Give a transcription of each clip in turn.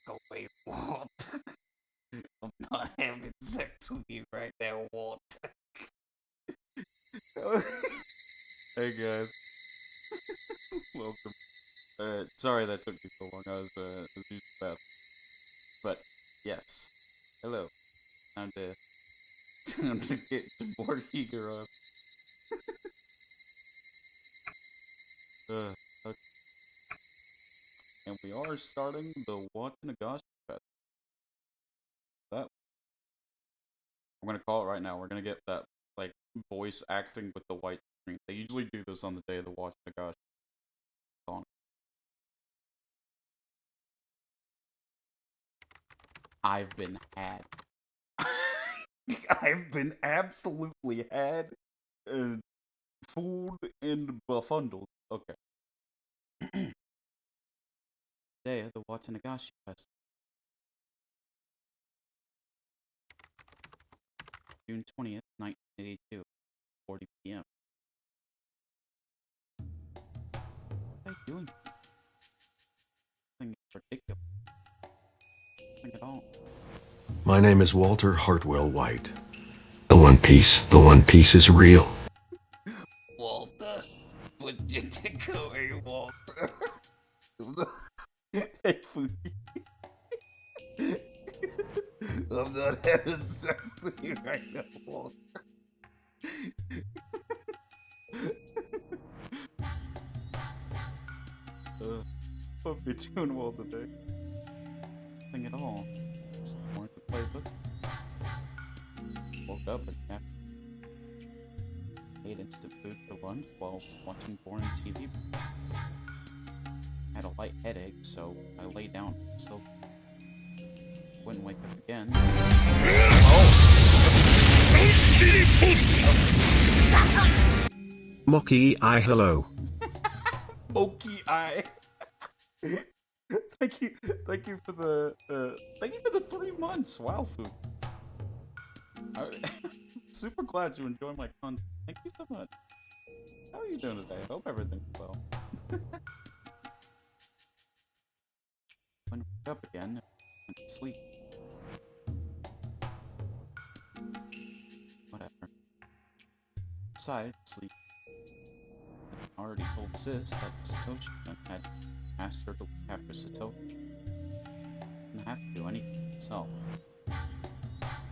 Go away, Walt. I'm not having sex with you right now, Walt. Hey guys, welcome. Sorry that took me so long. I was using the bathroom. But yes, hello. Time to time to get some more Higurashi. Okay. And we are starting the Watanagashi Fest. That I'm gonna call it right now. We're gonna get that like voice acting with the white screen. They usually do this on the day of the Watanagashi. On. I've been had. I've been absolutely had, and fooled and befuddled. Okay. Day of the Watanagashi Fest. June 20th, 1982, 40 p.m. What are they doing? Nothing ridiculous. Nothing at all. My name is Walter Hartwell White. The One Piece is real. Walter, would you take away, Walter? Hey, Fuki. I'm not having sex with you right now, Walter. Hope you're doing well today. Nothing at all. Just wanted to play book. Woke up and ate instant food for lunch while watching boring TV. Had a light headache, so I lay down. So wouldn't wake up again. Moki I hello. Moki I. Thank you for the 3 months. Wow, food. Super glad you enjoy my content. Thank you so much. How are you doing today? I hope everything's well. When I wake up again, I went to sleep. Whatever. Decided to sleep. I already told Sis that Satoshi had asked her to look after Satoshi. Didn't have to do anything myself.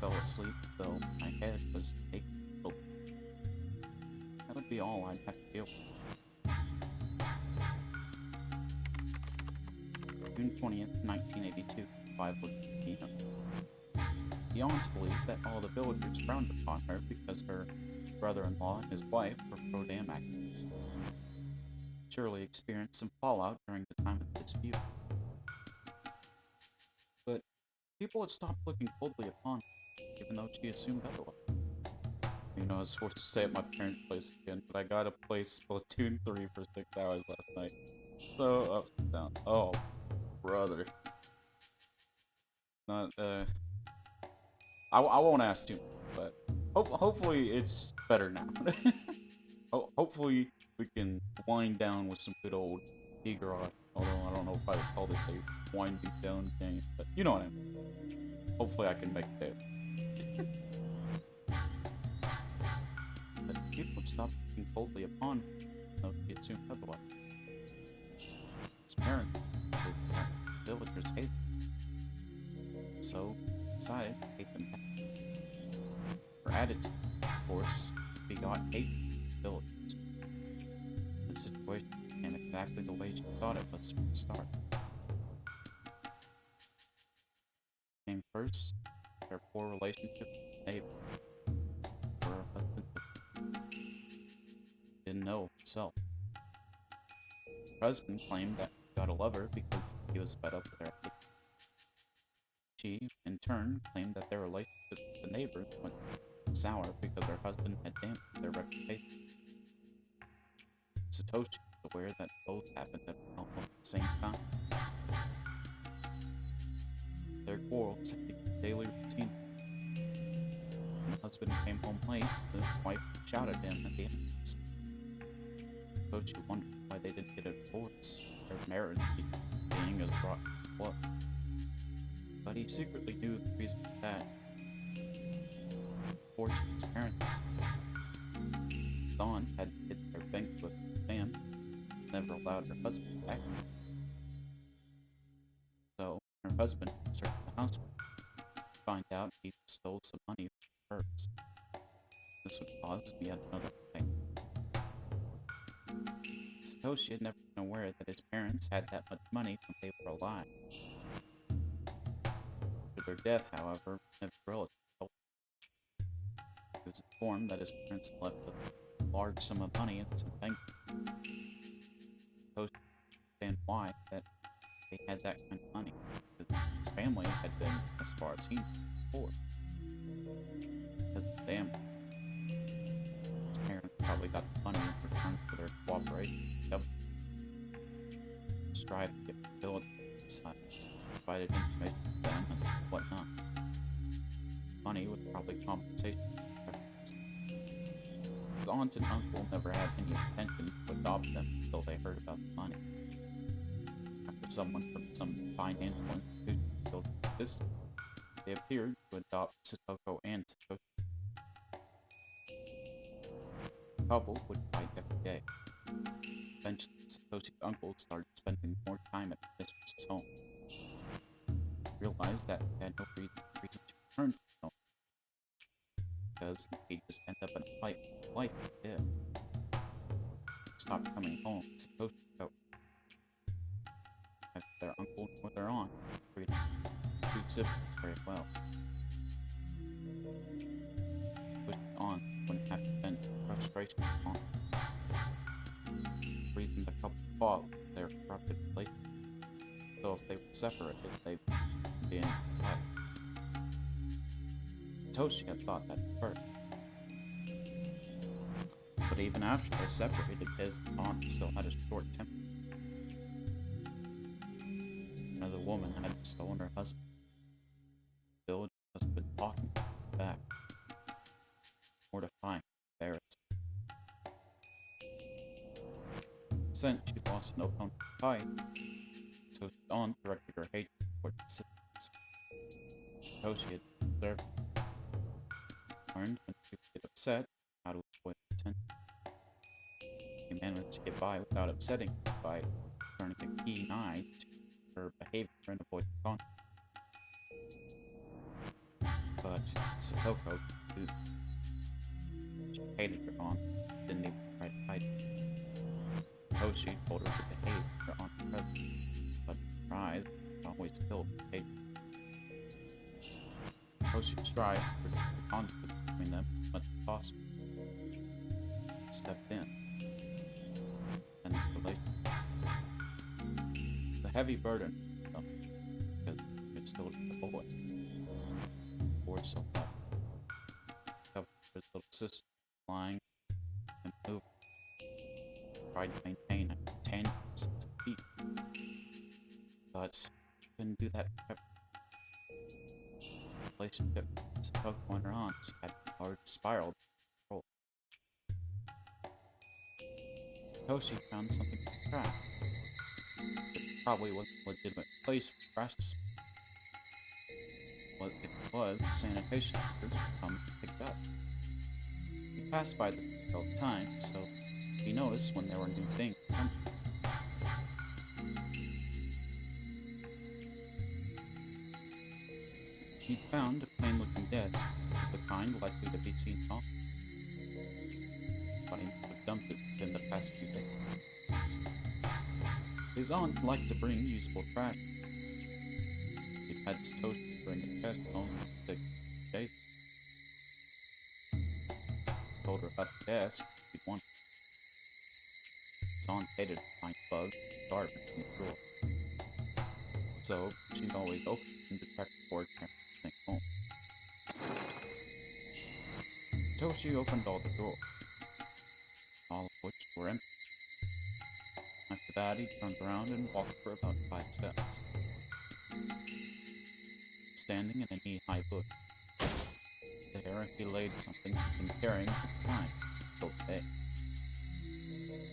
Fell asleep, though my head was aching. That would be all I'd have to deal with. June 20th, 1982, 5:00 p.m. The aunts believed that all the villagers frowned upon her because her brother-in-law and his wife were pro-dam activists. Surely experienced some fallout during the time of the dispute. But people had stopped looking coldly upon her, even though she assumed otherwise. I was forced to stay at my parents' place again, but I got to play Splatoon 3 for 6 hours last night. So ups and downs. Oh, brother. Not, I won't ask too much, but hopefully it's better now. Hopefully we can wind down with some good old Higurashi. Although I don't know if I would call this a winding down game, but you know what I mean. Hopefully I can make it. But people stopped looking coldly upon her, though she assumed otherwise. His parents, the villagers hated them, so decided to hate them back. Her attitude, of course, begot hate from the villagers. The situation became exactly the way she thought it was from the start. Came first, their poor relationship with the neighbor, where her husband didn't know himself. Her husband claimed that he got a lover because he was fed up with her activity. She, in turn, claimed that their relationship with the neighbors went sour because her husband had damaged their reputation. Satoshi was aware that both happened at almost the same time. Their quarrels had become a daily routine. When the husband came home late, the wife shouted at him at the entrance. Satoshi wondered why they didn't get a divorce, their marriage being as brought to blood. But he secretly knew the reason for that. Fortunately, his parents, Dawn, had hidden their bank book Sam, never allowed her husband back. So, her husband searched the house to find out he stole some money from her purse. This would cause yet another fight. Satoshi had never been aware that his parents had that much money when they were alive. After their death, however, never relative told him. He was informed that his parents left a large sum of money in some bank. Satoshi understand why that they had that kind of money, because his family had been as far as he knew before. Because of them, his parents probably got the money in return for their cooperation with the government. Strive to get the village inside, provided information to them and whatnot. Money would probably compensate for their efforts. His aunt and uncle never had any intention to adopt them until they heard about the money. After someone from some financial institution filled the system, they appeared to adopt Satoko and Satoshi. The couple would fight every day. Eventually, Satoshi's uncle started spending more time at his mistress's home. He realized that he had no reason to return to his home, because he'd just end up in a fight with his life if he did. He stopped coming home. Satoshi felt neither their uncle nor their aunt treated the two siblings very well. Satoshi's aunt wouldn't have to vent frustration on. The reason the couple fought was their corrupted relationship. So if they were separated, they'd be in a fight. Satoshi had thought that at first. But even after they separated, his aunt still had a short temper. Another woman had stolen her husband. The village must have been talking back. Mortifying, embarrassing. Since she lost no opponent to fight, Satoshi aunt directed her hatred toward the citizens. Satoshi had observed, learned when she would get upset how to avoid attention. He managed to get by without upsetting her by turning a keen eye to her behavior and avoiding conflict. But Satoko, too, she hated her aunt, didn't even try to fight her. Satoshi told her to behave with her aunt's presence, but her eyes always filled with hate. Satoshi strived to reduce the conflict between them as much as possible. He stepped in, and the relationship. The heavy burden, though, because he was still just a boy. Or so left. Covered his little sister, lying and moving. Tried to maintain a tangible sense of peace, but couldn't do that forever. The relationship with Satoko and her aunts had already spiraled out of control. Satoshi found something to trash. It probably wasn't a legitimate place for trash to be. What it was, sanitation workers would come to pick it up. He passed by them all the time, so he noticed when there were new things coming. He'd found a plain-looking desk, the kind likely to be seen often. But he must have dumped it within the past few days. His aunt liked to bring usable trash. He'd had Satoshi bring a chest home for 6 days. Told her about the desk she'd wanted. His aunt hated to find bugs and garbage in the drawer. So she'd always open it and detect before carrying the thing home. Satoshi opened all the drawers, all of which were empty. After that, he turned around and walked for about 5 steps. Standing in a knee-high bush. There, he laid something he'd been carrying for time till today.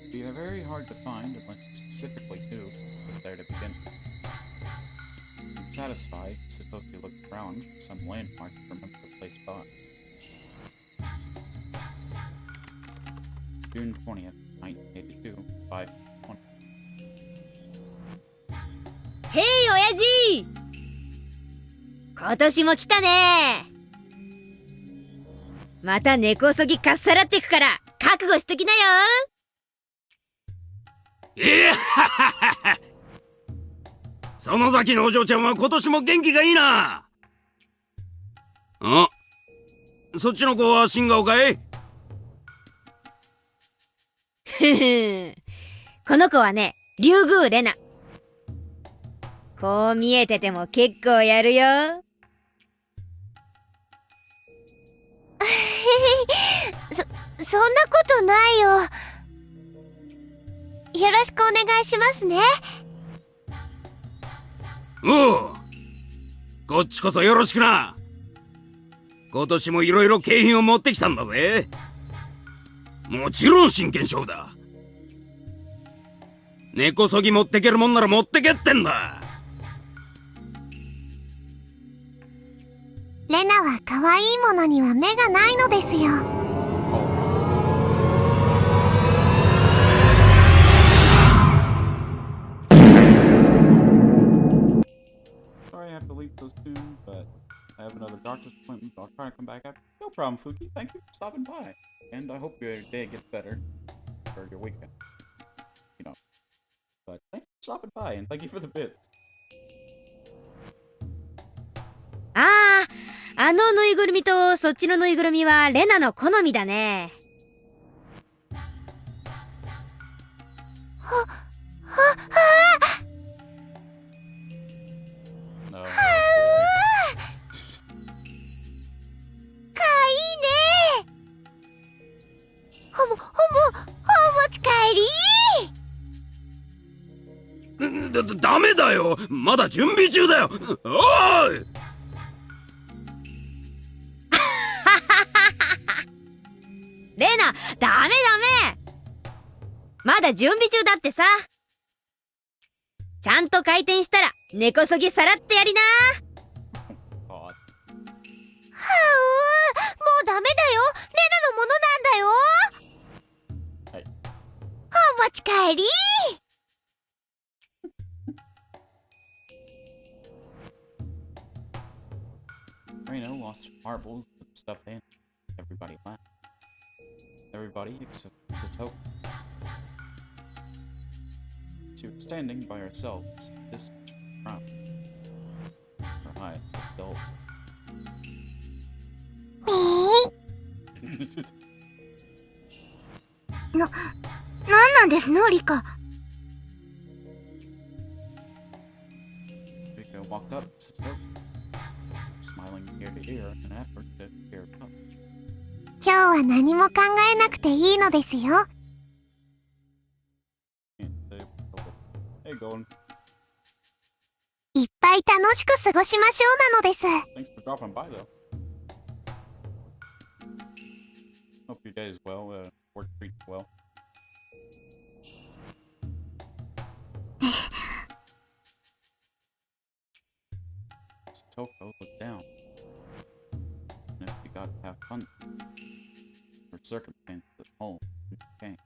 It'd be very hard to find unless you specifically knew what was there to begin with. Satisfied, Sophie looked around for some landmark to remember the place by. June 20th, 1982, 5:20. へい、親父。今年も来たね。また根こそぎかっさらってくから覚悟しときなよ。いや園崎のお嬢ちゃんは今年も元気がいいな。そっちの子は新顔かい？ふふこの子はね、竜宮レナ。こう見えてても結構やるよ。そんなことないよ。よろしくお願いしますね。おう、こっちこそよろしくな。今年もいろいろ景品を持ってきたんだぜ。もちろん真剣勝負だ。根こそぎ持ってけるもんなら持ってけってんだ。レナは可愛いものには目がないのですよ。Sorry I have to leave so soon, but I have another doctor's appointment. I'll try to come back after. No problem, Fuki. Thank you for stopping by. And I hope your day gets better. Or your weekend. You know. But thank you for stopping by, and thank you for the bits. あのぬいぐるみとそっちのぬいぐるみはレナの好みだね。No. かわいいね。お持ち帰り。ダメだよ。まだ準備中だよ。おい。レナ、ダメ。まだ準備中だってさ。ちゃんと回転したら根こそぎさらってやりな。God. はう、もうダメだよ。レナのものなんだよ。はい。お持ち帰り。Reno lost her marbles to the stuffed animal. Everybody laughed. Everybody except Satoko. She was standing by herself, this round. Her eyes looked dull. なんなんですの、リカ。Rika walked up to Satoko, smiling ear to ear in an effort to cheer her up. 今日は何も考えなくていいのですよ。Hey, going. いっぱい楽しく過ごしましょうなのです。 Thanks for dropping by, though. Hope your day is well. Work treats you well. Satoko looked down. And if you got to have fun, her circumstances at home came.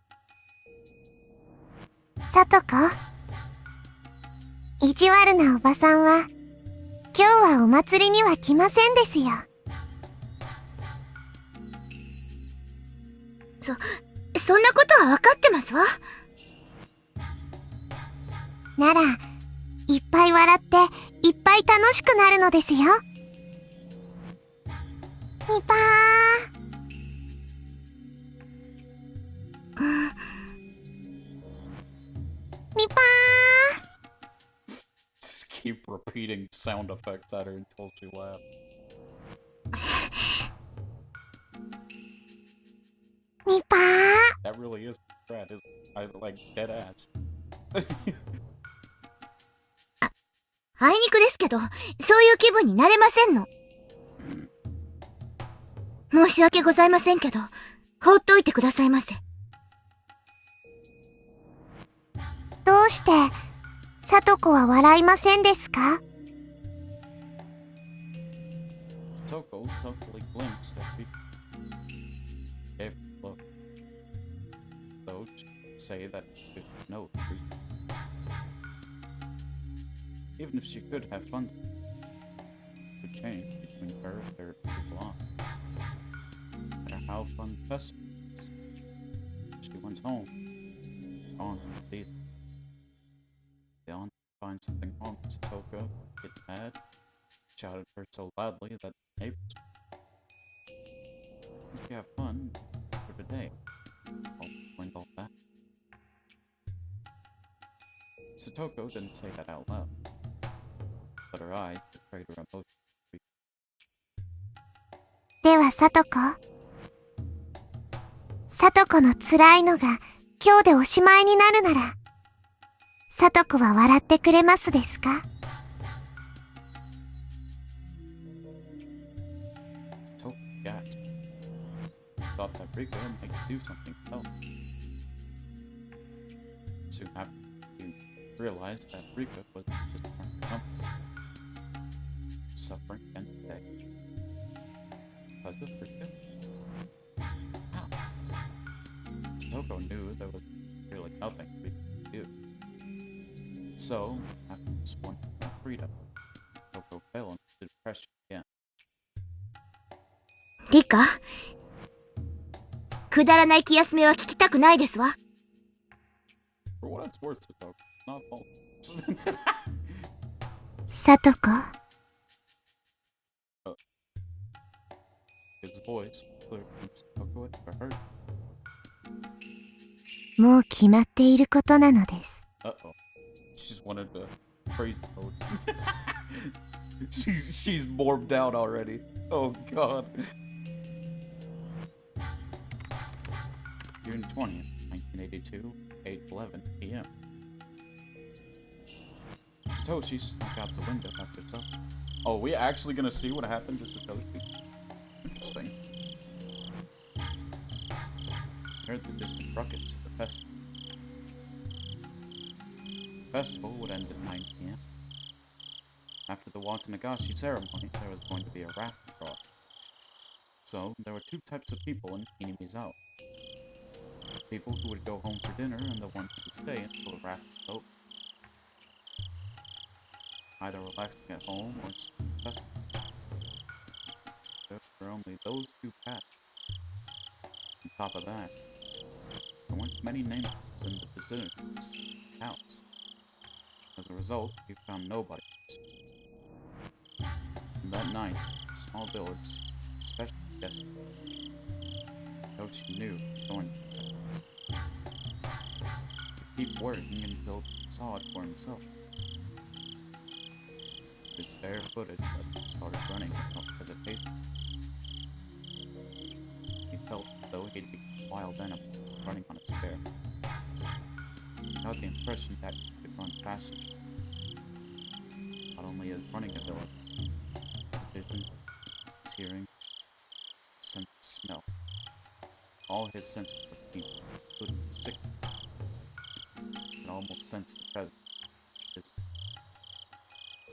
さとこ、意地悪なおばさんは今日はお祭りには来ませんですよ。そんなことは分かってますわ。ならいっぱい笑っていっぱい楽しくなるのですよ。ニパー、ニパー。 Just keep repeating sound effects at her until she laughs. ニパー。 That really is bad, isn't it? I like dead ass. あいにくですけど、そういう気分になれませんの。申し訳ございませんけど、放っておいてくださいませ。どうして、さとこは笑いませんですか？ Toko subtly glimpsed at Rika. Gave her a look. Though she could say that she could know Rika. Even if she could have fun, it would change between her and their people on. No matter how fun the festival was, she went home. On the the aunt would find something wrong with Satoko, get mad, shouted at her so loudly that the neighbors would you have fun for today. I'll explain all that. Satoko didn't say that out loud, but her eyes betrayed her emotion. では、さとこ。さとこの辛いのが今日でおしまいになるなら、さとこは笑ってくれますですか？ Satoko gasped. Thought that Rika might do something to help. Soon after, he realized that Rika was just trying to comfort him. Suffering and today. Because of Rika? How? Satoko knew there was really nothing Rika could do. So, after this one freedom, Satoko fell into depression again. リカ、くだらない気休めは聞きたくないですわ。 For what it's worth, Satoko, it's not false. さとこ、 His voice was clear and Satoko had never heard. もう決まっていることなのです。 Uh-oh. She just wanted to praise mode. she's morbed out already. Oh god. June 20th, 1982, 8:11 p.m. Satoshi snuck out the window after supper. Oh, we actually gonna see what happened to Satoshi? Interesting. Heard the distant rockets of the festival. The festival would end at 9 p.m. After the Watanagashi ceremony, there was going to be a raft cross. So, there were two types of people in Kinimizawa. People who would go home for dinner and the ones who would stay until the raft was over. Either relaxing at home or just festival. There were only those two paths. On top of that, there weren't many names in the vicinity of this house. As a result, you found nobody. And that night, the small village, especially desolate. Tochi knew it was going to be keep working until he saw it for himself. He was barefooted, but he started running without hesitation. He felt as though he'd be a wild animal running on its bare. He got the impression that he could run faster. Not only his running ability, his vision, his hearing, his sense of smell. All his senses were keen, including the sixth. He could almost sense the presence of his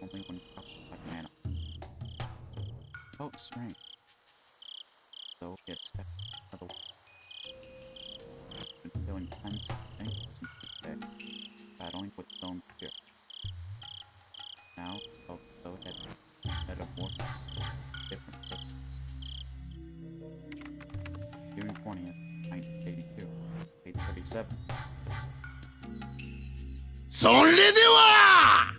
only when coupled like an animal. It felt strange, though he had stepped another way. He'd been feeling tense and anxious since the day, battling with his own fear. Now he felt as though he had metamorphosed into a different person. June 20th, 1982, 8:37. それでは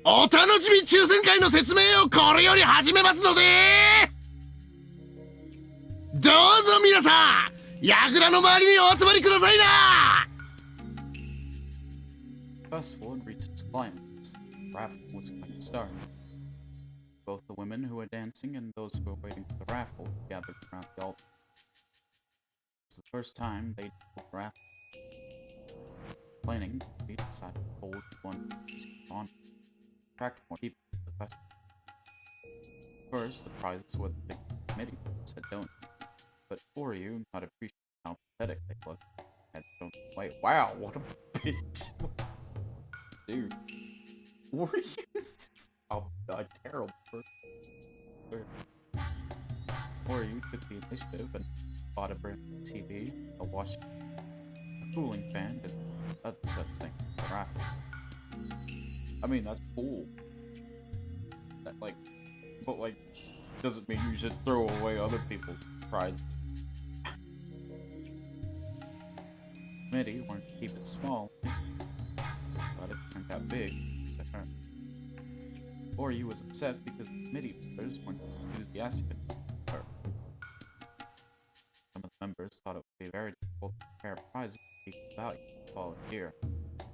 お楽しみ抽選会の説明をこれより始めますのでどうぞ皆さん櫓の周りにお集まりくださいな Festival had reached its climax. The raffle was going to start. Both the women who were dancing and those who were waiting for the raffle gathered around the altar. It was the first time they'd held the raffle. Planning, they decided to hold one on to attract more people to the festival. First, the prizes were the big committee said don't. But for you, not appreciate how pathetic they looked. Had shown wait, wow, what a bitch. Dude. Were you a terrible person? weird. Or you took the initiative and bought a brand new TV, a washing, a cooling fan, and other such things thereafter. I mean, that's cool. That, like, but like, doesn't mean you should throw away other people's prizes. Committee wanted to keep it small, but it turned out big, so or you was upset because the committee members weren't enthusiastic enough. Some of the members thought it would be very difficult to compare prizes to equal value to volunteer,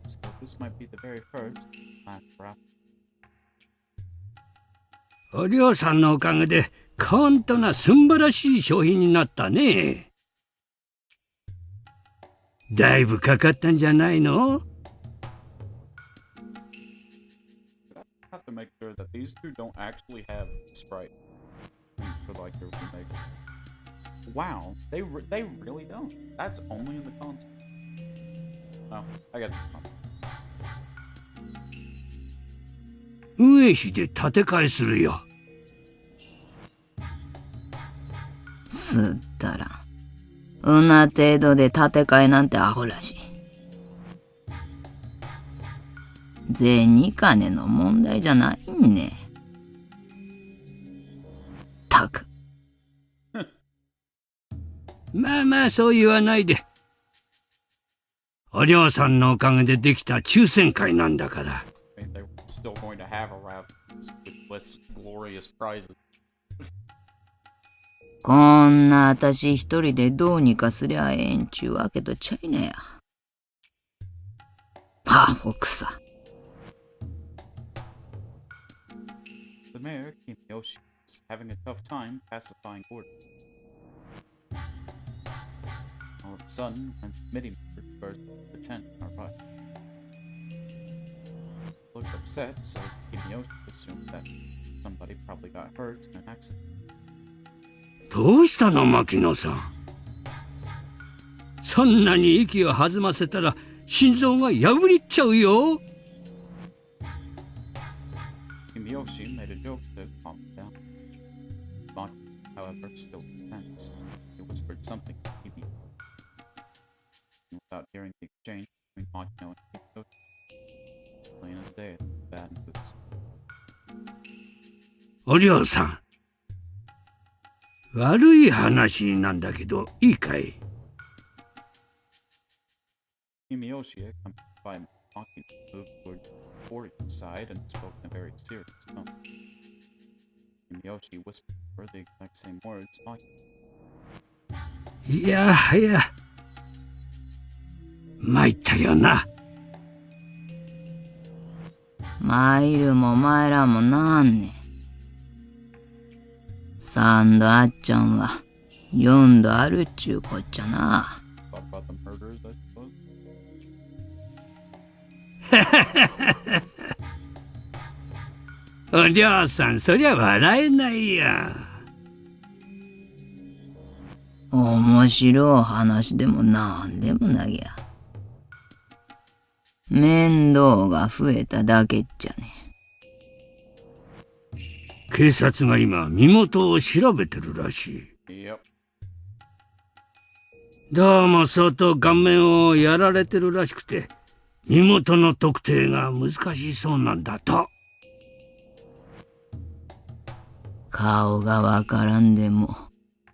so this might be the very first last raffle. おりょうさんのおかげでほんとなすんばらしい商品になったね。だいぶかかったんじゃないの？ I have to make sure that these two don't actually have Sprite for like their remake. Wow, they really don't. That's only in the console. Oh, I guess it's not. 運営費で立て替えするよ。すったらんな程度で建て替えなんてアホらしい。銭金の問題じゃないんね。たく。まあまあそう言わないで。おりょうさんのおかげでできた抽選会なんだから。I mean, they're still going to have a raffle with less glorious prizes. こんなあたし一人でどうにかすりゃええんちゅうわけとちゃいねや。パホクサ。The mayor, Kimiyoshi, is having a tough time pacifying orders. All of a sudden, when the committee members burst into the tent arrived. Looked upset, so Kimiyoshi assumed that somebody probably got hurt in an accident. どうしたの牧野さん。そんなに息を弾ませたら心臓が破りっちゃうよ。Kimiyoshi made a joke to calm him down. Maki, however, still tense. He whispered something to Kimi. Without hearing the exchange between Makino and Kimiyoshi, it's plain as day that bad news. おりょうさん。悪い話なんだけどいいかい？ Kimiyoshi, accompanied by Makino, moved toward the warrior's side and spoke in a very serious tone. Kimiyoshi whispered for the exact same words Makino. いやはや参ったよな。参るも参らんもなんね。3度あっちゃんは4度あるっちゅうこっちゃな。Talk about the murders, I suppose. おりょうさんそりゃ笑えないや。面白い話でもなんでもなぎゃ。面倒が増えただけっちゃね。警察が今身元を調べてるらしい。Yep. どうも相当顔面をやられてるらしくて身元の特定が難しそうなんだと。顔がわからんでも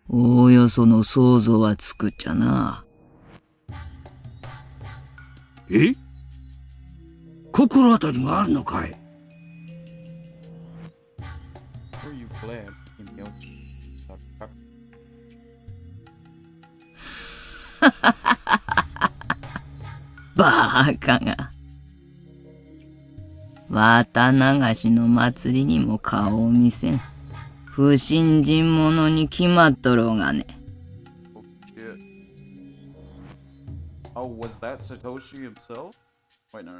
おおよその想像はつくっちゃな。え？心当たりがあるのかい？ Were you glad Kimiyoshi started talking? バーカが。綿流しの祭りにも顔を見せん。不信心者に決まっとろうがね。Oh shit. Oh, was that Satoshi himself? Wait, no.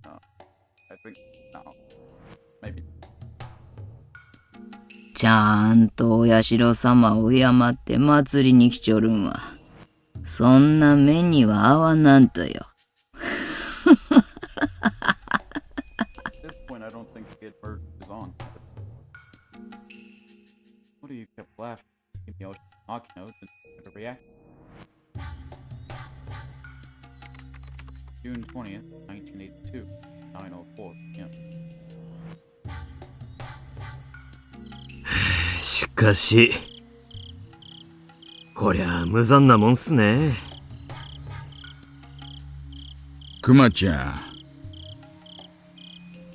No. I think. No. Maybe. ちゃんとお社様を敬って祭りに来ちょるんは。そんな目には合わなんとよ。At this point, I don't think he had murdered his aunt. left. Miyoshi Makino didn't give a reaction. June 20th, 1982, 9:04 p.m. しかし、こりゃ無残なもんっすね。クマちゃん、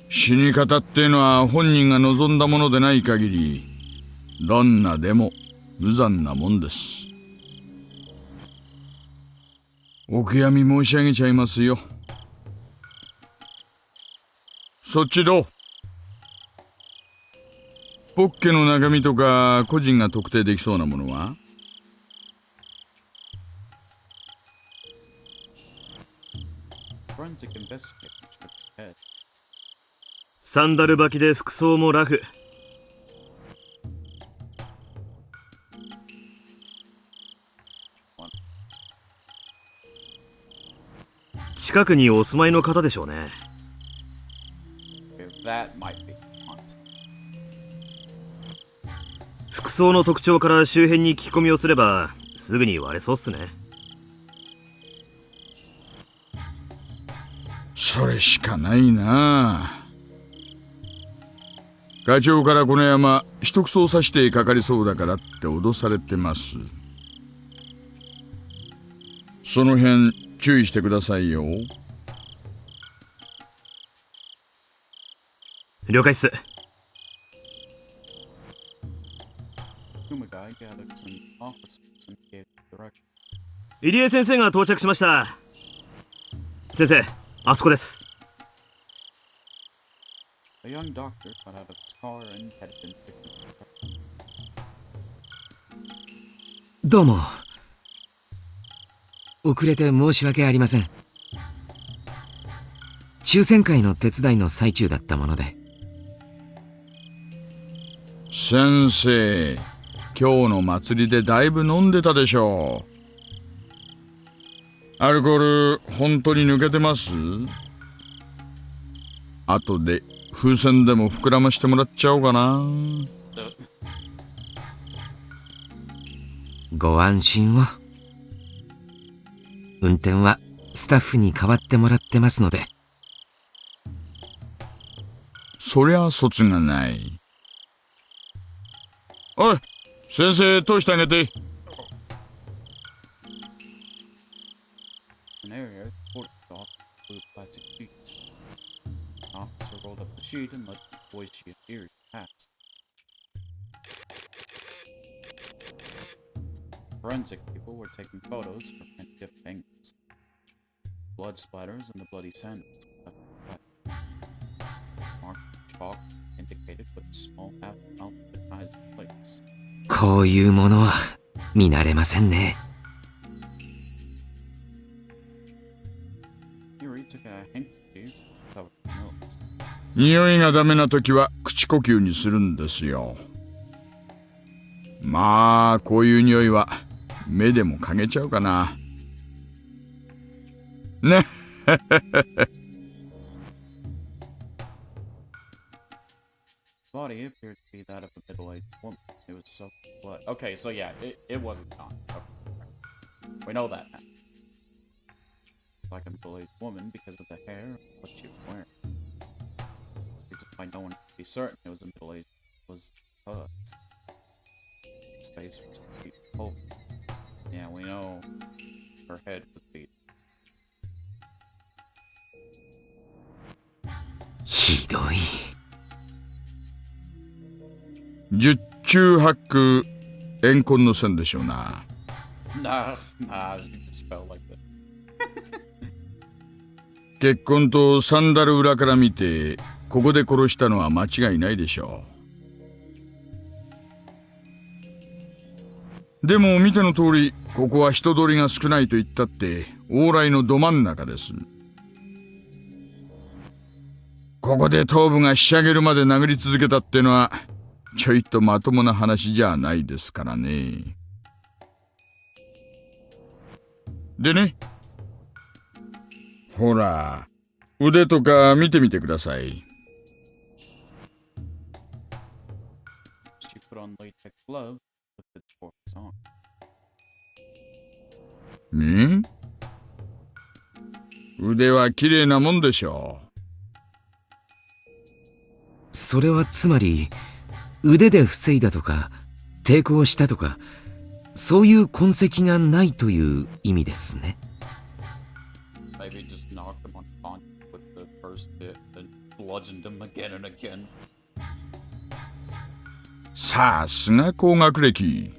死に方ってのは本人が望んだものでない限り、どんなでも無残なもんです。お悔やみ申し上げちゃいますよ。そっちどう？ポッケの中身とか個人が特定できそうなものは？Forensic investigator shook his head. サンダル履きで服装もラフ。近くにお住まいの方でしょうね。That might be hunt. 服装の特徴から周辺に聞き込みをすればすぐに割れそうっすね。それしかないな。課長からこの山一区捜査してかかりそうだからって脅されてます。その辺注意してくださいよ。了解っす。Kumagai gathered some officers and gave direction. 入江先生が到着しました。先生、あそこです。A young doctor got out of his car and had been picking up. どうも。遅れて申し訳ありません。抽選会の手伝いの最中だったもので。先生、今日の祭りでだいぶ飲んでたでしょう。アルコール本当に抜けてます？後で風船でも膨らましてもらっちゃおうかな。ご安心を。運転はスタッフに代わってもらってますので。そりゃそつがない。おい、先生通してあげて。An area reported off blue plastic sheets. An officer rolled up the sheet and let the boy she appeared pass. Forensic people were taking photos from many different angles. Blood splatters and the bloody sandals were left flat. Marked with chalk indicated with small alphabetized plates. こういうものは見慣れませんね。Yuri took a handkerchief to cover her nose. 匂いがダメな時は口呼吸にするんですよ。まあこういう匂いは目でも嗅げちゃうかな。ね。Body appeared to be that of a middle-aged woman. It was soaked with blood. Okay, so yeah, it wasn't Don. Okay. We know that now. It's like a middle-aged woman because of the hair and what she was wearing. Because if I know one to be certain it was a middle-aged was Hug's. His face was completely cold. Yeah, we know her head was beat. ひどい。十中八九怨恨の線でしょうな。Nah, she just felt like that. 血痕とサンダル裏から見てここで殺したのは間違いないでしょう。でも見ての通りここは人通りが少ないと言ったって往来のど真ん中です。ここで頭部がひしゃげるまで殴り続けたってのはちょいとまともな話じゃないですからね。でね、ほら腕とか見てみてください。She put on latex gloves lifted for his own. ん腕は綺麗なもんでしょそれはつまり、腕で防いだとか、抵抗したとか、そういう痕跡がないという意味ですね。Maybe just knocked him unconscious with the first hit and bludgeoned him again and again. う。さすが高学歴。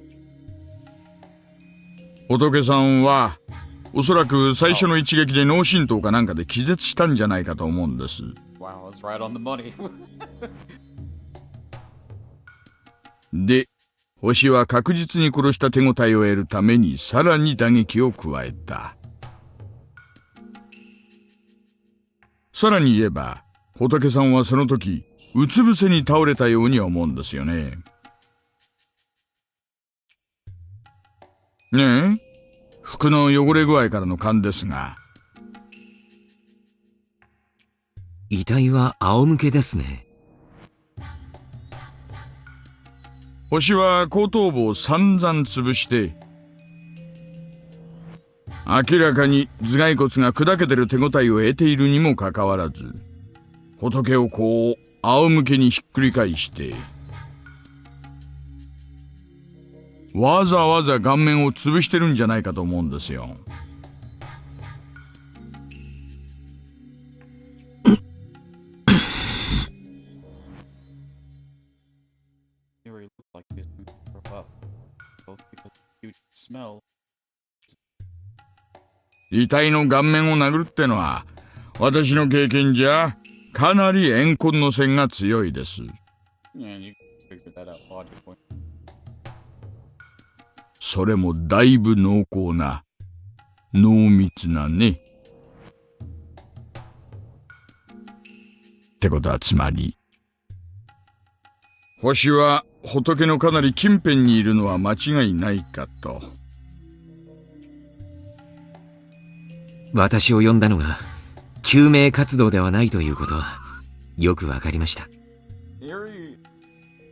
仏さんはおそらく最初の一撃で脳震盪かなんかで気絶したんじゃないかと思うんです。Wow, I was right on the money. で、星は確実に殺した手応えを得るためにさらに打撃を加えた。さらに言えば、仏さんはその時、うつ伏せに倒れたように思うんですよね。ねえ、服の汚れ具合からの勘ですが。遺体は仰向けですね。星は後頭部を散々潰して、明らかに頭蓋骨が砕けてる手応えを得ているにもかかわらず、仏をこう仰向けにひっくり返して、わざわざ顔面を潰してるんじゃないかと思うんですよ。Yuri looked like he was going to throw up, both because of the huge smell. 遺体の顔面を殴るってのは、私の経験じゃかなり怨恨の線が強いです。Yeah, you figured that out logically. それもだいぶ濃厚な、濃密なね。ってことはつまり、星は仏のかなり近辺にいるのは間違いないかと。私を呼んだのが、救命活動ではないということは、よくわかりました。Yuri,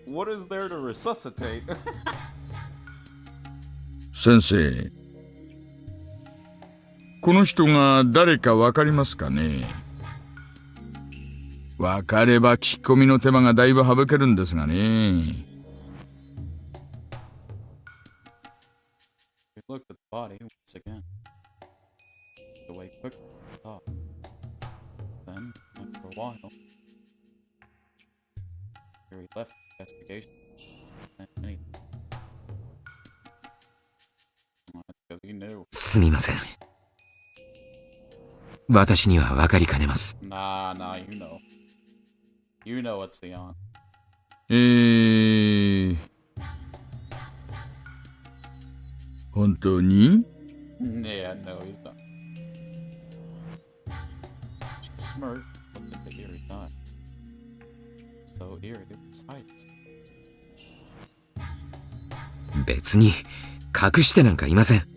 what is there to resuscitate? 先生、この人が誰かわかりますかね。わかれば聞き込みの手間がだいぶ省けるんですがね。He looked at the body once again. The way quickly he thought. Then, after a while, Yuri left the investigation. And anything. Because he knew. すみません。私にはわかりかねます。Nah, you know. You know what's the on. 本当に？ Yeah, no, he's not. She smirked, looked into Erie's eyes. As though Erie was hiding. 別に隠してなんかいません。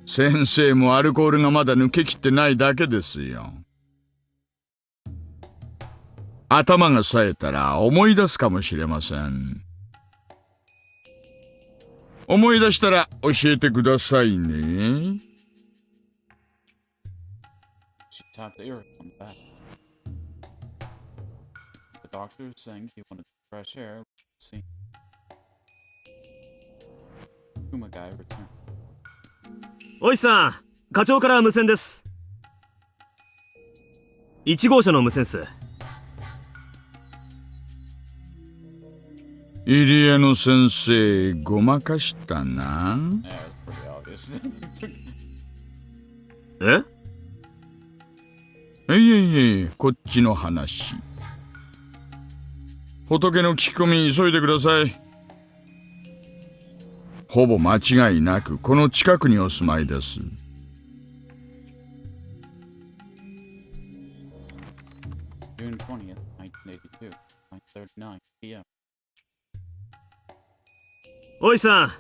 先生もアルコールがまだ抜けきってないだけですよ。頭が冴えたら思い出すかもしれません。思い出したら教えてくださいね。She tapped Erie on the back. The doctor was saying he wanted fresh air. Let's see. Kuma guy returned. おいさん、課長から無線です。1号車の無線っす。入江の先生、ごまかしたな。Yeah, it's pretty obvious. え？いえいえ、こっちの話。仏の聞き込み急いでください。ほぼ間違いなくこの近くにお住まいです。June 20th, 1982, 9:39 p.m. おいさん、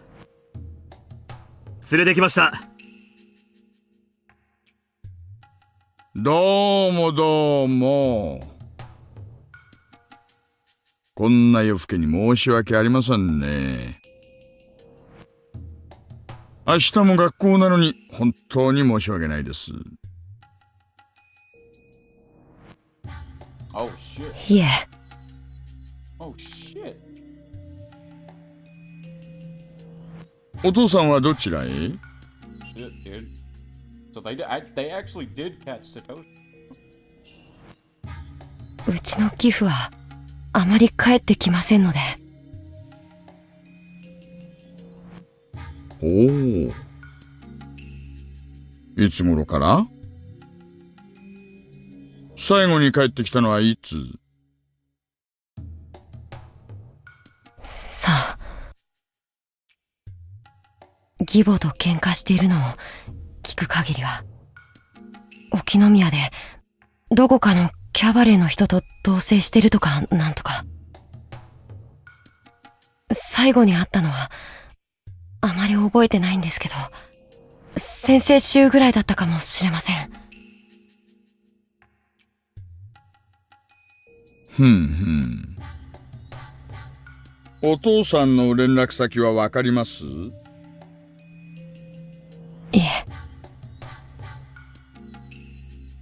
連れてきました。どうもどうも。こんな夜更けに申し訳ありませんね。明日も学校なのに本当に申し訳ないです。Oh shit. いえ、Oh shit. お父さんはどちらへ？ Shit, dude. So they actually did catch Satoshi. うちの寄付はあまり返ってきませんので。おお。いつ頃から？最後に帰ってきたのはいつ？さあ、義母と喧嘩しているのを聞く限りは、沖宮でどこかのキャバレーの人と同棲してるとかなんとか。最後に会ったのはあまり覚えてないんですけど、先々週ぐらいだったかもしれません。ふんふん。お父さんの連絡先はわかります？いえ。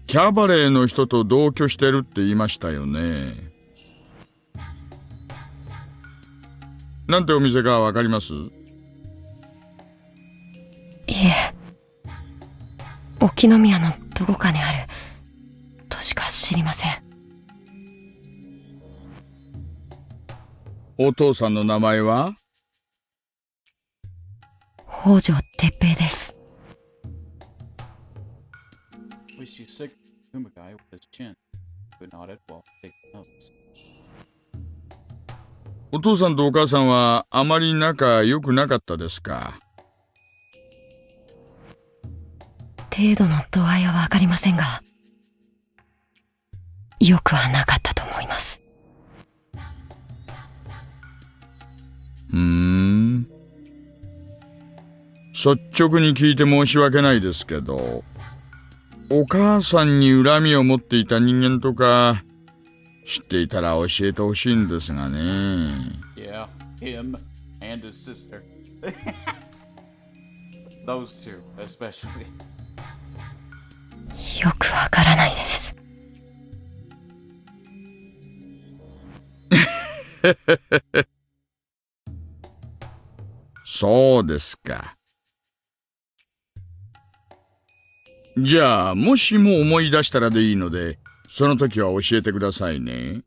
キャバレーの人と同居してるって言いましたよね。なんてお店かわかります？いえ。沖宮のどこかにあるとしか知りません。お父さんの名前は？北条哲平です。Wish you sick, Humagai with his chin. Who nodded while taking notes. お父さんとお母さんはあまり仲良くなかったですか？程度の度合いはわかりませんが、よくはなかったと思います。率直に聞いて申し訳ないですけど、お母さんに恨みを持っていた人間とか知っていたら教えてほしいんですがね。Yeah, him and his sister. Those two, especially. よくわからないです。そうですか。じゃあ、もしも思い出したらでいいので、その時は教えてくださいね。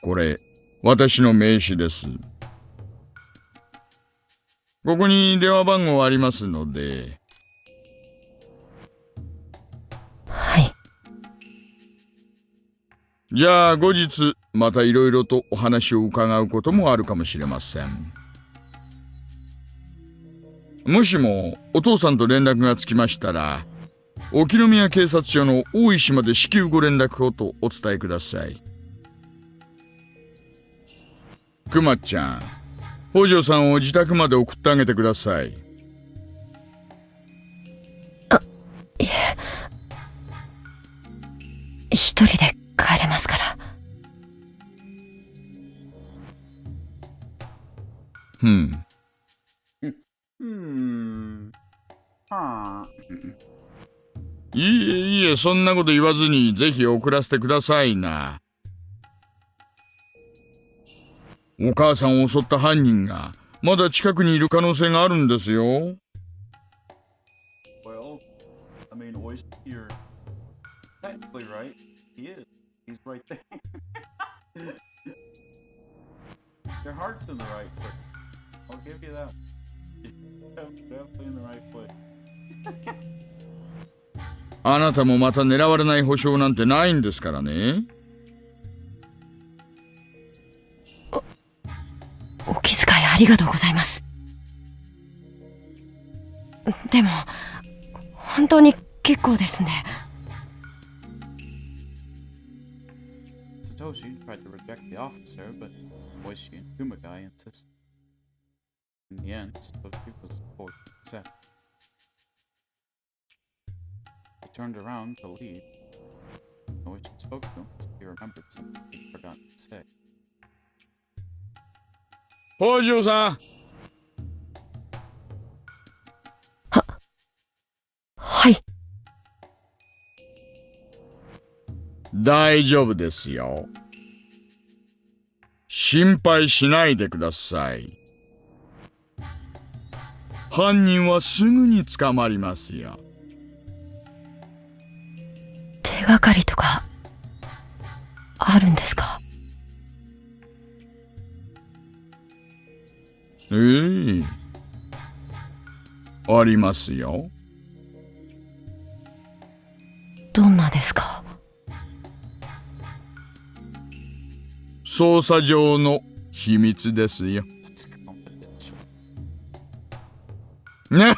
これ、私の名刺です。ここに電話番号ありますので。はい。じゃあ、後日、またいろいろとお話を伺うこともあるかもしれません。もしもお父さんと連絡がつきましたら、沖宮警察署の大石まで至急ご連絡をとお伝えください。くまちゃん、北条さんを自宅まで送ってあげてください。いえ。一人で帰れますから。いえいえ、そんなこと言わずにぜひ送らせてくださいな。お母さんを襲った犯人がまだ近くにいる可能性があるんですよ。Well, I mean, Oyster, you're technically right. He is. He's right there. Your heart's in the right place. I'll give you that. You're definitely in the right place. あなたもまた狙われない保証なんてないんですからね。お気遣いありがとうございます。でも、本当に結構ですね。Satoshi tried to reject the officer, but Oishi and Kumagai insisted. In the end, Satoshi was forced to accept. turned around to leave. Oishi spoke to him as if he remembered something he'd forgotten to say. 北条さん、はい。大丈夫ですよ。心配しないでください。犯人はすぐに捕まりますよ。手がかりとか、あるんですか？ありますよ。どんなですか？捜査上の秘密ですよ。That's confidential. ね。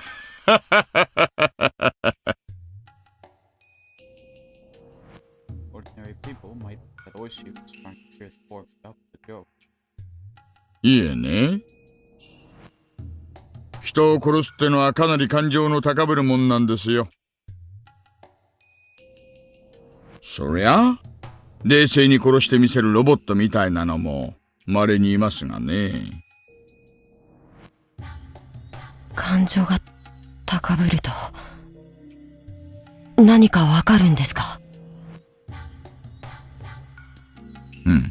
Ordinary people might think that Oishi was trying to cheer the poor up with a joke. いえね。人を殺すってのはかなり感情の高ぶるもんなんですよ。そりゃ冷静に殺してみせるロボットみたいなのも稀にいますがね。感情が高ぶると、何かわかるんですか？うん。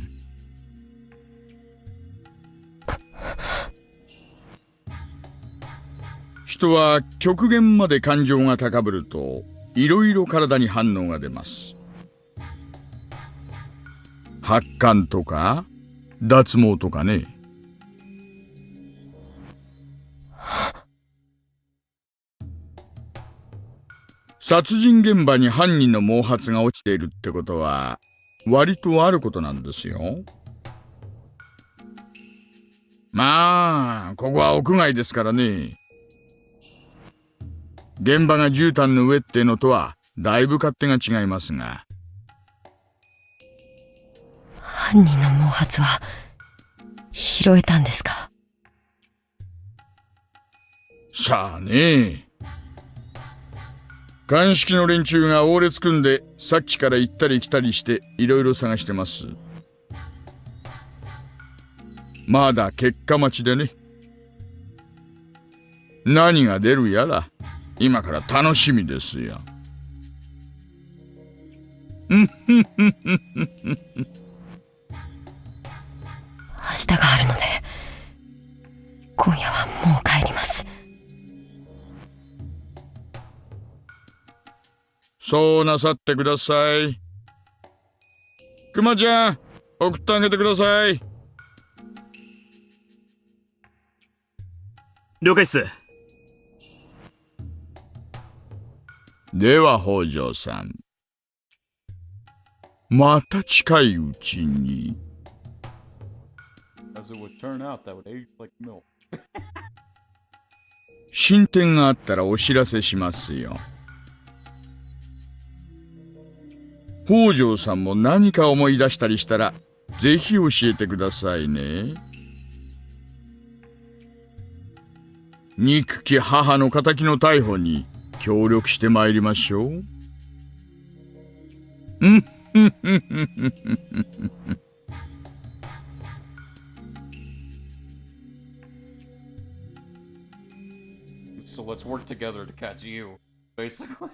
人は極限まで感情が高ぶるといろいろ体に反応が出ます。発汗とか脱毛とかね。殺人現場に犯人の毛髪が落ちているってことは割とあることなんですよ。まあここは屋外ですからね。現場が絨毯の上ってのとはだいぶ勝手が違いますが。犯人の毛髪は拾えたんですか？さあね。鑑識の連中が大列組んでさっきから行ったり来たりしていろいろ探してます。まだ結果待ちでね。何が出るやら今から楽しみですよ。明日があるので、今夜はもう帰ります。そうなさってください。くまちゃん、送ってあげてください。了解っす。では北条さん、また近いうちに。As it would turn out, that would age like milk. 進展があったらお知らせしますよ。北条さんも何か思い出したりしたらぜひ教えてくださいね。憎き母の仇の逮捕に協力してまいりましょう。So let's work together to catch you, basically.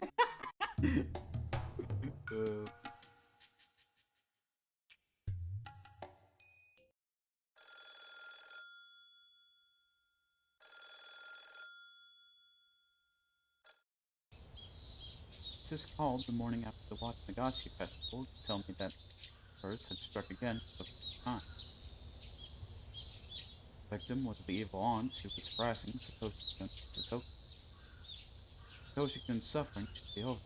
Sis called the morning after the Higurashi festival to tell me that birds had struck again for the first time. The victim was the evil aunt who was harassing Satoshikun's suffering should be over.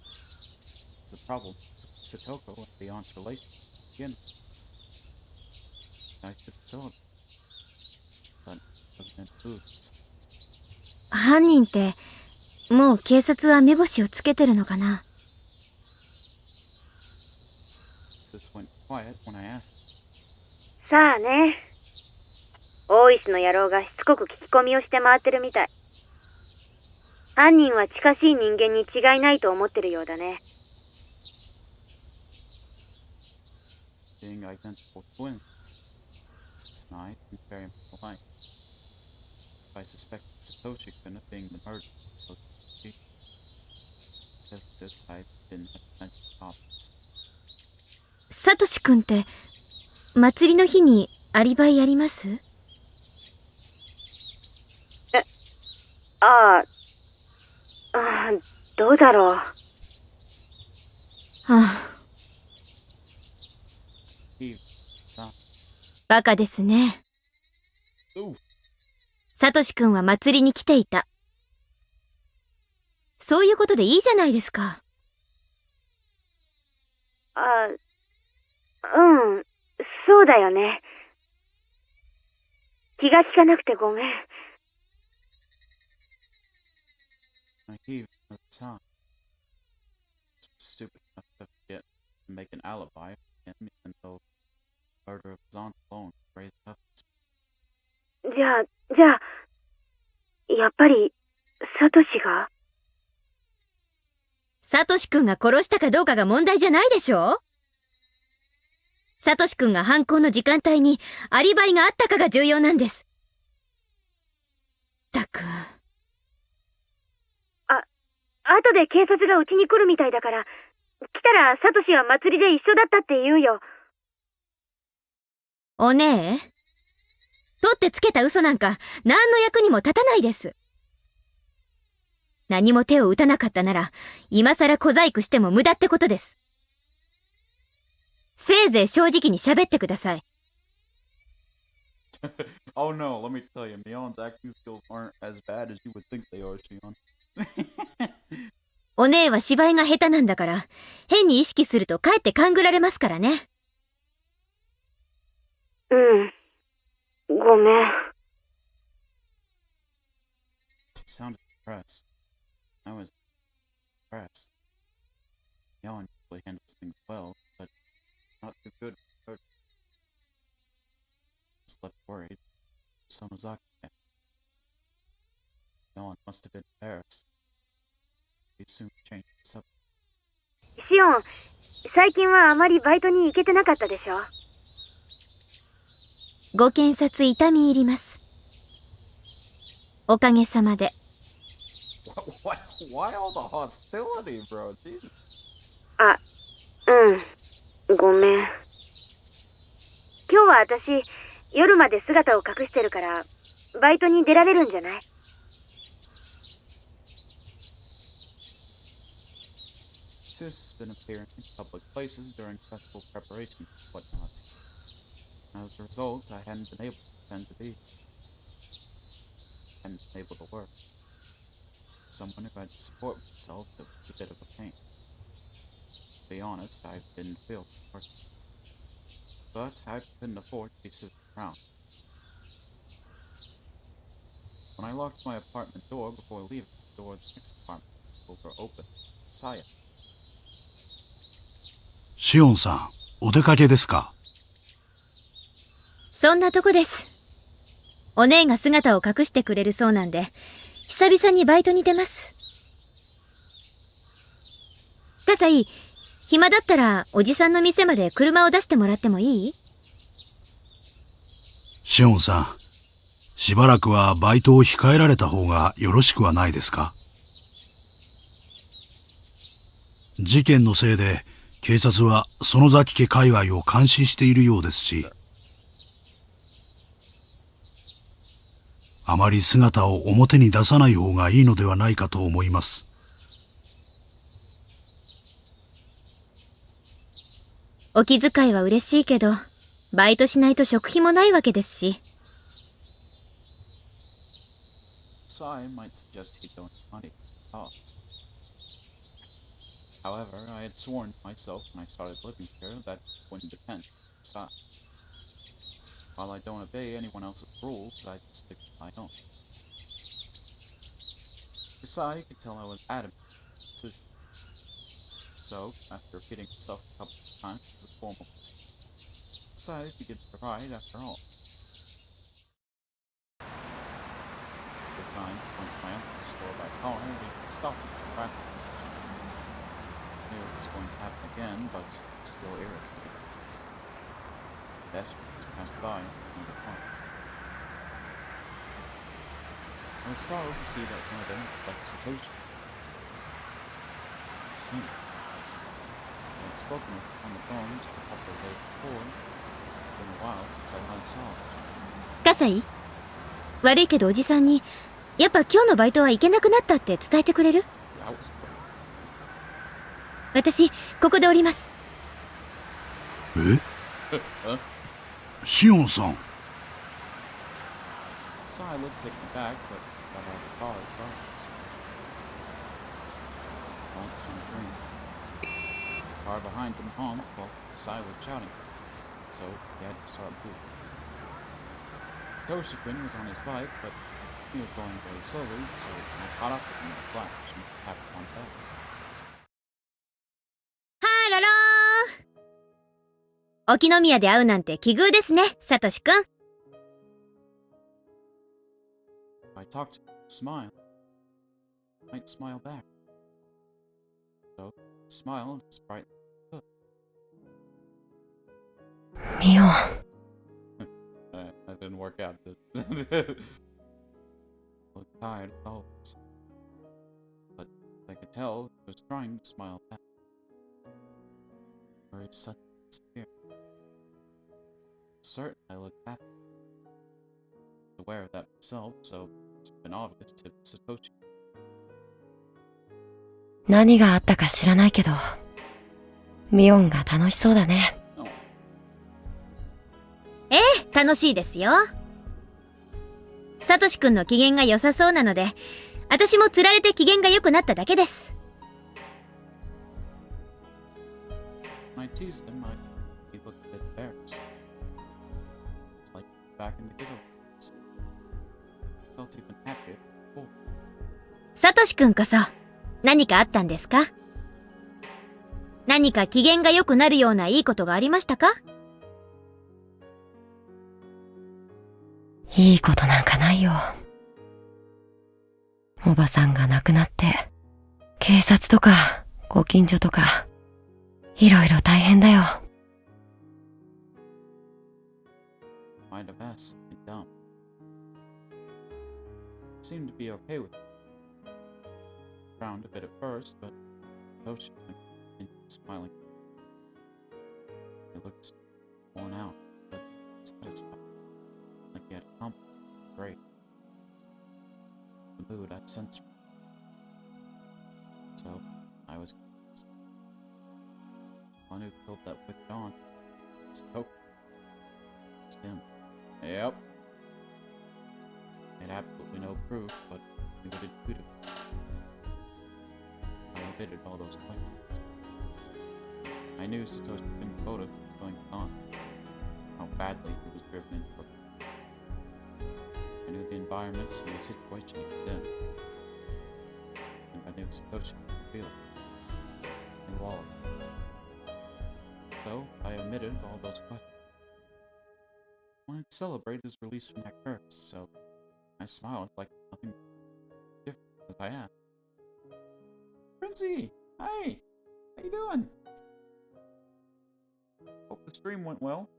It's the problem was Satoko and the aunt's relationship begin. I should celebrate, but it wasn't included. 犯人ってもう警察は目星をつけてるのかな？ Sis went quiet when I asked. さあね。大石の野郎がしつこく聞き込みをして回ってるみたい。犯人は近しい人間に違いないと思ってるようだね。being identical twins. And I think very much alike. I suspect Satoshi-kun of being the murderer, so this I didn't have to mention topics. サトシ君って祭りの日にアリバイあります？ああ、どうだろう。はあ、バカですね。サトシ君は祭りに来ていた。そういうことでいいじゃないですか。うん、そうだよね。気が利かなくてごめん。He was son. Stupid enough to forget to make an alibi for him even though the murder of his aunt alone raised up. じゃあ、やっぱり、サトシが？サトシ君が殺したかどうかが問題じゃないでしょ？サトシ君が犯行の時間帯にアリバイがあったかが重要なんです。ったく。後で警察がうちに来るみたいだから、来たらサトシは祭りで一緒だったって言うよ。お姉、取ってつけた嘘なんか何の役にも立たないです。何も手を打たなかったなら、今さら小細工しても無駄ってことです。せいぜい正直に喋ってください。Oh no, let me tell you, Mion's acting skills aren't as bad as you would think they are, Shion. お姉は芝居が下手なんだから、変に意識するとかえって勘ぐられますからね。うん、ごめん。She sounded depressed. I was depressed. Mion usually handles things well, but not too good for her. Just left worried. Sonozaki. Mion must have been embarrassed. He soon changed the subject. シオン、最近はあまりバイトに行けてなかったでしょ？ご検察痛み入ります。おかげさまで。Why all the hostility, bro? Jesus. ごめん。今日は私、夜まで姿を隠してるから、バイトに出られるんじゃない？ Sis has been appearing in public places during festival preparations and whatnot. As a result, I hadn't been able to pretend to be. Hadn't been able to work. Someone who had to support myself, it was a bit of a pain. To be honest, I didn't feel work. But I couldn't afford to be sitting around. When I locked my apartment door before leaving, the door of the next apartment were open. Saya. シオンさん、お出かけですか？そんなとこです。お姉が姿を隠してくれるそうなんで、久々にバイトに出ます。葛西、暇だったらおじさんの店まで車を出してもらってもいい？シオンさん、しばらくはバイトを控えられた方がよろしくはないですか？事件のせいで警察は園崎家界隈を監視しているようですし、あまり姿を表に出さない方がいいのではないかと思います。お気遣いは嬉しいけど、バイトしないと食費もないわけですし。Sai might suggest he don't have money for costs. However, I had sworn to myself when I started living here that it wouldn't depend on Sai. While I don't obey anyone else's rules, I stick to my own. Sai could tell I was adamant. So, after repeating himself a couple of times as a formal, decided to give it a ride after all. At the time, I went to my uncle's store by car and we stopped in traffic. I knew it was going to happen again, but still irritated. pedestrians passed by near the park. I was startled to see that one of them looked like Satoshi. It's him. I had spoken with him on the phone just a couple of days before. It's been a while since I last saw him. 葛西悪いけどおじさんに、やっぱ今日のバイトは行けなくなったって伝えてくれる？ Yeah, I was 私、ここで降ります。えシオンさん。So I looked taken aback, but got out of the car regardless. Won't turn green. The car behind him honked while Sai was shouting, so he had to start moving. Toshikun was on his bike, but he was going very slowly, so I caught up with him in a flash and tapped on back. ハロロー。沖宮で会うなんて奇遇ですね、サトシくん。If I talked to him, smile, he might smile back. So he smiled as brightly as he could. ミオン。That didn't work out. Looked tired as always. But I could tell he was trying to smile back. Where he suddenly disappeared. Certain I looked happy. I was aware of that myself, so it's been obvious to Satoshi. 何があったか知らないけど、ミオンが楽しそうだね。ええ、楽しいですよ。サトシくんの機嫌が良さそうなので、私も釣られて機嫌が良くなっただけです。When I teased him, he looked a bit embarrassed. It's like back in the good old days. Felt even happier before. サトシくんこそ、何かあったんですか？何か機嫌が良くなるようないいことがありましたか？いいことなんかないよ。おばさんが亡くなって、警察とかご近所とか、いろいろ大変だよ。Might have asked me dumb. Seemed to be okay with it. Frowned a bit at first, but Toshi continued smiling. He looked worn out, but satisfied. Like he had accomplished great. The mood I'd sensed. So I was convinced. One who killed that wicked aunt was Toki. It's him. Yep. Had absolutely no proof, but he would have tweeted. I omitted all those questions. I knew Satoshi Pin's motive was going on. How badly he was driven into it. I knew the environment and the situation he was in. And I knew Satoshi could feel it. I knew all of it. So I omitted all those questions. I wanted to celebrate his release from that curse, so I smiled like nothing different as I asked. Princey! Hi! How you doing? Hope the stream went well.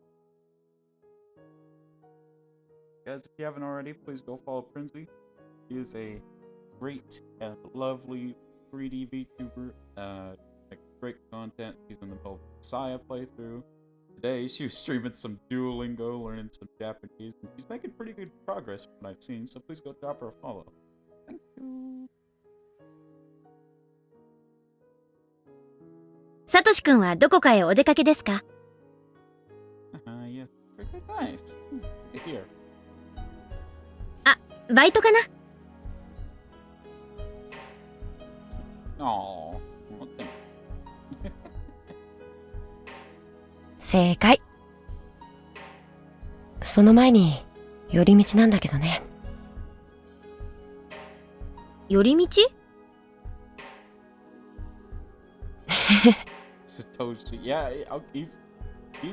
Guys, if you haven't already, please go follow Princey. He is a great and lovely 3D VTuber. Great content. She's in the middle of the Saya playthrough. Today, she was streaming some Duolingo, learning some Japanese, and she's making pretty good progress from what I've seen, so please go drop her a follow. Thank you. サトシくんはどこかへお出かけですか？ Yes. Very nice. Here. あ、バイトかな？ Aww. Well, thank you. 正解。その前に寄り道なんだけどね。寄り道？ Satoshi, yeah, he's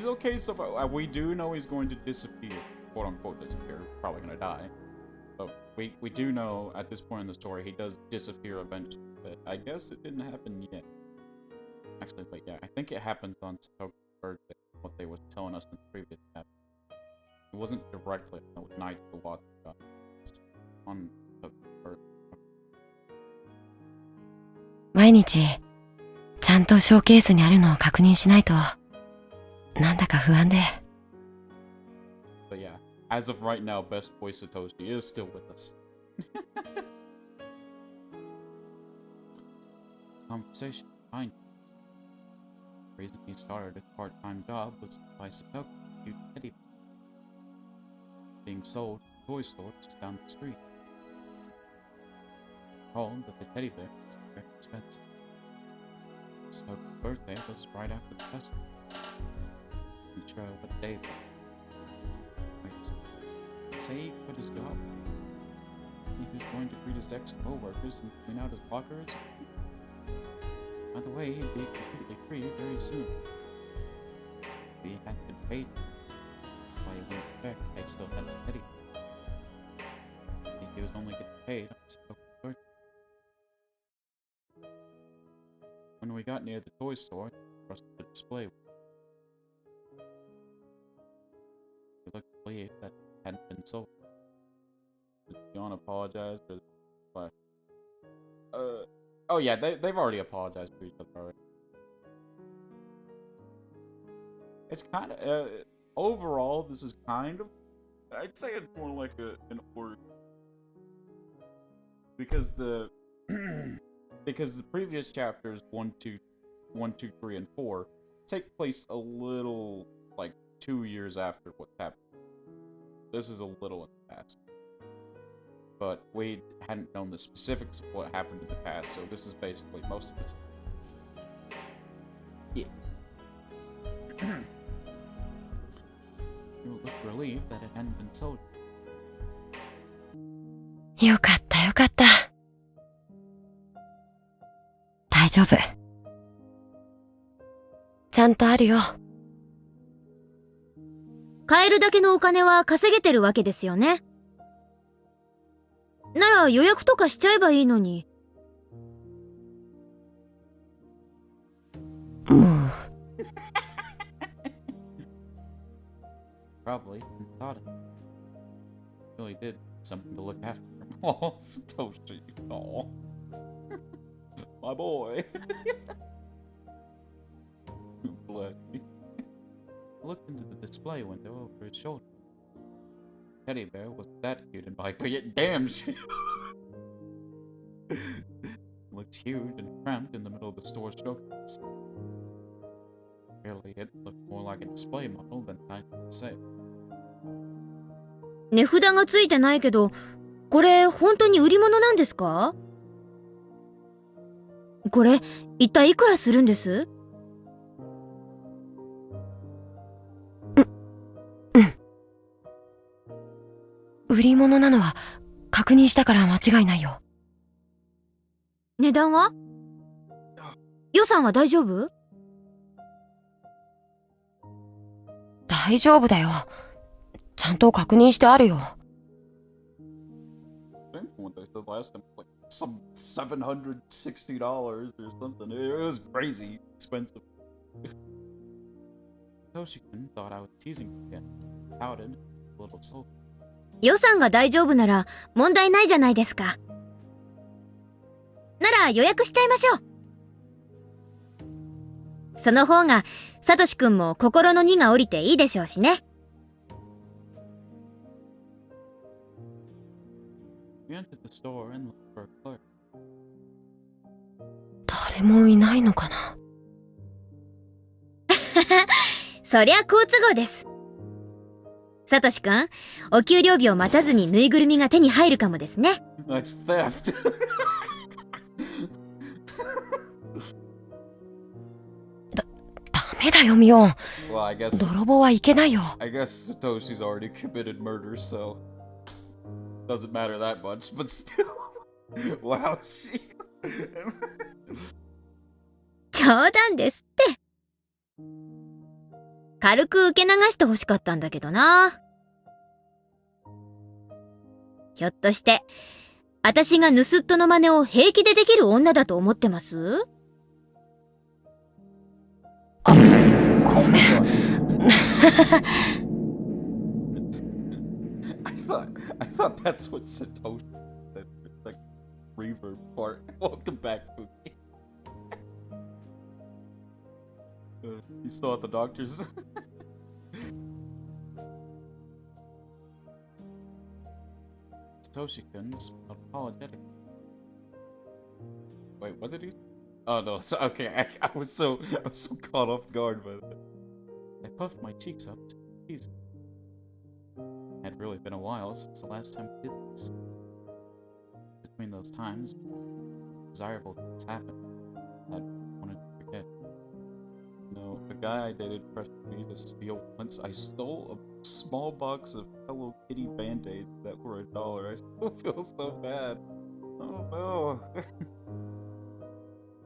okay so far. We do know he's going to disappear, quote unquote disappear. Probably gonna die, but we do know at this point in the story he does disappear eventually. But I guess it didn't happen yet. Actually, but yeah, I think it happens on Satoshi's birthday. What they were telling us in the previous chapter. wasn't directly at night to watch on the birth. 毎日、ちゃんとショーケースにあるのを確認しないと、なんだか不安で。But yeah, as of right now, Best Boy Satoshi is still with us. Conversation behind you. The reason he started his part-time job was to buy Satoshi a cute teddy bear being sold at toy stores just down the street. Told that the teddy bear was very expensive. Satoki's birthday was right after the festival. I'm sure what day it was. Say he quit his job. He was going to greet his ex-co-workers and clean out his lockers. By the way, he'd be completely free very soon. If he hadn't been paid, while he went back, I still had the teddy bear. He was only getting paid on Satoki's birthday. When we got near the toy store, for us to display, he looked relieved that it hadn't been sold. Did John apologize for the flash? Oh yeah, they've already apologized to each other already. It's kind of overall, this is kind of, I'd say it's more like an order, because the because the previous chapters 1, 2, 3, and 4 take place a little like 2 years after what's happened. This is a little in the past. But we hadn't known the specifics of what happened in the past, so this is basically most of this. Yeah. You look relieved that it hadn't been sold. よかったよかった。大丈夫。ちゃんとあるよ。買えるだけのお金は稼げてるわけですよね。なら予約とかしちゃえばいいのに。もう。Probably thought it. Really did something to look after him. Oh, Satoshi. Oh. My boy. Bless you. I looked into the display window over his shoulder. Teddy bear wasn't that cute in my opinion. Damn shit. Looked huge and cramped in the middle of the store's showcase. Really, it looked more like a display model than an item to sale. 値札がついてないけど、これ本当に売り物なんですか？これ一体いくらするんです？売り物なのは確認したから間違いないよ。値段は？予算は大丈夫？大丈夫だよ。ちゃんと確認してあるよ。What they said last time, like some $760 or something. It was crazy expensive. Toshi-kun thought I was teasing him again. Pouted, a little sulky. 予算が大丈夫なら問題ないじゃないですか。なら予約しちゃいましょう。その方がサトシくんも心の荷が下りていいでしょうしね。We entered the store and looked for a clerk. 誰もいないのかな。そりゃ好都合です。サトシくん、お給料日を待たずにぬいぐるみが手に入るかもですね。That's theft. ダメだよミオン。Well, I guess 泥棒はいけないよ。I guess Satoshi's already committed murder, so doesn't matter that much. But still, wow, she. 冗談ですって。軽く受け流してほしかったんだけどな。ひょっとして私が盗っ人の真似を平気でできる女だと思ってます？ごめん。thought that's what Satoshi said. Like, reverb part. Welcome back, Pookie. You still at the doctor's? Satoshi-kun's apologetic. Wait, what did he? Oh no, so okay, I was so caught off guard by that. I puffed my cheeks up to tease him. It had really been a while since the last time we did this. Between those times, desirable things happened. I wanted to forget. No, the guy I dated pressured me to steal once. I stole a small box of Hello Kitty Band-Aids that were $1. I still feel so bad. Oh no.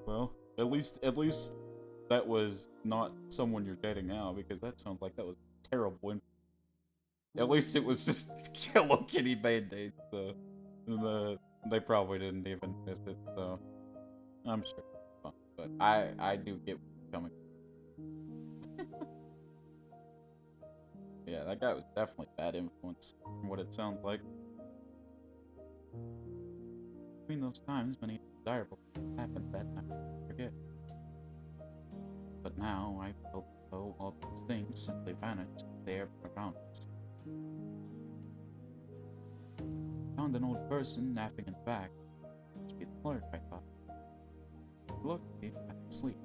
Well, at least that was not someone you're dating now, because that sounds like that was terrible. At least it was just Hello Kitty Band-Aids, so they probably didn't even miss it, so I'm sure it's fun. But I do get what's coming. Yeah, that guy was definitely bad influence, from what it sounds like. Between those times, many desirable things happened that I forget. But now I felt as though all these things simply vanished there around us. Found an old person napping in fact. Must be the clerk, I thought. Look, he fell asleep.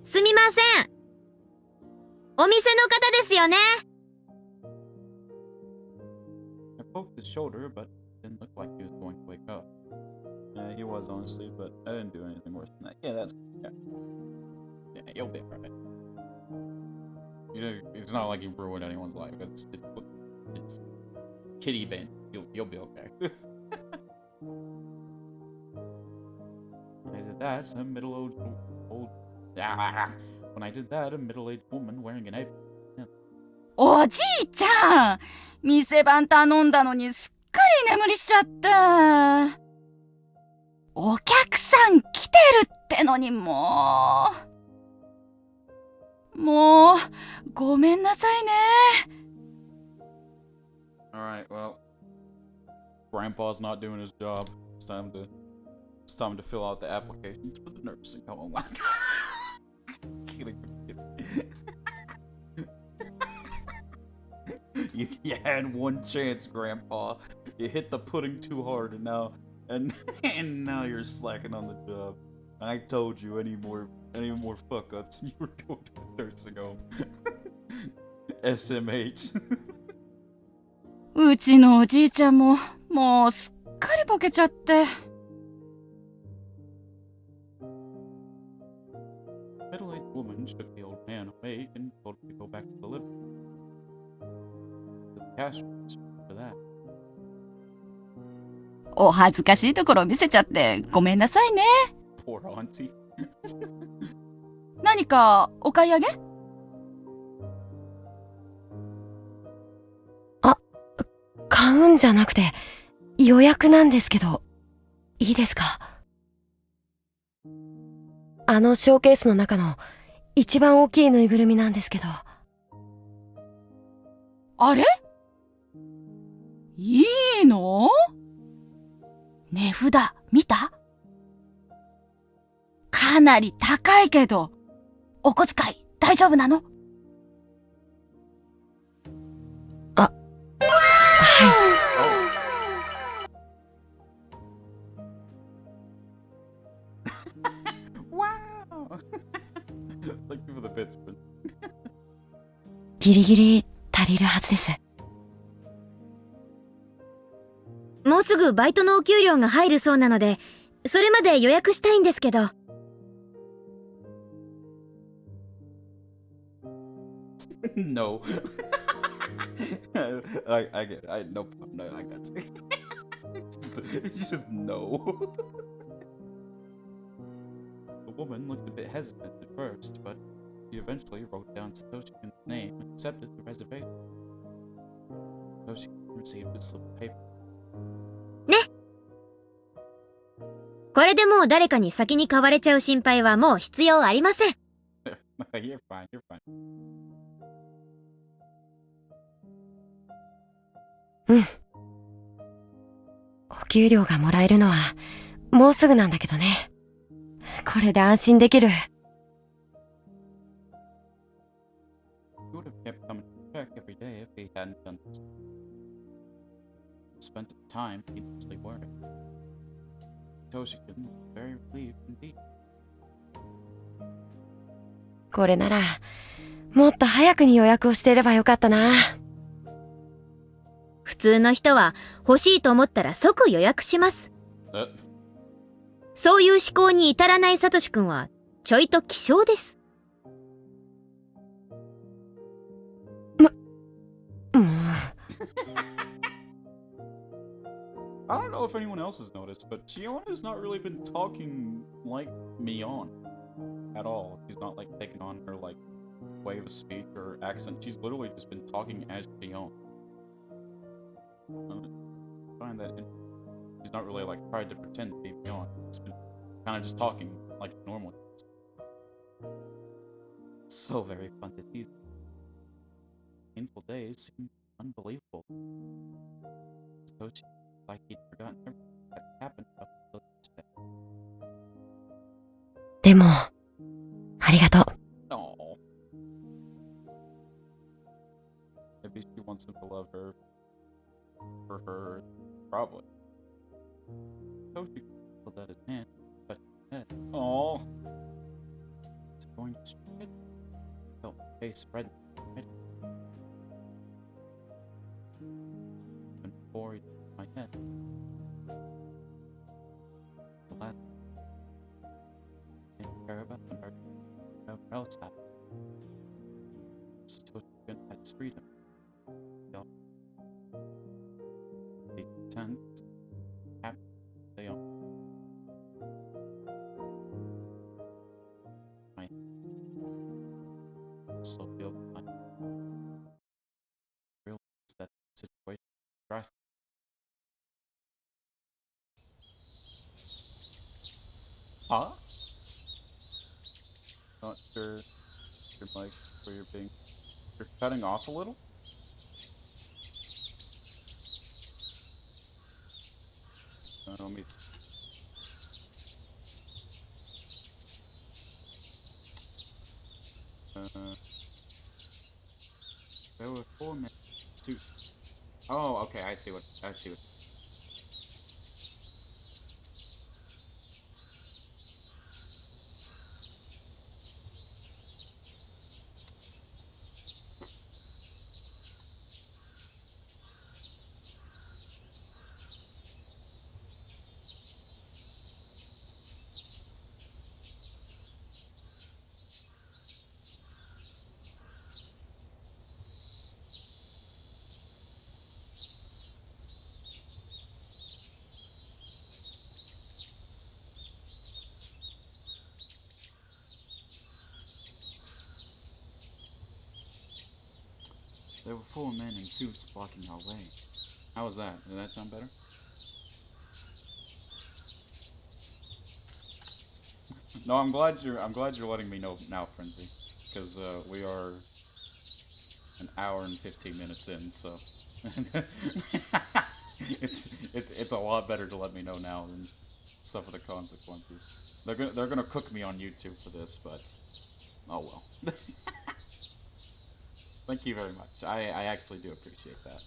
すみません。お店の方ですよね。I poked his shoulder, but it didn't look like he was going to wake up. He was honestly, but I didn't do anything worse than that. Yeah, that's yeah, you'll be alright. It's not like you ruined anyone's life. It's Kitty Band. You'll be okay. When I did that, a middle-aged woman wearing an apron. おじいちゃん、店番頼んだのにすっかり眠りしちゃって。お客さん来てるってのにもうごめんなさいね。Alright, well, Grandpa's not doing his job. It's time to fill out the applications for the nursing home. Kidding. You had one chance, Grandpa. You hit the pudding too hard, and now you're slacking on the job. I told you any more fuck ups, and you were going to the nursing home. SMH. うちのおじいちゃんももうすっかりボケちゃって。Middle-aged woman shook the old man awake and told him to go back to the living room. The cash register for that. お恥ずかしいところ見せちゃってごめんなさいね。Poor auntie. 何かお買い上げ？買うんじゃなくて予約なんですけど、いいですか？あのショーケースの中の一番大きいぬいぐるみなんですけど。あれ？いいの？値札見た？かなり高いけど、お小遣い大丈夫なの？はい。Wow! Thank you for the bits, but ギリギリ足りるはずです。もうすぐバイトのお給料が入るそうなので、それまで予約したいんですけど。No. I get it. No problem. No, I got you. just no. The woman looked a bit hesitant at first, but she eventually wrote down Satoshi-kun's name and accepted the reservation. Satoshi-kun received a slip of paper. ね。これでもう誰かに先に買われちゃう心配はもう必要ありません。You're fine. You're fine. うん。お給料がもらえるのはもうすぐなんだけどね。これで安心できる。He would have kept coming to check every day if he hadn't done this. Spent time needlessly worried. Toshikun was very relieved indeed. これなら、もっと早くに予約をしていればよかったな。普通の人は欲しいと思ったら即予約します。そういう思考に至らないサトシ君はちょいと希少です。I don't know if anyone else has noticed, but Chiona has not really been talking like Mion at all. She's not like taking on her like way of speech or accent. She's literally just been talking as Mion. I find that she's not really like tried to pretend to be Mion. It's been kind of just talking like normal. So very fun to tease. Painful days seem unbelievable. Tochi, like he'd forgotten everything that happened up until today. でも、ありがとう。Oh. Maybe she wants him to love her for her, probably. Toshi pulled out his hand, touched his head. Oh. It's going to strike. Felt my face redden. And before he touched my head, the last thing I care about on earth, whatever else happened. Toshi had his freedom. Be content, happy, they all. I slowly opened my eyes. Realized that the situation was drastic. Huh? Not sure your mic where you're cutting off a little? Let me there were 4 minutes. 2. Oh, okay. I see what. There were 4 men in suits blocking our way. How was that? Did that sound better? No, I'm glad you're letting me know now, Frenzy, because we are an hour and 15 minutes in, so it's a lot better to let me know now than suffer the consequences. They're gonna cook me on YouTube for this, but oh well. Thank you very much. I actually do appreciate that.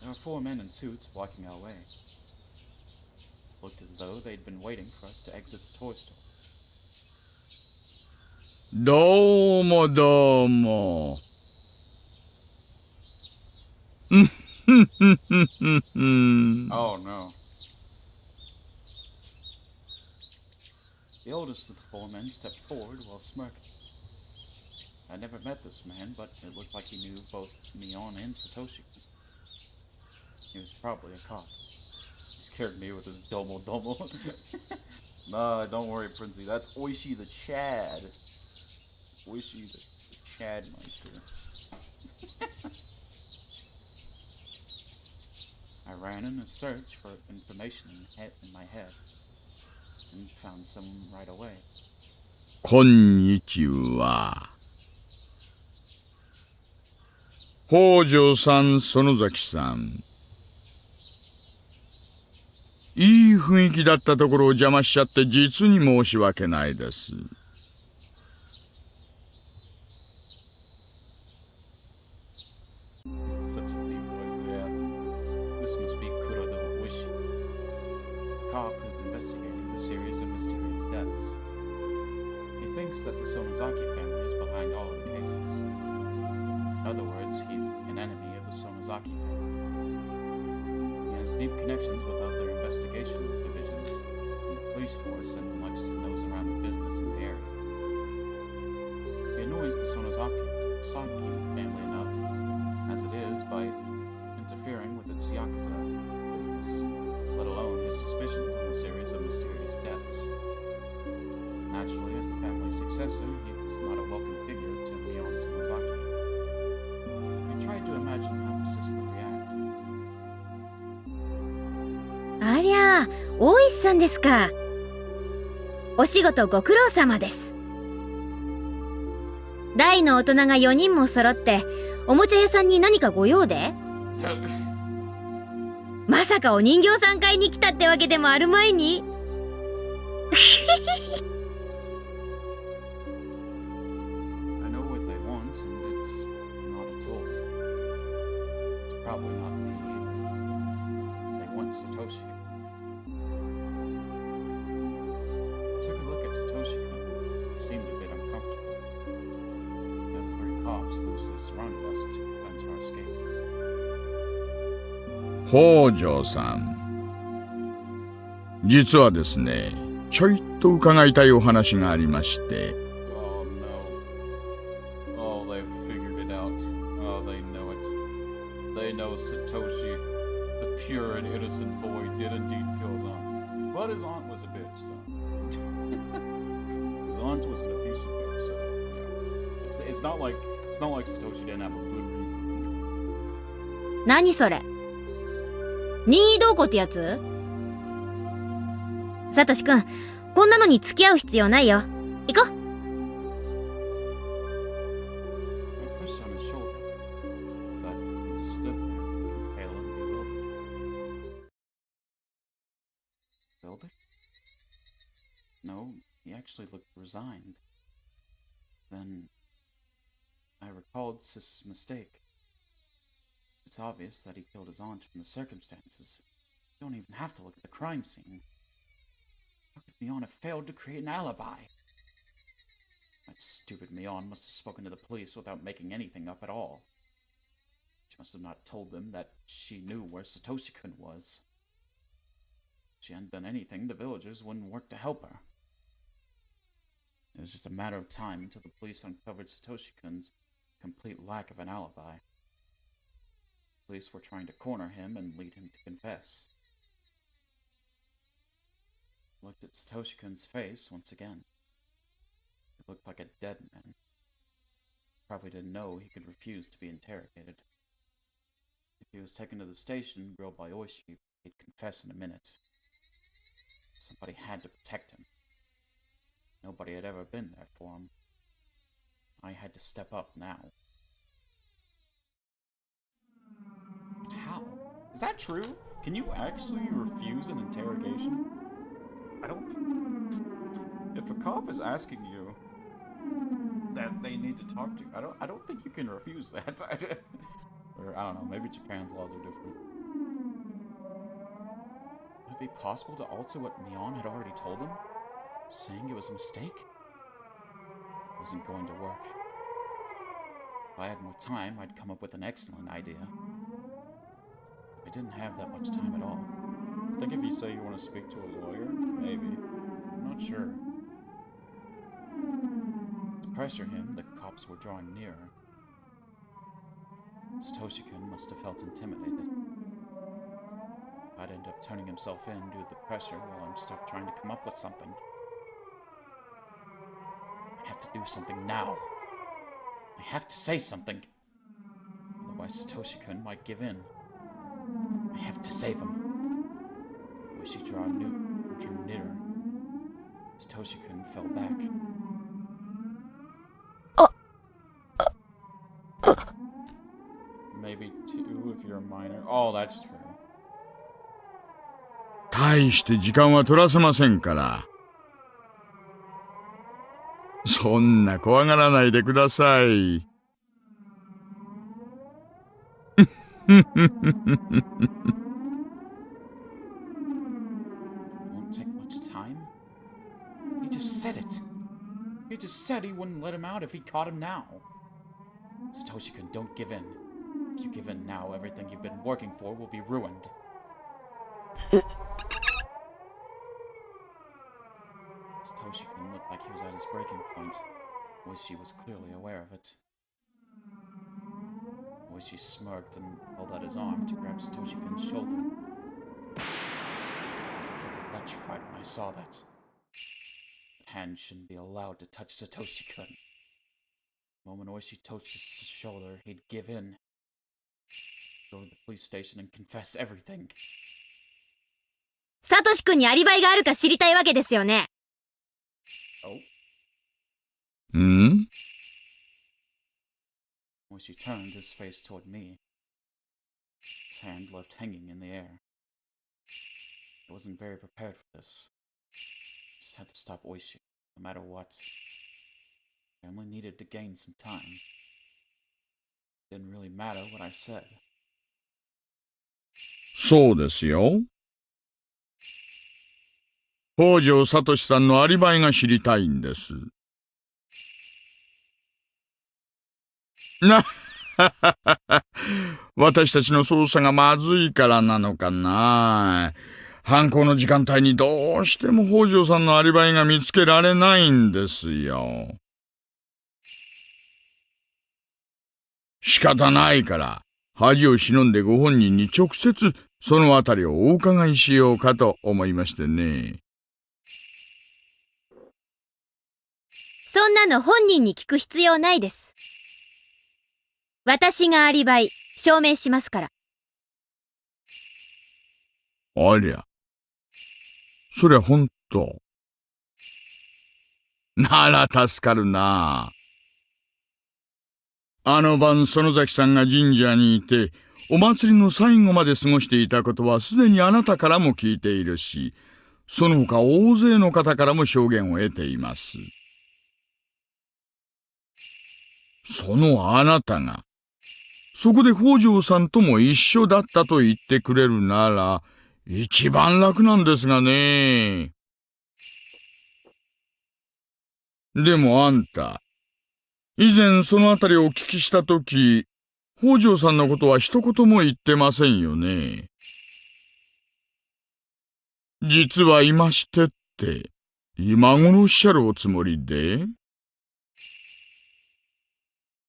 There were 4 men in suits blocking our way. Looked as though they'd been waiting for us to exit the toy store. どうもどうも。Oh no. The oldest of the 4 men stepped forward while smirking. I never met this man, but it looked like he knew both Mion and Satoshi. He was probably a cop. He scared me with his domo domo. Nah, don't worry, Princey. That's Oishi the Chad. Oishi the Chad Meister. I ran in a search for information in my head and found some right away. こんにちは。北条さん、園崎さん。いい雰囲気だったところを邪魔しちゃって実に申し訳ないです。Such a deep voice, yeah. This must be Kuro the Wish, a cop who's investigating a series of mysterious deaths. He thinks that the Sonozaki family is behind all of the cases. In other words, he's an enemy of the Sonozaki family. He has deep connections with other investigation divisions in the police force and likes to nose around the business in the area. He annoys the Sonozaki family enough as it is by interfering with its Yakuza business, let alone his suspicions on the series of mysterious deaths. Naturally, as the family's successor, he's not a welcome figure to Mion Sonozaki. We tried to imagine how Sis would react. ありゃあ、大石さんですか。お仕事ご苦労様です。大の大人が4人も揃って、おもちゃ屋さんに何かご用で？まさかお人形さん買いに来たってわけでもあるまいに。I know what they want, and it's not a toy. It's probably not me either. They want Satoshi. Took a look at Satoshi. He seemed a bit uncomfortable. The other three cops loosely surrounded us to prevent our escape. 北条さん。実はですね、ちょいと伺いたいお話がありまして。Oh no. Oh, they've figured it out. Oh, they know it. They know Satoshi, the pure and innocent boy, did indeed kill his aunt. But his aunt was a bitch, so. His aunt was an abusive bitch, so yeah. It's not like Satoshi didn't have a good reason. 何それ？任意同行ってやつ？サトシ君、こんなのに付き合う必要ないよ。行こう。I pushed on his shoulder, but he just stood there, looking pale and bewildered. Bewildered? No, he actually looked resigned. Then I recalled Sis' mistake. It's obvious that he killed his aunt from the circumstances. You don't even have to look at the crime scene. How could Mion have failed to create an alibi? That stupid Mion must have spoken to the police without making anything up at all. She must have not told them that she knew where Satoshi-kun was. If she hadn't done anything, the villagers wouldn't work to help her. It was just a matter of time until the police uncovered Satoshi-kun's complete lack of an alibi. The police were trying to corner him and lead him to confess. Looked at Satoshi-kun's face once again. It looked like a dead man. Probably didn't know he could refuse to be interrogated. If he was taken to the station, grilled by Oishi, he'd confess in a minute. Somebody had to protect him. Nobody had ever been there for him. I had to step up now. But how? Is that true? Can you actually refuse an interrogation? I don't... If a cop is asking you that they need to talk to you, I don't think you can refuse that. Or, I don't know, maybe Japan's laws are different. Would it be possible to alter what Mion had already told him? Saying it was a mistake? It wasn't going to work. If I had more time, I'd come up with an excellent idea. I didn't have that much time at all. I think if you say you want to speak to a lawyer, maybe. I'm not sure. To pressure him, the cops were drawing nearer. Satoshi-kun must have felt intimidated. I'd end up turning himself in due to the pressure while I'm stuck trying to come up with something. I have to do something now. I have to say something. Otherwise Satoshi-kun might give in. I have to save him. When she drew nearer, Satoshi-kun fell back. maybe 2 if you're a minor. Oh, that's true. 大して時間は取らせませんから。そんな怖がらないでください。Won't take much time. He just said it. He just said he wouldn't let him out if he caught him now. Satoshi-kun, don't give in. If you give in now, everything you've been working for will be ruined. Satoshi-kun looked like he was at his breaking point. Oishi was clearly aware of it. Oishi smirked and held out his arm to grab Satoshi-kun's shoulder. I felt electrified when I saw that. That hand shouldn't be allowed to touch Satoshi-kun. The moment Oishi touched his shoulder, he'd give in. Go to the police station and confess everything. サトシ君にアリバイがあるか知りたいわけですよね。Oh? ん？ Oishi turned his face toward me. His hand left hanging in the air. I wasn't very prepared for this. Just had to stop Oishi, no matter what. I only needed to gain some time. Didn't really matter what I said. そうですよ。北条聡さんのアリバイが知りたいんです。私たちの捜査がまずいからなのかな。犯行の時間帯にどうしても北条さんのアリバイが見つけられないんですよ。仕方ないから、恥を忍んでご本人に直接そのあたりをお伺いしようかと思いましてね。そんなの本人に聞く必要ないです。私がアリバイ証明しますから。ありゃ。そりゃほんと。なら助かるな。あの晩園崎さんが神社にいて、お祭りの最後まで過ごしていたことはすでにあなたからも聞いているし、その他大勢の方からも証言を得ています。そのあなたが、そこで北条さんとも一緒だったと言ってくれるなら、一番楽なんですがね。でもあんた、以前そのあたりをお聞きしたとき、北条さんのことは一言も言ってませんよね。実はいましてって、今頃おっしゃるおつもりで？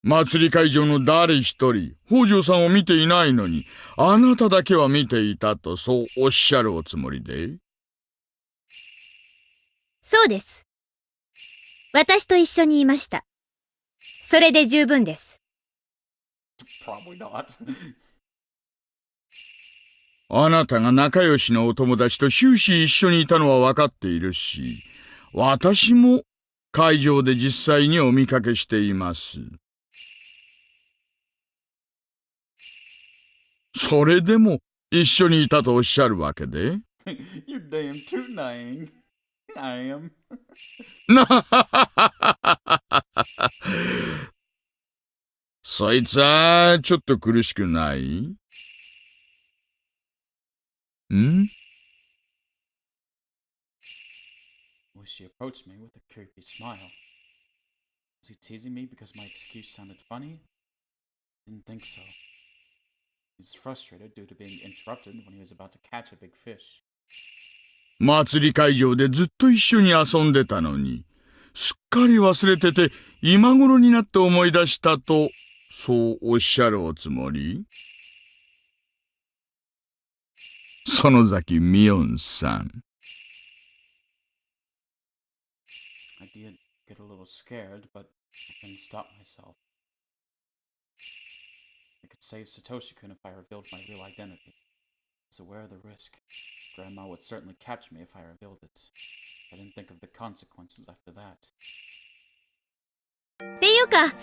祭り会場の誰一人、北条さんを見ていないのに、あなただけは見ていたと、そうおっしゃるおつもりで？そうです。私と一緒にいました。それで十分です。Probably not. あなたが仲良しのお友達と終始一緒にいたのは分かっているし、私も会場で実際にお見かけしています。それでも一緒にいたとおっしゃるわけで？ You're damn too lying. I am. そいつはちょっと苦しくない？ん？ She approached me with a creepy smile. Was he teasing me because my excuse sounded funny? Didn't think so. He was frustrated due to being interrupted when he was about to catch a big fish. 祭り会場でずっと一緒に遊んでたのに、すっかり忘れてて今頃になって思い出したと、そうおっしゃるおつもり？園崎美音さん。I did get a little scared, but I couldn't stop myself. I could save Satoshi-kun if I revealed my real identity. I was aware of the risk. Grandma would certainly catch me if I revealed it. I didn't think of the consequences after that. っていうか、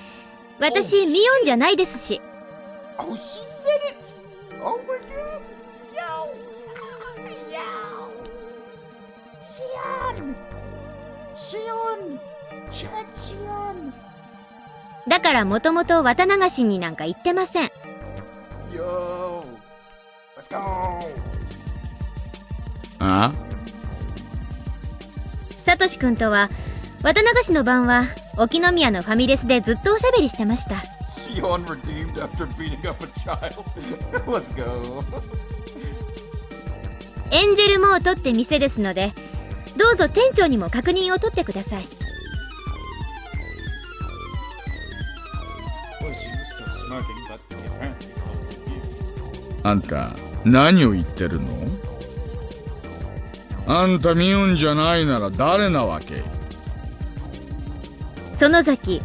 私ミオンじゃないですし。Oh, she said it! Oh my god! Yo! Yo! Shion! Shion! Shion! だからもともと綿流しになんか言ってません。Yo! Let's go! あサトシ君とは綿流しの晩は沖宮のファミレスでずっとおしゃべりしてました。Shion redeemed after beating up a child. Let's go. エンジェルモートって店ですので、どうぞ店長にも確認を取ってください。あんた何を言ってるの？あんたミヨンじゃないなら誰なわけ？園崎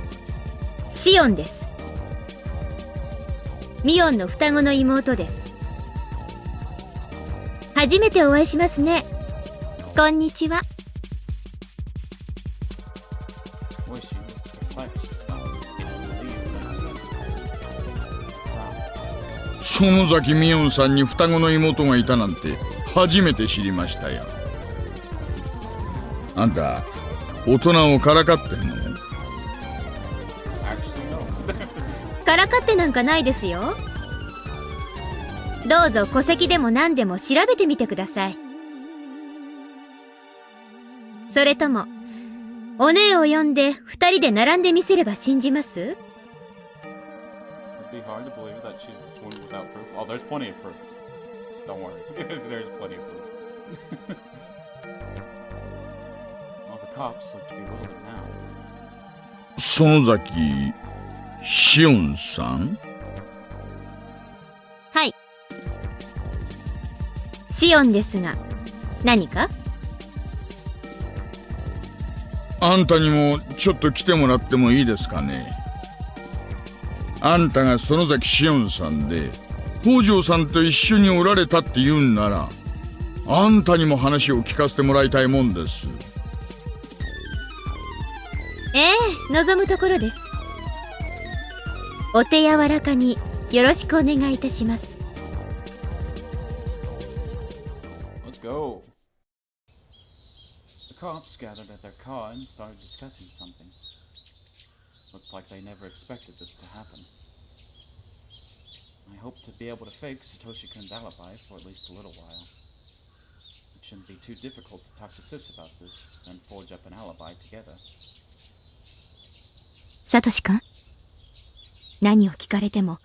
シオンです。ミヨンの双子の妹です。初めてお会いしますね。こんにちは。園崎ミヨンさんに双子の妹がいたなんて初めて知りましたよ。あんた大人をからかってんの？からかってなんかないですよ。どうぞ戸籍でも何でも調べてみてください。それともお姉を呼んで二人で並んでみせれば信じます？ It'd be hard to believe that she's the twin without proof. Oh, there's plenty of proof. Don't worry. There's plenty of proof. Well, the cops look to be willing now. 園崎シオンさん？はい。シオンですが、何か？あんたにもちょっと来てもらってもいいですかね。あんたが園崎シオンさんで北条さんと一緒におられたって言うんなら、あんたにも話を聞かせてもらいたいもんです。ええ、望むところです。お手柔らかによろしくお願いいたします。Let's go. The cops gathered at their car and started discussing something. Looked like they never expected this to happen. I hope to be able to fake Satoshi-kun's alibi for at least a little while. It shouldn't be too difficult to talk to Sis about this, and forge up an alibi together. サトシ君、何を聞かれても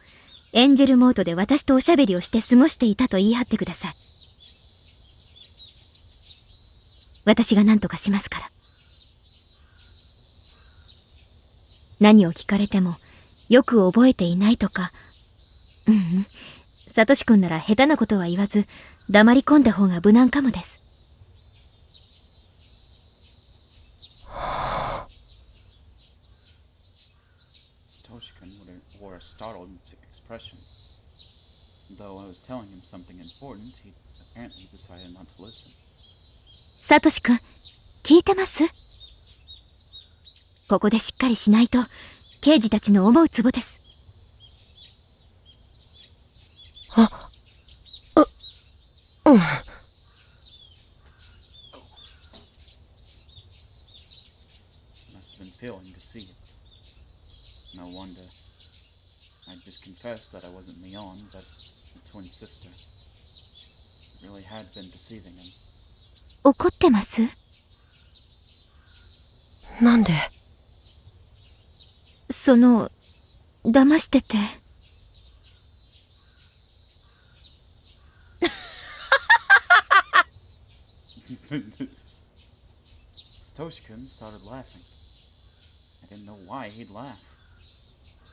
エンジェルモートで私とおしゃべりをして過ごしていたと言い張ってください。私が何とかしますから。何を聞かれてもよく覚えていないとか、サトシ君なら下手なことは言わず黙り込んだ方が無難かもです。Satoshi-kun wore a startled expression. Though I was telling him something important, he apparently decided not to listen. サトシ君、聞いてます？ここでしっかりしないと刑事たちの思うツボです。うん。Must have been failing to see it. No wonder. I just confessed that I wasn't Leon, but a twin sister. I really had been deceiving him. 怒ってます？なんで？騙してて。Satoshi-kun started laughing. I didn't know why he'd laugh.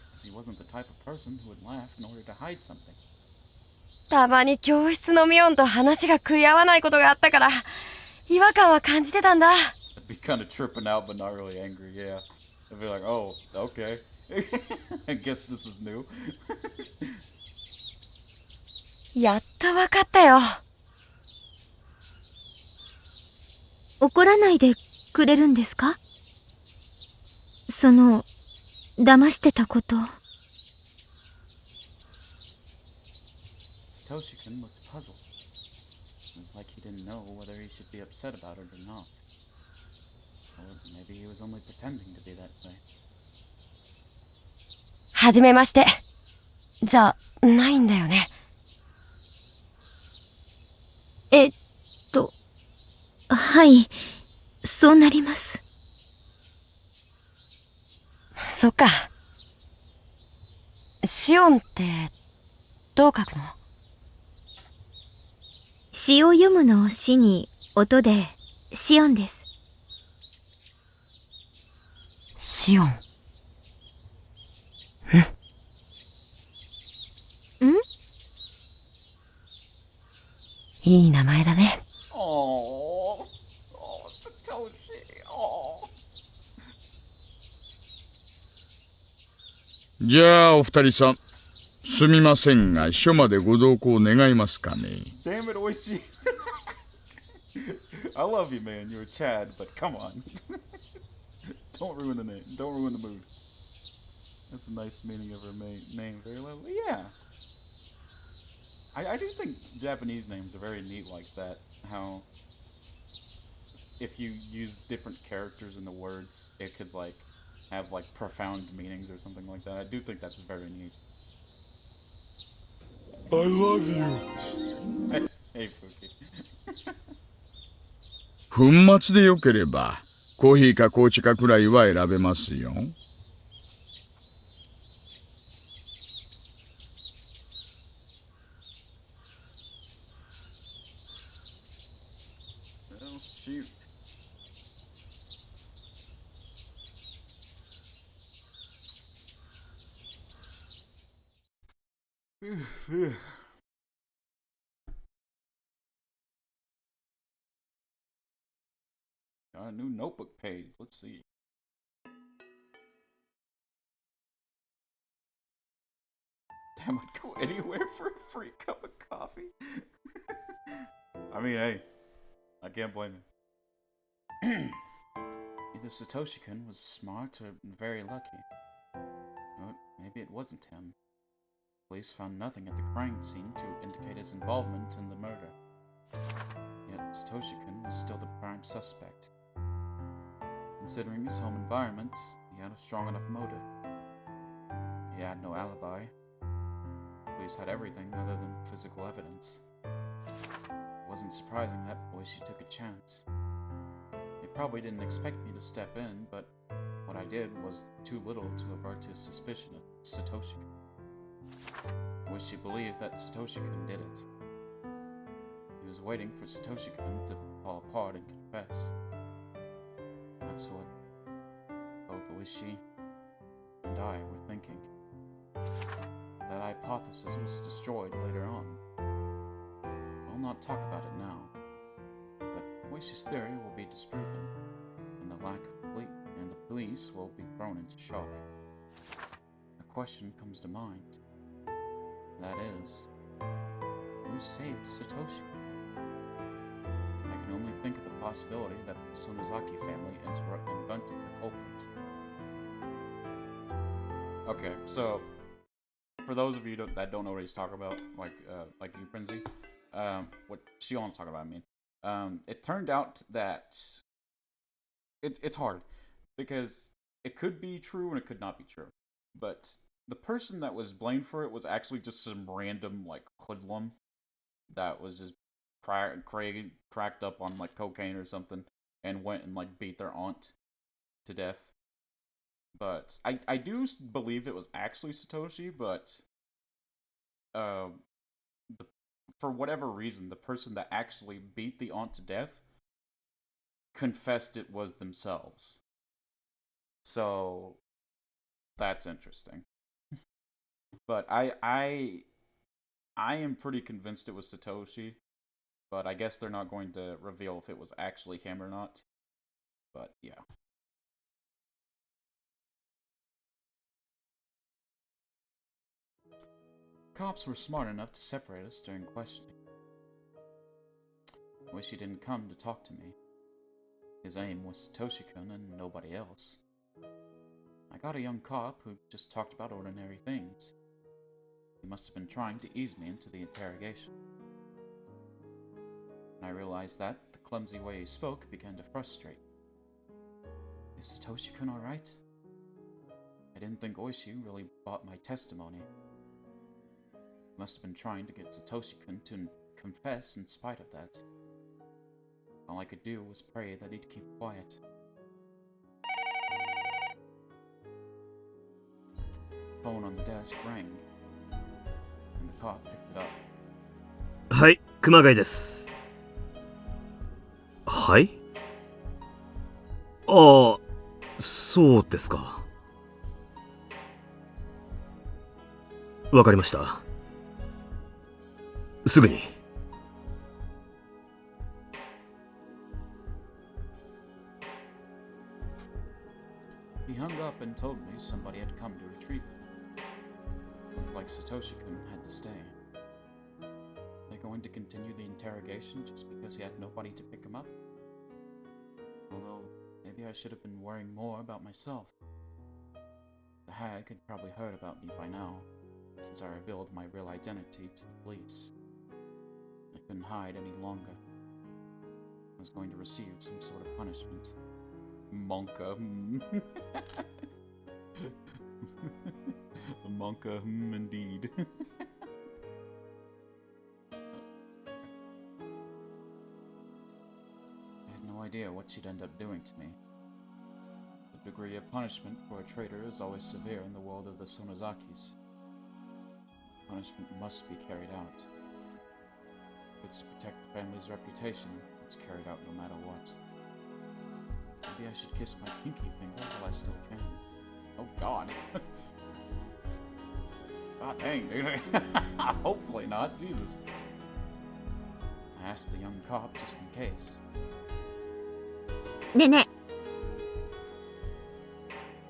Because he wasn't the type of person who would laugh in order to hide something. たまに教室のミオンと話が食い合わないことがあったから違和感は感じてたんだ。I'd be kind of tripping out, but not really angry, yeah. I'd be like, oh, okay. I guess this is new. やっとわかったよ。怒らないでくれるんですか？騙してたこと。Satoshi-kun looked puzzled. It was like he didn't know whether he should be upset about it or not. Or maybe he was only pretending to be that way. はじめまして。じゃないんだよね。はい、そうなります。そっか。シオンってどう書くの？詩を読むの詩に音でシオンです。シオン。いい名前だね。じゃあお二人さん、すみませんが署までご同行願いますかね。 Damn it, Oishi. I love you, man. You're a Chad, but come on. Don't ruin the name. Don't ruin the mood. That's a nice meaning of her name. Very lovely. Yeah. I do think Japanese names are very neat like that. How if you use different characters in the words, it could like have like profound meanings or something like that. I do think that's very neat. I love you. Hey, Fuki. 粉末でよければコーヒーか紅茶かくらいは選べますよ。Oh, shoot. Got a new notebook page. Let's see. Damn, I'd go anywhere for a free cup of coffee. I mean, hey, I can't blame him. Either Satoshi-kun was smart or very lucky. Or maybe it wasn't him. Police found nothing at the crime scene to indicate his involvement in the murder. Yet Satoshi-kun was still the prime suspect. Considering his home environment, he had a strong enough motive. He had no alibi. Police had everything other than physical evidence. It wasn't surprising that Oishi took a chance. They probably didn't expect me to step in, but what I did was too little to avert his suspicion of Satoshi-kun. Oishi believed that Satoshi-kun did it. He was waiting for Satoshi-kun to fall apart and confess. That's what both Oishi and I were thinking. That hypothesis was destroyed later on. I'll not talk about it now, but Oishi's theory will be disproven, and the police will be thrown into shock. A question comes to mind. That is, who saved Satoshi? I can only think of the possibility that the Sonozaki family invented the culprit. Okay, so for those of you that don't know what he's talking about, like you, Prinzy, what Shion's talking about, I mean, it turned out that it's hard because it could be true and it could not be true, but the person that was blamed for it was actually just some random like hoodlum that was just cracked up on like cocaine or something and went and like beat their aunt to death. But I do believe it was actually Satoshi, but for whatever reason, the person that actually beat the aunt to death confessed it was themselves. So that's interesting. But I am pretty convinced it was Satoshi, but I guess they're not going to reveal if it was actually him or not. But yeah. Cops were smart enough to separate us during questioning. Wish he didn't come to talk to me. His aim was Satoshi-kun and nobody else. I got a young cop who just talked about ordinary things. He must have been trying to ease me into the interrogation. When I realized that, the clumsy way he spoke began to frustrate me. Is Satoshi-kun alright? I didn't think Oishi really bought my testimony. He must have been trying to get Satoshi-kun to confess in spite of that. All I could do was pray that he'd keep quiet. The phone on the desk rang, and the cop picked it up. はい、熊谷です。はい？ああ、そうですか。わかりました。すぐに。He hung up and told me somebody had come to retrieve me. Looked like Satoshi-kun had to stay. They're going to continue the interrogation just because he had nobody to pick him up? Although, maybe I should have been worrying more about myself. The hag had probably heard about me by now, since I revealed my real identity to the police. I couldn't hide any longer. I was going to receive some sort of punishment. Monka. Monka, indeed. I had no idea what she'd end up doing to me. The degree of punishment for a traitor is always severe in the world of the Sonozakis. Punishment must be carried out. If it's to protect the family's reputation, it's carried out no matter what. Maybe I should kiss my pinky finger while I still can. Oh god. God dang, dude. Hopefully not, Jesus. I asked the young cop just in case. ねえねえ。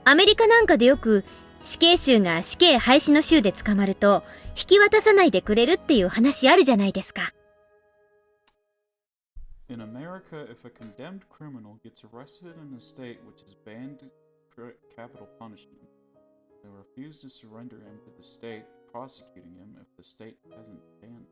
アメリカなんかでよく死刑囚が死刑廃止の州で捕まると引き渡さないでくれるっていう話あるじゃないですか。In America, if a condemned criminal gets arrested in a state which has banned capital punishment, they refuse to surrender him to the state prosecuting him if the state hasn't banned.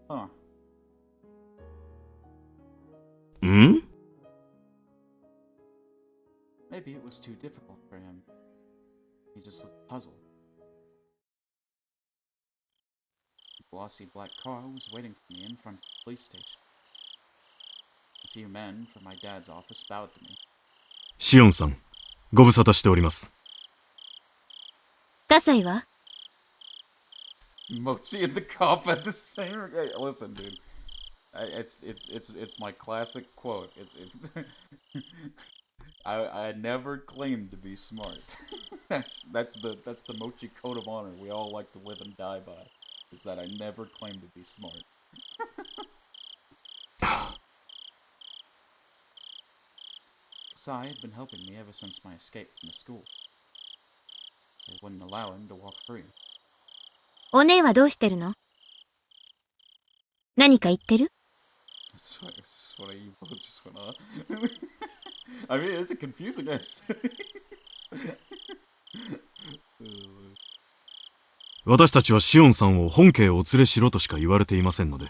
Huh. ん？ Maybe it was too difficult for him. He just looked puzzled. The glossy black car was waiting for me in front of the police station. A few men from my dad's office bowed to me. シオンさん、ご無沙汰しております。葛西は？ Mochi and the cop at the same. Hey, listen, dude. It's my classic quote. I never claimed to be smart. that's the Mochi code of honor we all like to live and die by. Is that I never claimed to be smart. Kasai had been helping me ever since my escape from the school. They wouldn't allow him to walk free. お姉はどうしてるの？何か言ってる？ That's what you both just went on. I mean, it's a confusing ass. 私たちはシオンさんを本家へお連れしろとしか言われていませんので。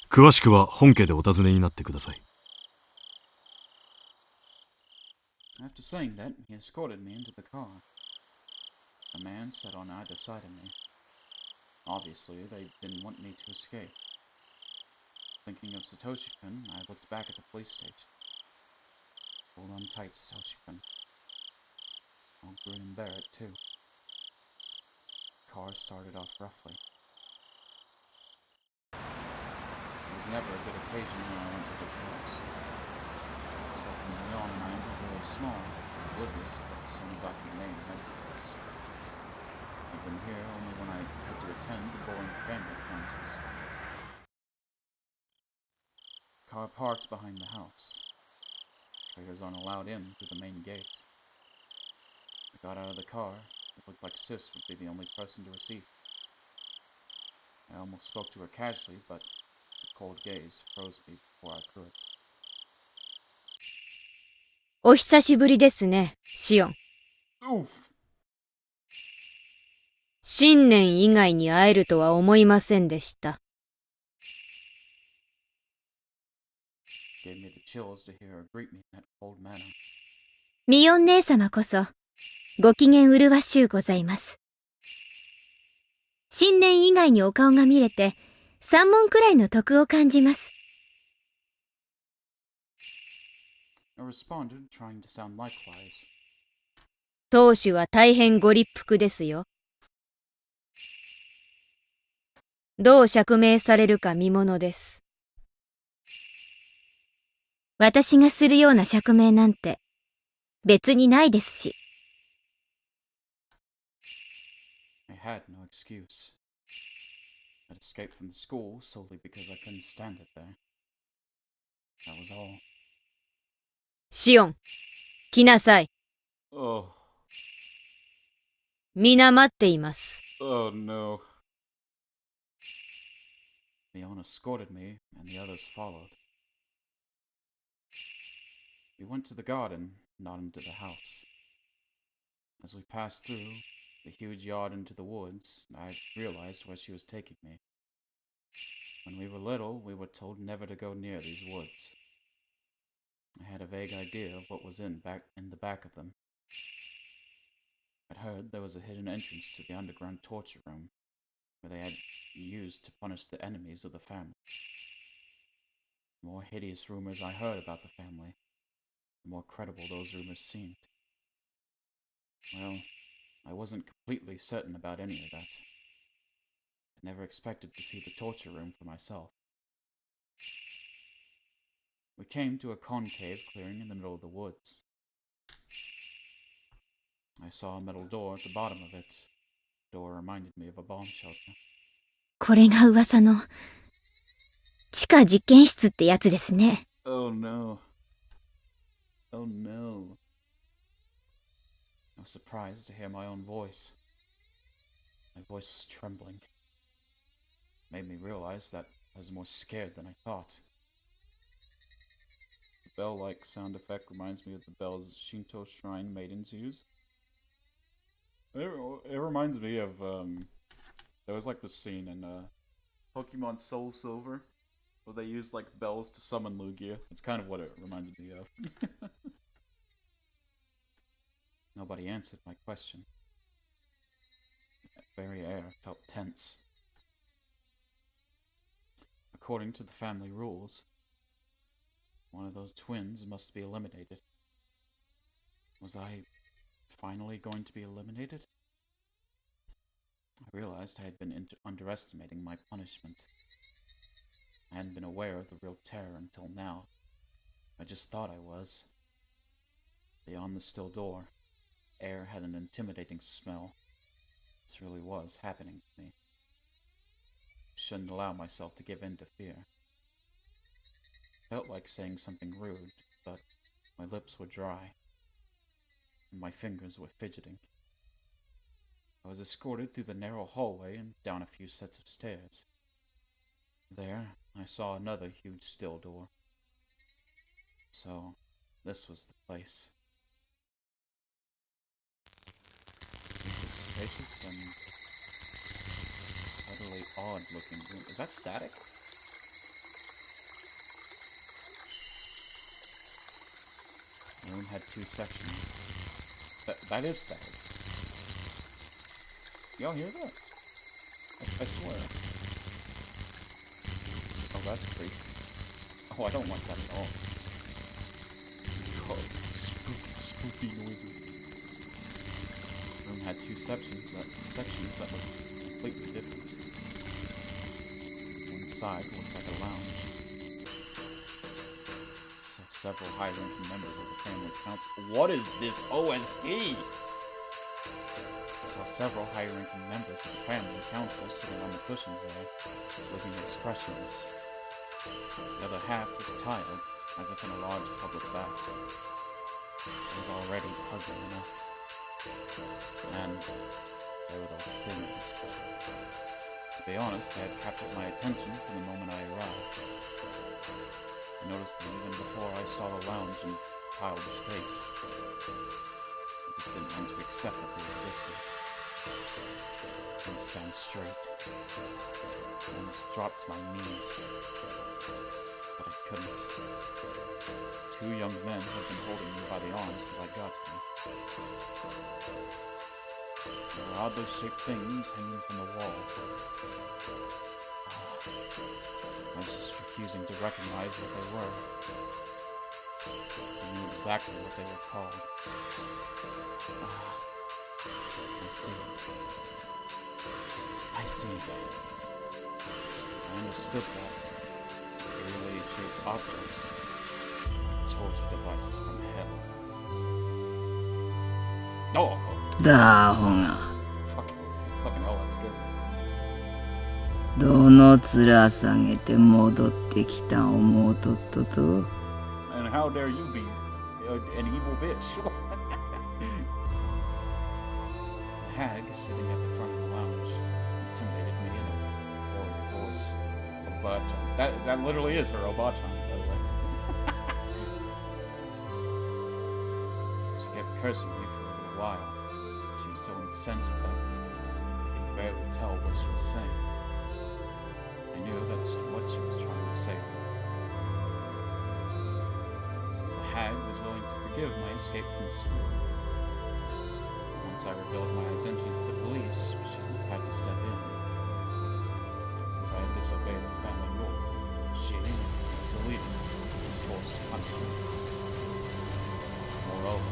詳しくは本家でお尋ねになってください。After saying that, he escorted me into the car. A man sat on either side of me. Obviously, they didn't want me to escape. Thinking of Satoshi-kun, I looked back at the police station. Hold on tight, Satoshi-kun. I'll grin and bear it, too. The car started off roughly. It was never a good occasion when I entered his house. Except from the yawn mind were really small, oblivious of what the Sonozaki name meant to us. I've been here only when I had to attend the boring family concerts. Car parked behind the house. Traders aren't allowed in through the main gate. I got out of the car. It looked like Sis would be the only person to receive. I almost spoke to her casually, but cold gaze froze me before I could. お久しぶりですね、シオン。Oof! 新年以外に会えるとは思いませんでした。Gave me the chills to hear her greet me in that cold manner. ミオン姉様こそ、ご機嫌うるわしゅうございます。新年以外にお顔が見れて、3問くらいの得を感じます。I responded, trying to sound likewise. 当主は大変ご立腹ですよ。どう釈明されるか見ものです。私がするような釈明なんて別にないですし。I had no excuse. I'd escaped from the school solely because I couldn't stand it there. That was all. シオン、来なさい。Oh. 皆待っています。Oh no. Leon escorted me, and the others followed. We went to the garden, not into the house. As we passed through the huge yard into the woods, I realized where she was taking me. When we were little, we were told never to go near these woods. I had a vague idea of what was in the back of them. I'd heard there was a hidden entrance to the underground torture room, where they had used to punish the enemies of the family. The more hideous rumors I heard about the family, the more credible those rumors seemed. Well, I wasn't completely certain about any of that. I never expected to see the torture room for myself. We came to a concave clearing in the middle of the woods. I saw a metal door at the bottom of it. The door reminded me of a bomb shelter. これが噂の地下実験室ってやつですね。Oh no. Oh no. I was surprised to hear my own voice. My voice was trembling. It made me realize that I was more scared than I thought. The bell-like sound effect reminds me of the bells Shinto shrine maidens use. It reminds me of, there was like this scene in Pokemon Soul Silver where they used like bells to summon Lugia. It's kind of what it reminded me of. Nobody answered my question. That very air felt tense. According to the family rules, one of those twins must be eliminated. Was I finally going to be eliminated? I realized I had been underestimating my punishment. I hadn't been aware of the real terror until now. I just thought I was. Beyond the still door, air had an intimidating smell. This really was happening to me. I shouldn't allow myself to give in to fear. Felt like saying something rude, but my lips were dry, and my fingers were fidgeting. I was escorted through the narrow hallway and down a few sets of stairs. There, I saw another huge still door. So, this was the place. It's a spacious and utterly odd-looking room. Is that static? The room had two sections. That is static. Y'all hear that? I swear. Oh, that's creepy. Oh, I don't like that at all. Oh, spooky noises. The room had two sections that were completely different. One side looked like a lounge. Several high-ranking members of the family council. What is this OSD? I saw several high-ranking members of the family council sitting on the cushions there, looking expressionless. The other half was tired, as if in a large public bath. It was already puzzling enough. And there were those things. To be honest, they had captured my attention from the moment I arrived. I noticed them even before I saw the lounge and tiled space. I just didn't want to accept that they existed. I didn't stand straight. I almost dropped to my knees. But I couldn't. 2 young men had been holding me by the arms as I got to them. There were oddly shaped things hanging from the wall. I was just refusing to recognize what they were. I knew exactly what they were called. I see. I see. I understood that. Eerily shaped objects. Torture devices from hell. Oh! だほが Fucking hell, that's good. どの面下げて戻ってきた思うとっとと And how dare you be an evil bitch? The hag sitting at the front of the lounge intimidated me in a horrible voice. Obachan. That literally is her Obachan, by the way. She kept cursing me for a little while. She was so incensed that I could barely tell what she was saying. I knew what she was trying to say. The hag was willing to forgive my escape from the school. Once I revealed my identity to the police, she had to step in. Since I had disobeyed the family rule, she, as the leader, was forced to punish me. Moreover,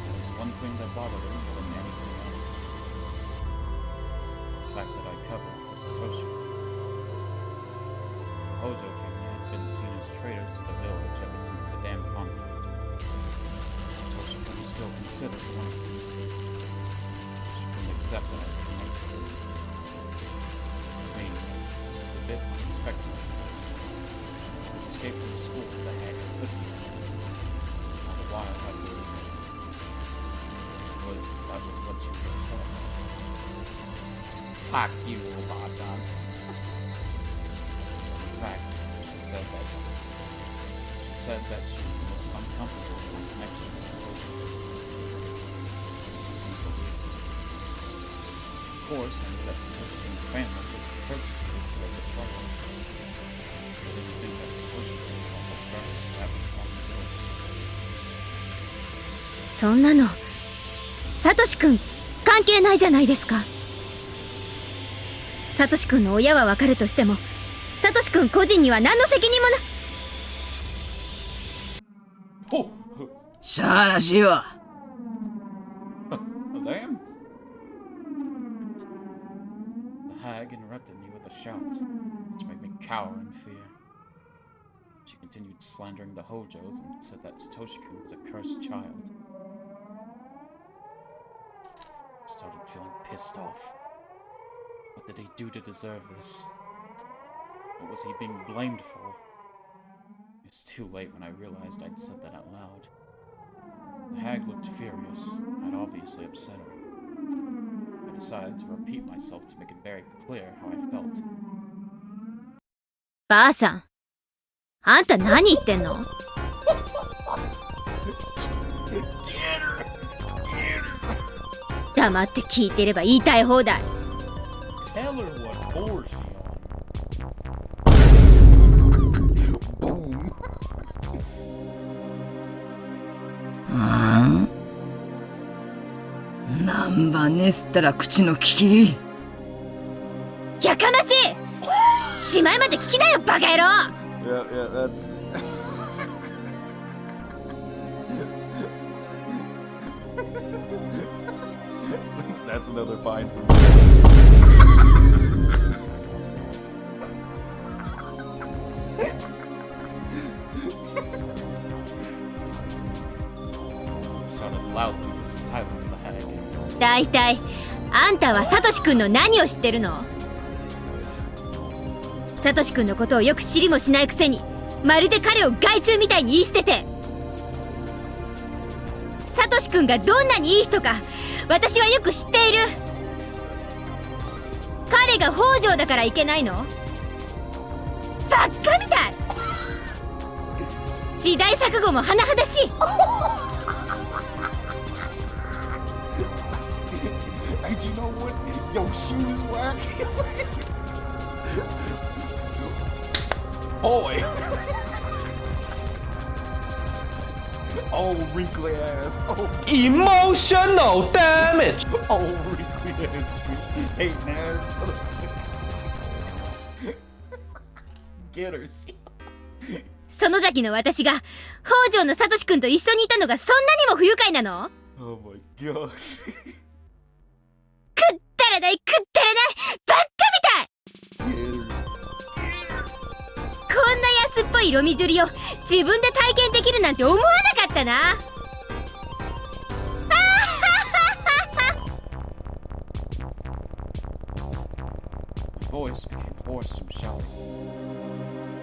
there was one thing that bothered her more than anything else. The fact that I covered for Satoshi. The Hojo family had been seen as traitors to the village ever since the damn conflict. Satoshi was still considered one of these people. She couldn't accept it as a connection. To me, it was a bit unexpected. I escaped from school with the hag and put me in. All the while I believed her. That was what she was upset about. Fuck you, Obachan. In fact, she said that she was the most uncomfortable with my connection with Satoshi. I believe this. Of course, I knew that Satoshi's family was persecuted for their betrayal. I didn't think that Satoshi was also burdened with that responsibility. そんなのサトシ君関係ないじゃないですか。サトシ君の親はわかるとしてもサトシ君個人には何の責任もな。しゃあらしいわ。Damn. The hag interrupted me with a shout, which made me cower in fear. She continued slandering the Hojos and said that Satoshi-kun was a cursed child. I started feeling pissed off. What did he do to deserve this? What was he being blamed for? It was too late when I realized I'd said that out loud. The hag looked furious. I'd obviously upset her. I decided to repeat myself to make it very clear how I felt. ばあさん、あんた何言ってんの？黙って聞いてれば言いたい放題。Tell her what floor she on. Boom. ああ、なんばねすったら口の利き。やかましい！しまいまで聞きなよ、バカ野郎！ Yeah, that's. That's another fine. Shouted loudly to silence the hag. だいたいあんたはサトシ君の何を知ってるの？サトシ君のことをよく知りもしないくせにまるで彼を害虫みたいに言い捨てて。サトシ君がどんなにいい人か私はよく知っている。彼彼が北条だからいけないの？バッカみたい。時代錯誤も甚だしい。And you know what? Your shoes whack. Boy. Oh, wrinkly ass. Oh. Emotional damage. Oh, wrinkly ass bitch. Hating ass motherfucker. Get her. 園崎の私が北条のサトシ君と一緒にいたのがそんなにも不愉快なの？ Oh my gosh. くったらないくったらないバッカみたい。こんな安っぽい色味釣りを自分で体験できるなんて思わなかったな。Voice became hoarse from shouting.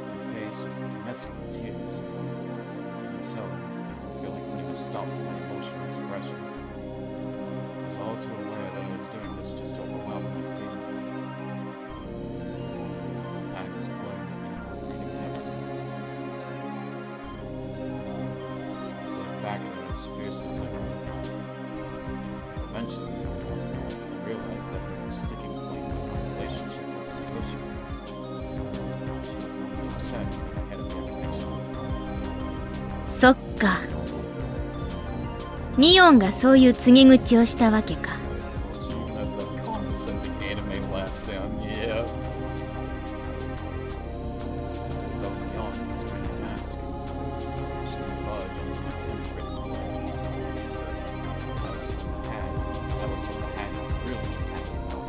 My face was messy with tears. And so, I feel like putting a stop to my emotional expression. I was all too aware that I was doing this just to overwhelm my feelings. Panic was blurring and breathing heavily. I looked back at her as fiercely as I could. Eventually, I realized that the sticking point was my relationship with Satoshi. She was only upset that I had a bad connection. そっか。ミオンがそういう告げ口をしたわけか。She even has that condescending anime laugh down, yeah. As though Leon was wearing a mask. She didn't budge on my penetrating glare. That was what the hag was really happy about.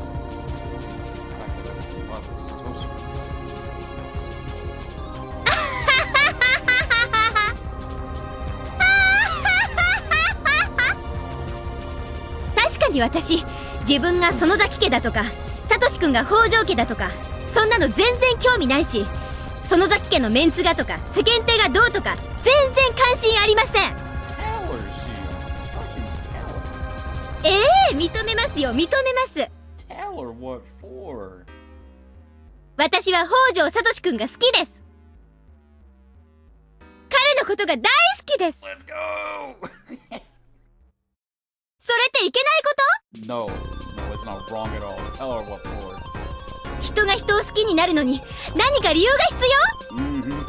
The fact that I was in love with Satoshi. 確かに私、自分が園崎家だとかサトシ君が北条家だとかそんなの全然興味ないし、園崎家のメンツがとか世間体がどうとか全然関心ありません。認めますよ、認めます。Tell her what for? 私は北条サトシ君が好きです。彼のことが大好きです。 Let's go! それっていけないこ No, it's not wrong at all. Tell her what for. と？人が人を好きになるのに何か理由が必要？ Mm-hmm.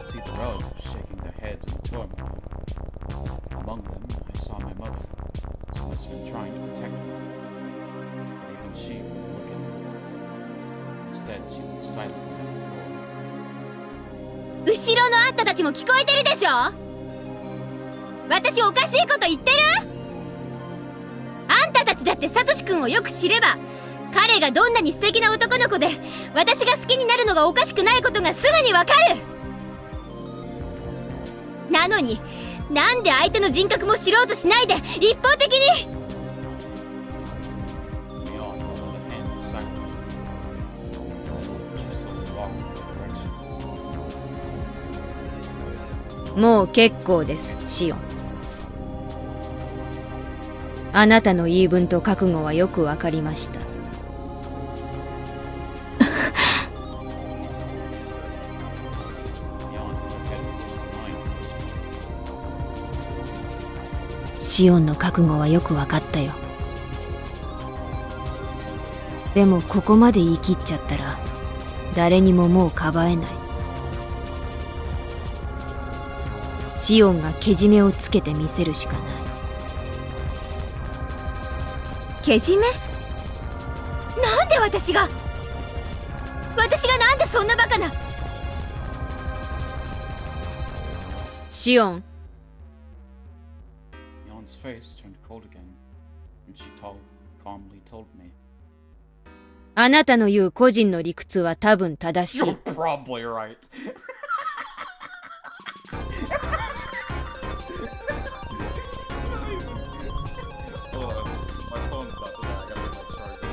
See the relatives shaking their heads in turmoil. Among them, I saw my mother. She must have been trying to protect me. But even she wouldn't look at me. Instead, she looked silently at the floor. 後ろのあんたたちも聞こえてるでしょ？私おかしいこと言ってる？あんたたちだってサトシ君をよく知れば、彼がどんなに素敵な男の子で私が好きになるのがおかしくないことがすぐにわかる。なのになんで相手の人格も知ろうとしないで一方的に。 We all held a hand in silence. She slowly walked in the direction. もう結構です、シオン。あなたの言い分と覚悟はよくわかりました。シオンの覚悟はよくわかったよ。でもここまで言い切っちゃったら誰にももうかばえない。シオンがけじめをつけてみせるしかない。けじめ？なんで私がなんでそんなバカな。シオン。 Yon's face turned cold again, and she calmly told me. あなたの言う個人の理屈は多分正しい。 You're probably right. My phone's about to die. I gotta get my charger.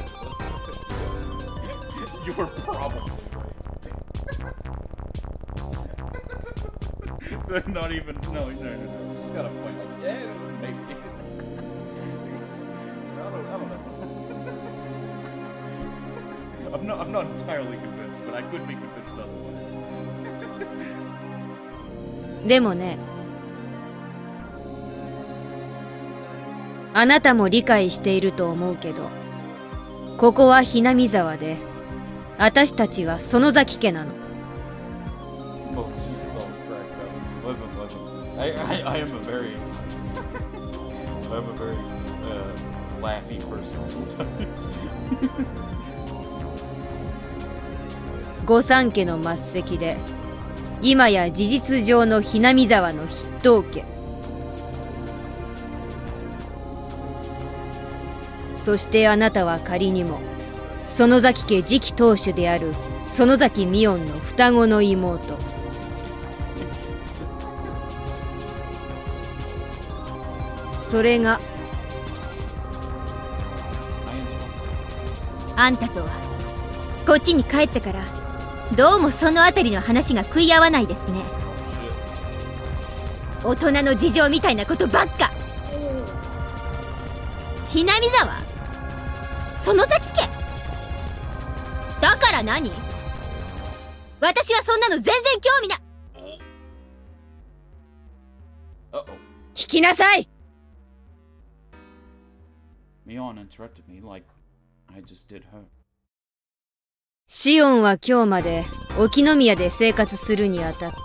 You're probably right. They're not even. No. She's got a point. Like, yeah, maybe. I don't know. I'm not entirely convinced, but I could be convinced otherwise. でもね、あなたも理解していると思うけど、ここはひなみ沢で、私たちは園崎家なの。Oh, she was all cracked up. Listen. I am a very, I'm a very laughy person sometimes. 御三家の末席で、今や事実上のひなみ沢の筆頭家。そしてあなたは仮にも園崎家次期当主である園崎美音の双子の妹。それがあんたとはこっちに帰ってからどうもそのあたりの話が食い合わないですね。大人の事情みたいなことばっか。ひなみ沢、園崎家だから何？私はそんなの全然興味な。聞きなさい。Mion interrupted me like I just did her. シオンは今日まで沖宮で生活するにあたって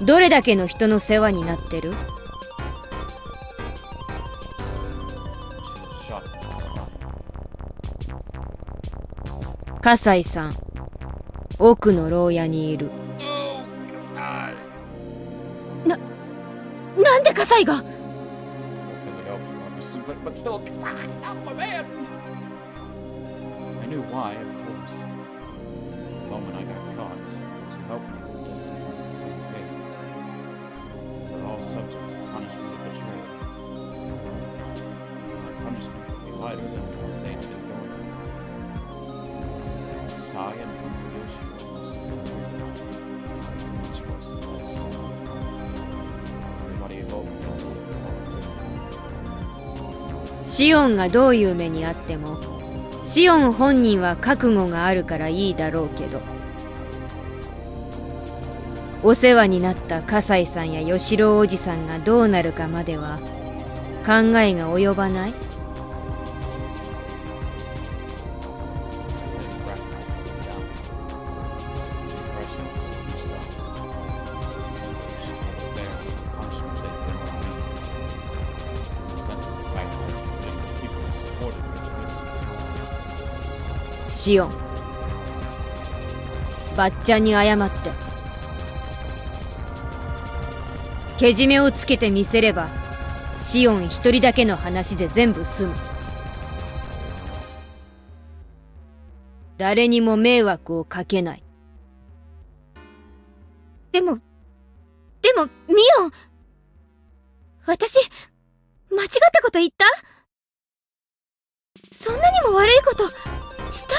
どれだけの人の世話になってる？葛西さん、奥の牢屋にいる。なんで葛西が？ But still, Kasai, oh my man! I knew why, of course. The moment I got caught, to help me were destined to the same fate. We're all subject to punishment of betrayal. My punishment would be lighter than what they'd been going through. Kasai and Yoshi must have been much worse than this. Everybody hoped that was the fault. シオンがどういう目にあってもシオン本人は覚悟があるからいいだろうけど、お世話になった葛西さんや吉郎おじさんがどうなるかまでは考えが及ばない？シオン、ばっちゃんに謝って。けじめをつけてみせればシオン一人だけの話で全部済む。誰にも迷惑をかけない。でもミオン、私間違ったこと言った？そんなにも悪いことした？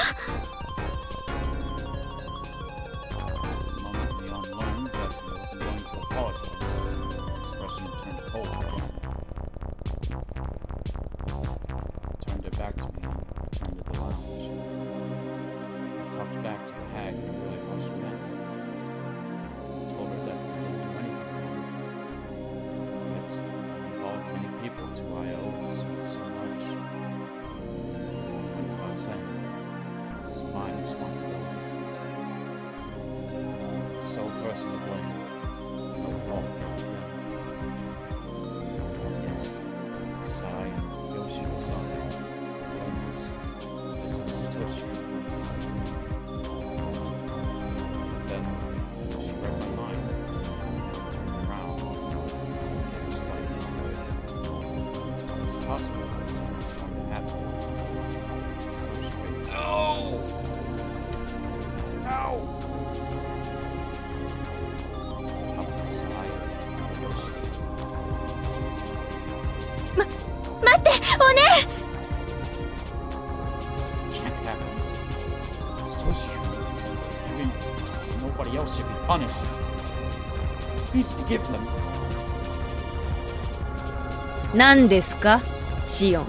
Turned it back to me and returned to the lounge. I talked back to the hag in a really harsh manner. I told her that I didn't do anything wrong. Yet I involved many people to who I owe so much. I went without saying. It's my responsibility. I was the sole person to blame. No fault of them. Yes, Sai and Yoshiro-san. This is Satoshi. Then, as if she read my mind, turned around and gave a slight nod. It was possible that something was going to happen. Satoshi. No! Ow! Sai and Yoshiro. 待って、おねえ。 Can't happen. Satoshi, I mean, nobody else should be punished. Please forgive them. 何ですか、シオン。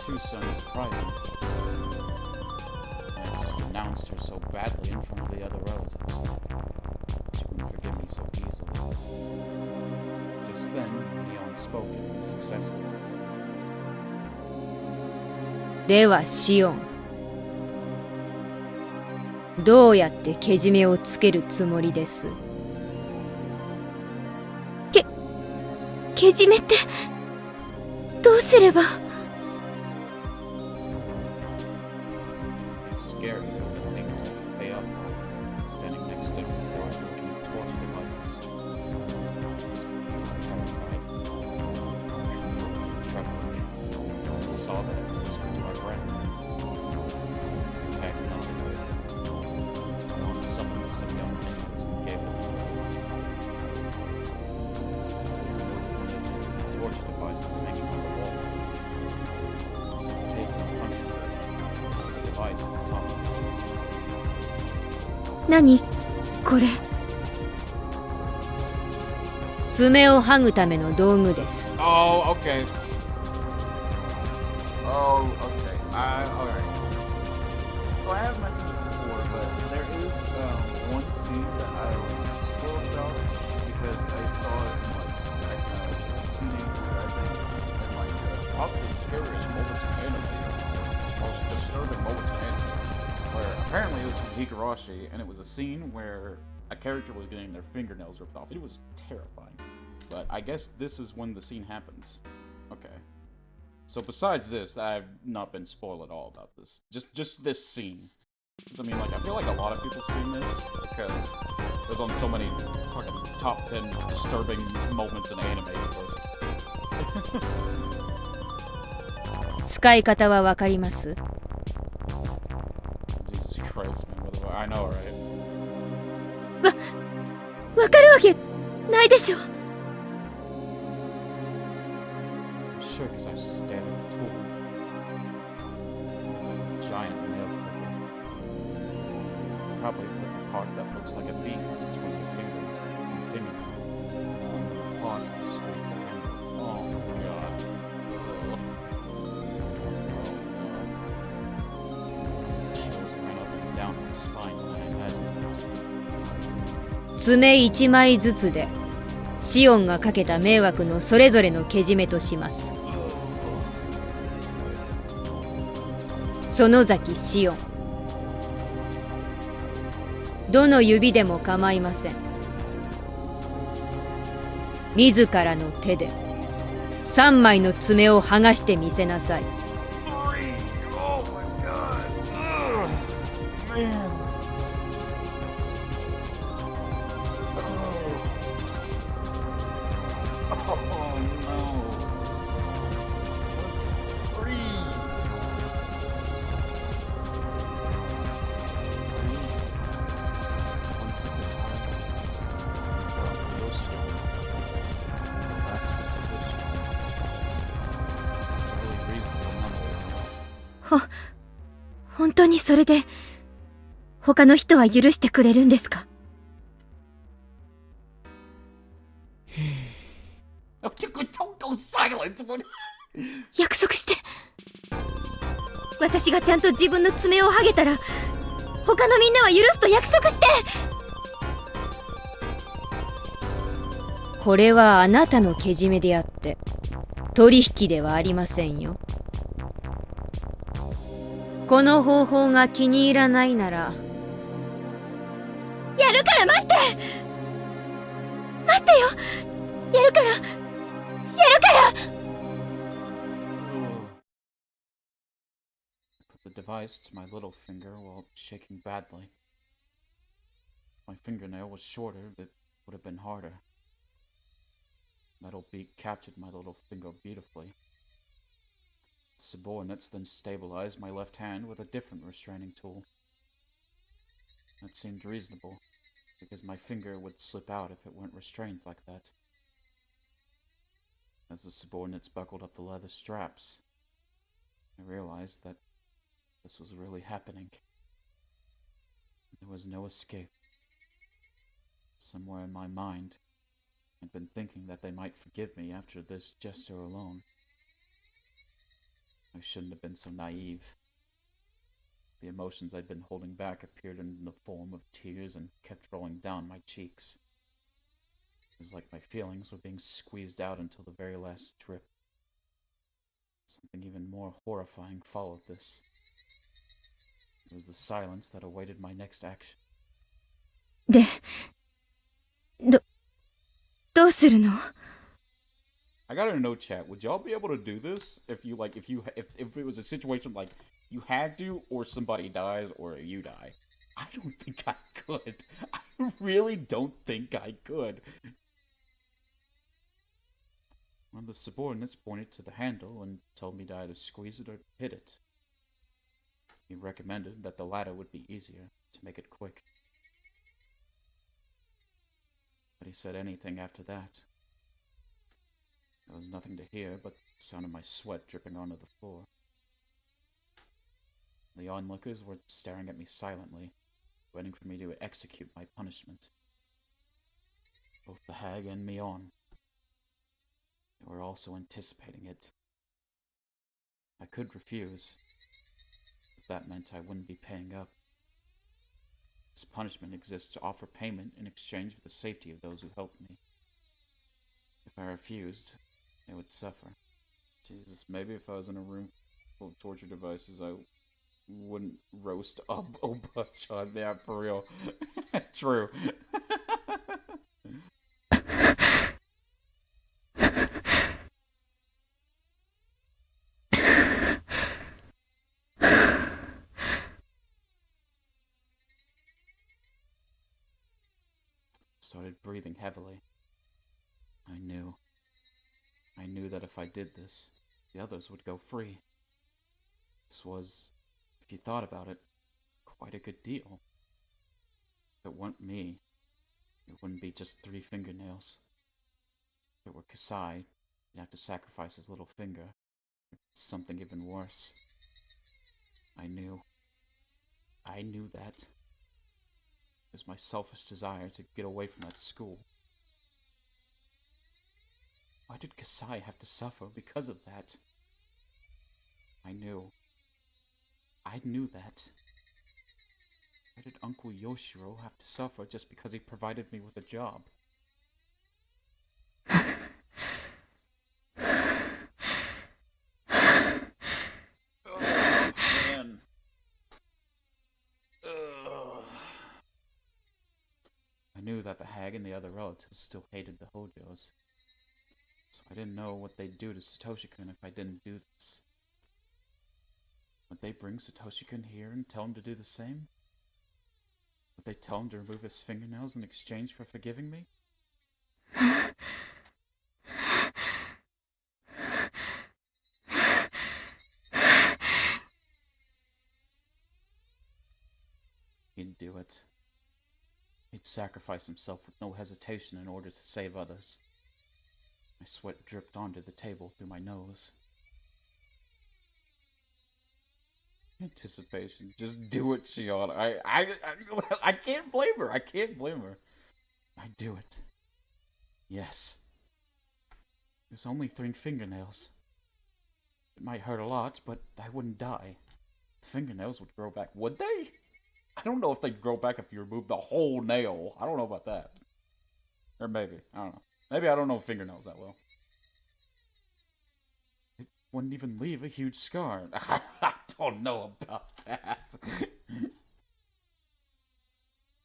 too so unsurprising. I just denounced her so badly in front of the other relatives. She wouldn't forgive me so easily. Just then, Neon spoke as the successor. ではシオン、どうやってけじめをつけるつもりです？けじめってどうすれば。 Scared, unable to pay up, standing next to him before looking at torture devices. I was terrified, trembling. I saw that I whispered to my friend. Back nodded. Mom summoned some young minions and gave them torture devices hanging on the wall. Some tape in front of her. The device on top of it. 何これ？爪を剥ぐための道具です。Oh, okay. Oh, okay. Alright. So I have mentioned this before, but there is one scene that I was spoiled about because I saw it in like as a teenager, I think, and like top of the scariest moments of anime, most disturbing moments of anime, where apparently it was from Higurashi, and it was a scene where a character was getting their fingernails ripped off. It was terrifying. But I guess this is when the scene happens. Okay. So besides this, I've not been spoiled at all about this. Just this scene. Because I mean, like, I feel like a lot of people seen this because it was on so many fucking top 10 disturbing moments in anime list. 使い方はわかります？ Jesus Christ, man. What do I know, right? わかるわけないでしょ。 Sure, because I stared at the tool. Giant nail clipper. Probably put the part that looks like a beak between your finger and fingernail. On the part to squeeze the handle. Oh my god. Ugh. Oh no. Chills ran up and down my spine when I imagined it. 爪1枚ずつでシオンがかけた迷惑のそれぞれのけじめとします。園崎シオン、どの指でも構いません。自らの手で3枚の爪を剥がしてみせなさい。Oh my god. Ugh. Man. Oh no. Breathe. One for the side. One for the ocean. The last for solution. Fairly reasonable number. 本当にそれで他の人は許してくれるんですか？ Don't go silent. 約束して。私がちゃんと自分の爪を剥げたら他のみんなは許すと約束して。これはあなたのけじめであって取引ではありませんよ。この方法が気に入らないならやるから待って。待ってよ。やるから。やるから。 Put the device to my little finger while shaking badly. My fingernail was shorter, but would have been harder. Metal beak captured my little finger beautifully. Subordinates then stabilized my left hand with a different restraining tool. That seemed reasonable, because my finger would slip out if it weren't restrained like that. As the subordinates buckled up the leather straps, I realized that this was really happening. There was no escape. Somewhere in my mind, I'd been thinking that they might forgive me after this gesture alone. I shouldn't have been so naive. The emotions I'd been holding back appeared in the form of tears and kept rolling down my cheeks. It was like my feelings were being squeezed out until the very last drip. Something even more horrifying followed this. It was the silence that awaited my next action. どうするの? I gotta know, chat. Would y'all be able to do this if it was a situation like you had to, or somebody dies, or you die? I don't think I could. I really don't think I could. One of the subordinates pointed to the handle and told me to either squeeze it or hit it. He recommended that the latter would be easier, to make it quick. But he said anything after that. There was nothing to hear but the sound of my sweat dripping onto the floor. The onlookers were staring at me silently, waiting for me to execute my punishment. Both the hag and Mion. They were also anticipating it. I could refuse, but that meant I wouldn't be paying up. This punishment exists to offer payment in exchange for the safety of those who helped me. If I refused, they would suffer. Jesus, maybe if I was in a room full of torture devices, I wouldn't roast up Obachan. Yeah, for real. True. Started breathing heavily. I knew that if I did this, the others would go free. This was, if you thought about it, quite a good deal. If it weren't me, it wouldn't be just 3 fingernails. If it were Kasai, he'd have to sacrifice his little finger. Something even worse. I knew that. It was my selfish desire to get away from that school. Why did Kasai have to suffer because of that? I knew that. Why did Uncle Yoshiro have to suffer just because he provided me with a job? Oh, man. Ugh. I knew that the hag and the other relatives still hated the Hojos. So I didn't know what they'd do to Satoshi-kun if I didn't do this. Would they bring Satoshi-kun here and tell him to do the same? Would they tell him to remove his fingernails in exchange for forgiving me? He'd do it. He'd sacrifice himself with no hesitation in order to save others. My sweat dripped onto the table through my nose. Anticipation. Just do it, Shion. I can't blame her. I can't blame her. I'd do it. Yes. There's only 3 fingernails. It might hurt a lot, but I wouldn't die. The fingernails would grow back. Would they? I don't know if they'd grow back if you remove the whole nail. I don't know about that. Or maybe. I don't know. Maybe I don't know fingernails that well. It wouldn't even leave a huge scar. I don't know about that.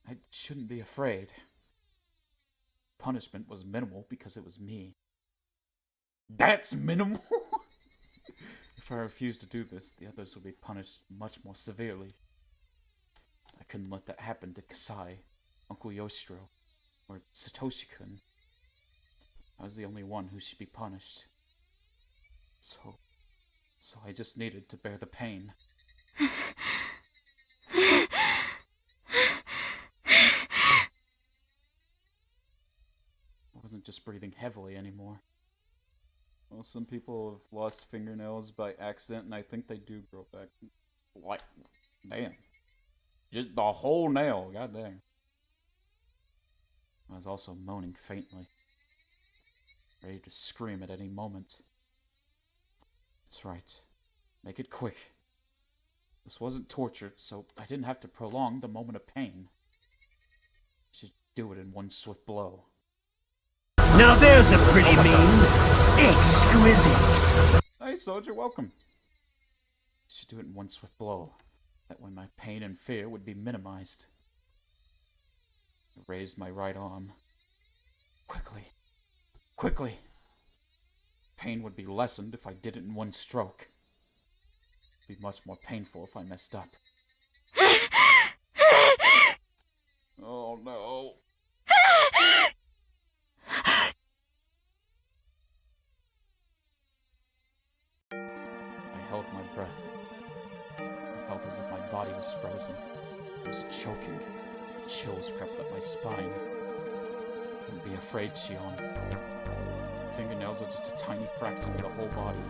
I shouldn't be afraid. Punishment was minimal because it was me. That's minimal? If I refused to do this, the others would be punished much more severely. I couldn't let that happen to Kasai, Uncle Yoshiro, or Satoshi-kun. I was the only one who should be punished. So I just needed to bear the pain. I wasn't just breathing heavily anymore. Well, some people have lost fingernails by accident, and I think they do grow back. Like, damn. Just the whole nail, god dang. I was also moaning faintly, ready to scream at any moment. That's right. Make it quick. This wasn't torture, so I didn't have to prolong the moment of pain. I should do it in one swift blow. Now there's a pretty mean. Exquisite. Hey, soldier, welcome. I should do it in one swift blow. That way my pain and fear would be minimized. I raised my right arm. Quickly. Quickly. Pain would be lessened if I did it in one stroke. It'd be much more painful if I messed up. Oh no. I held my breath. I felt as if my body was frozen. I was choking. Chills crept up my spine. Don't be afraid, Shion. Fingernails are just a tiny fraction of the whole body.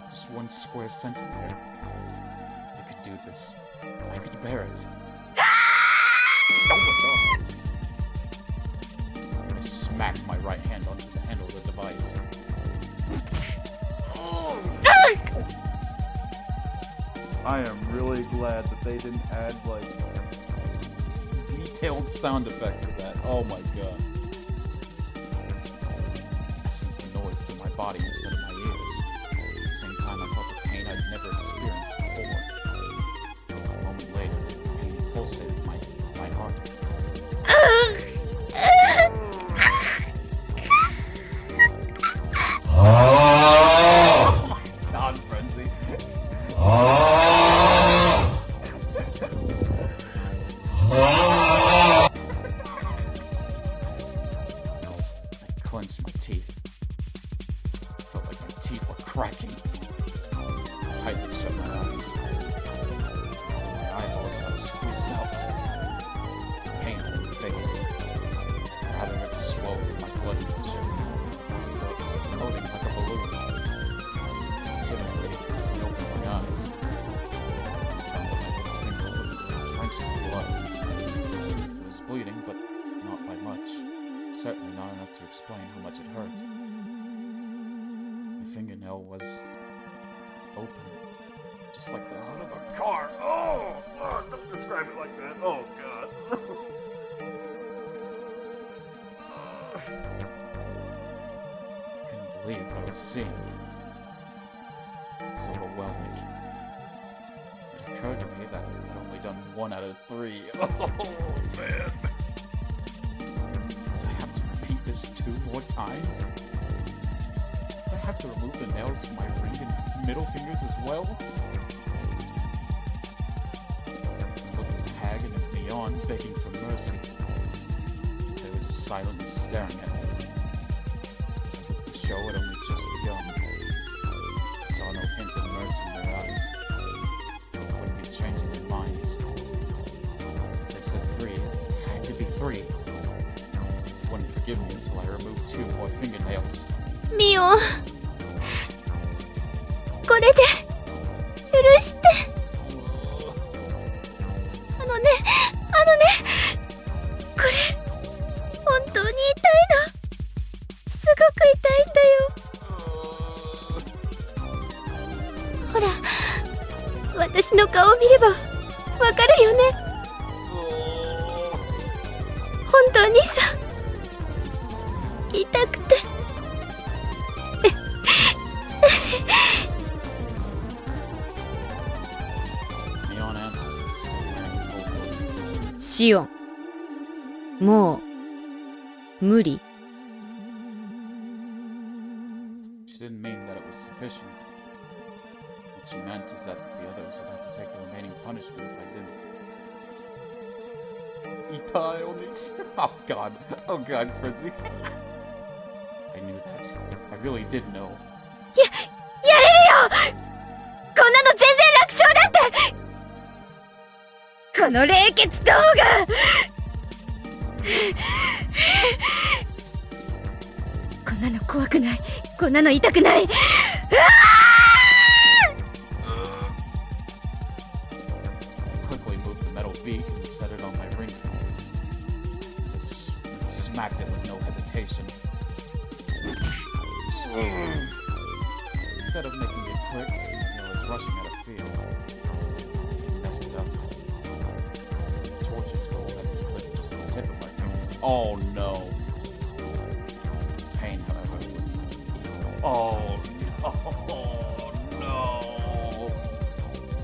Just one square centimeter. I could do this. I could bear it. Oh my god. I smacked my right hand onto the handle of the device. I am really glad that they didn't add, like, detailed sound effects to that. Oh my god. I sensed the noise through my body instead of my ears. At the same time, I felt the pain I'd never experienced before. A moment later, the pain pulsated my heart. Oh my god, Frenzy. I clenched my teeth. Felt like my teeth were cracking. I tightly shut my eyes. My eyeballs got squeezed out. Pain didn't fade. Rather, it swelled with my blood pressure, as though it was floating like a balloon. Timidly, I opened my eyes. I found that my little finger wasn't drenched in blood. It was bleeding, but not by much. Certainly not enough to explain how much it hurt. My fingernail was open, just like the hood of a car. Oh, don't describe it like that. Oh god. I couldn't believe what I was seeing. It was overwhelming. It occurred to me that I'd only done 1 out of 3. Oh man. This 2 more times? Do I have to remove the nails from my ring and middle fingers as well? I looked at Hag and at Neon begging for mercy. They were just silently staring at me. As if the show had only just begun. I saw no hint of mercy in their eyes. They wouldn't be changing their minds. Since they said 3, it had to be 3. Wouldn't forgive me until I removed 2 more fingernails. ミオ、これで許して。あのね、これ本当に痛いの。すごく痛いんだよ。ほら、私の顔を見ればわかるよね。本当にさ。痛くてシオン、もう無理。 She didn't mean that it was sufficient. What she meant is that the others would have to take the remaining punishment if I didn't. Itai Onichi. Oh god. Oh god, Fritzy. I knew that. I really did know. やれるよ。こんなの全然楽勝だって。この冷血動画。こんなの怖くない。こんなの痛くない。Quickly moved the metal beak and set it on my ring finger. It smacked it with no hesitation. Instead of making it quick, was rushing out of fear. Messed it up. The torture tool had clipped just the tip of my finger. Oh no. Pain, however, was... Oh no.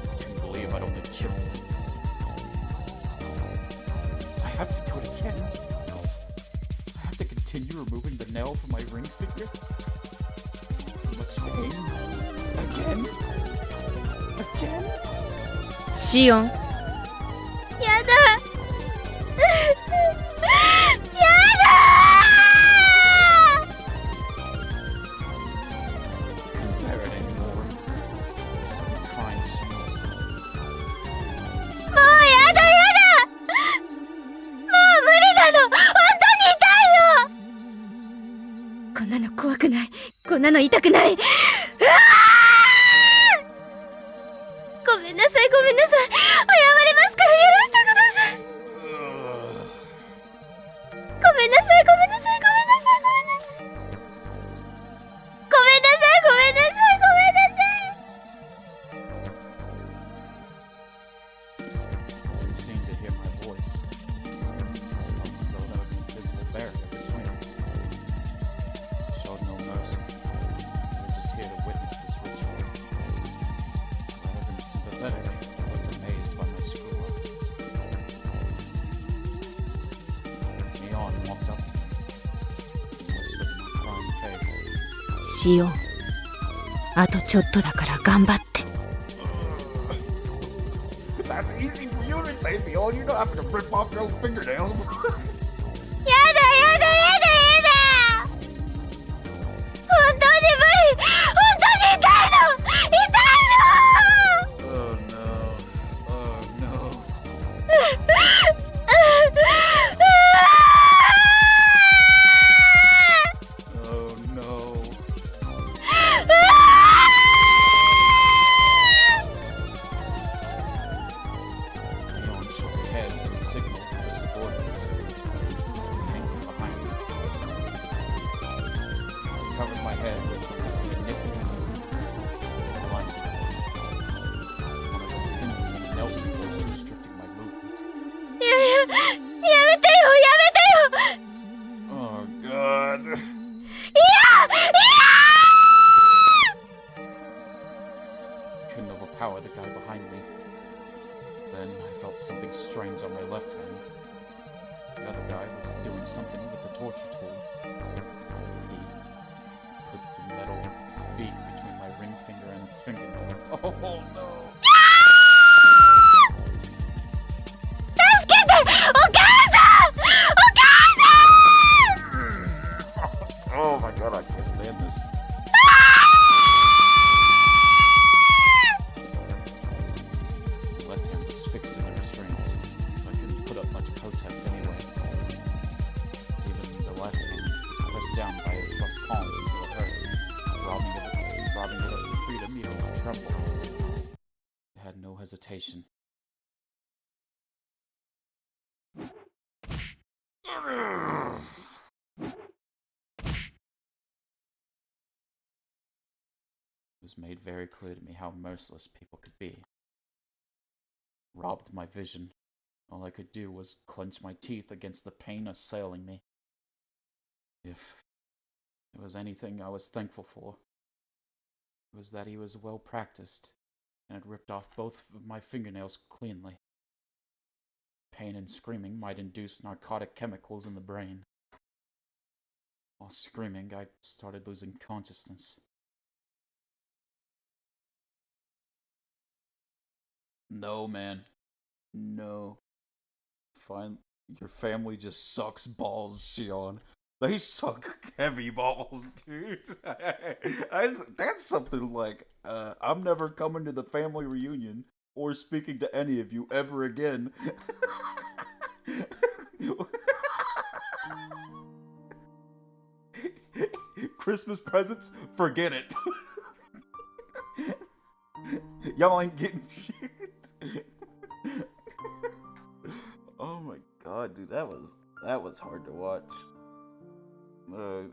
I can't believe I'd only chipped it. I have to do it again. I have to continue removing the nail from my ring finger. So much pain. Again? Again? シオン。やだ。やだ。Can't bear it anymore. So kind she was. もうやだやだ。もう無理なの。本当に痛いの。こんなの怖くない。こんなの痛くない。うわー！ごめんなさいごめんなさい。謝りますから許してください。ごめんなさいごめんなさいごめんなさいごめんなさい。ごめんなさいごめんなさいごめんなさい。Didn't seem to hear my voice. Felt as though there was an invisible barrier between us. Showed no mercy. We were just here to witness this ritual. Rather than sympathetic, I looked amazed by my screw-up. Neon walked up to me and whispered in my crying face. シオン。あとちょっとだから頑張って。 That's easy for you to say, Fiona. You don't have to rip off your own fingernails. やだやだやだやだ。本当に無理。本当に痛いの。痛いの。 Oh no. Oh no. Oh no. Neon shook her head and signaled to the subordinates. They came from behind me. I covered my head with something nipping and it was blinding. One of them pinned me in a Nelson pose, restricting my movement. やめてよやめてよ。 Oh god. いやいや。 Couldn't overpower the guy behind me. Then I felt something strange on my left hand. The other guy was doing something with the torture tool. He put the metal beak between my ring finger and its fingernail. Oh no! 助けてお母さんお母さん。 Oh my god, I can't stand this. The left hand was fixed in the restraints, so I couldn't put up much protest anyway. Even the left hand was pressed down by his rough palms until it hurt, robbing it of the freedom even to tremble. I had no hesitation. It was made very clear to me how merciless people could be. Robbed my vision. All I could do was clench my teeth against the pain assailing me. If there was anything I was thankful for, it was that he was well practiced and had ripped off both of my fingernails cleanly. Pain and screaming might induce narcotic chemicals in the brain. While screaming, I started losing consciousness. No, man. No. Fine. Your family just sucks balls, Shion. They suck heavy balls, dude. That's something like, I'm never coming to the family reunion or speaking to any of you ever again. Christmas presents? Forget it. Y'all ain't getting shit. Oh my god, dude, that was hard to watch.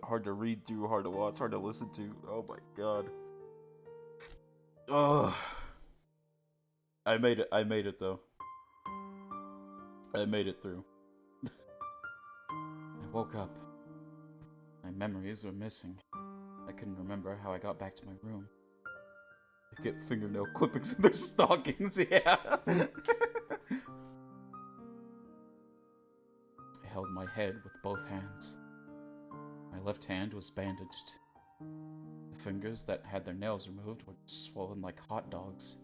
Hard to read through, hard to watch, hard to listen to. Oh my god. Oh, I made it. I made it though. I made it through. I woke up. My memories were missing. I couldn't remember how I got back to my room. I get fingernail clippings in their stockings, yeah. I held my head with both hands. My left hand was bandaged. The fingers that had their nails removed were swollen like hot dogs.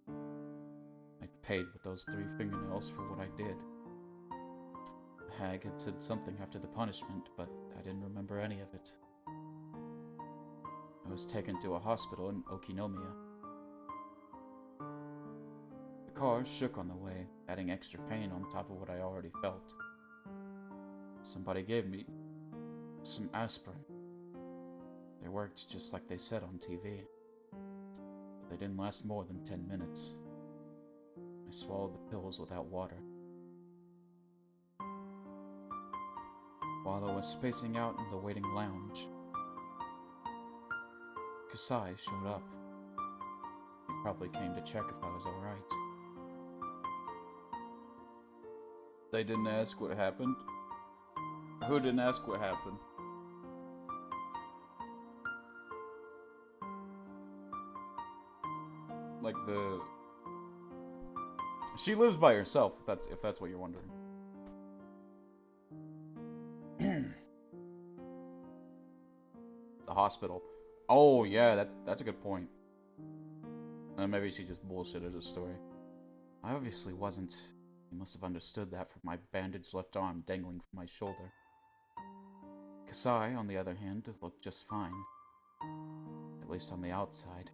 I paid with those 3 fingernails for what I did. The hag had said something after the punishment, but I didn't remember any of it. I was taken to a hospital in Okinomiya. The car shook on the way, adding extra pain on top of what I already felt. Somebody gave me some aspirin. They worked just like they said on TV, but they didn't last more than 10 minutes. I swallowed the pills without water. While I was spacing out in the waiting lounge, Kasai showed up. He probably came to check if I was alright. They didn't ask what happened. Who didn't ask what happened? Like she lives by herself, if that's what you're wondering. The hospital. Oh yeah, that's a good point. Maybe she just bullshitted his story. I obviously wasn't. He must have understood that from my bandaged left arm dangling from my shoulder. Kasai, on the other hand, looked just fine. At least on the outside.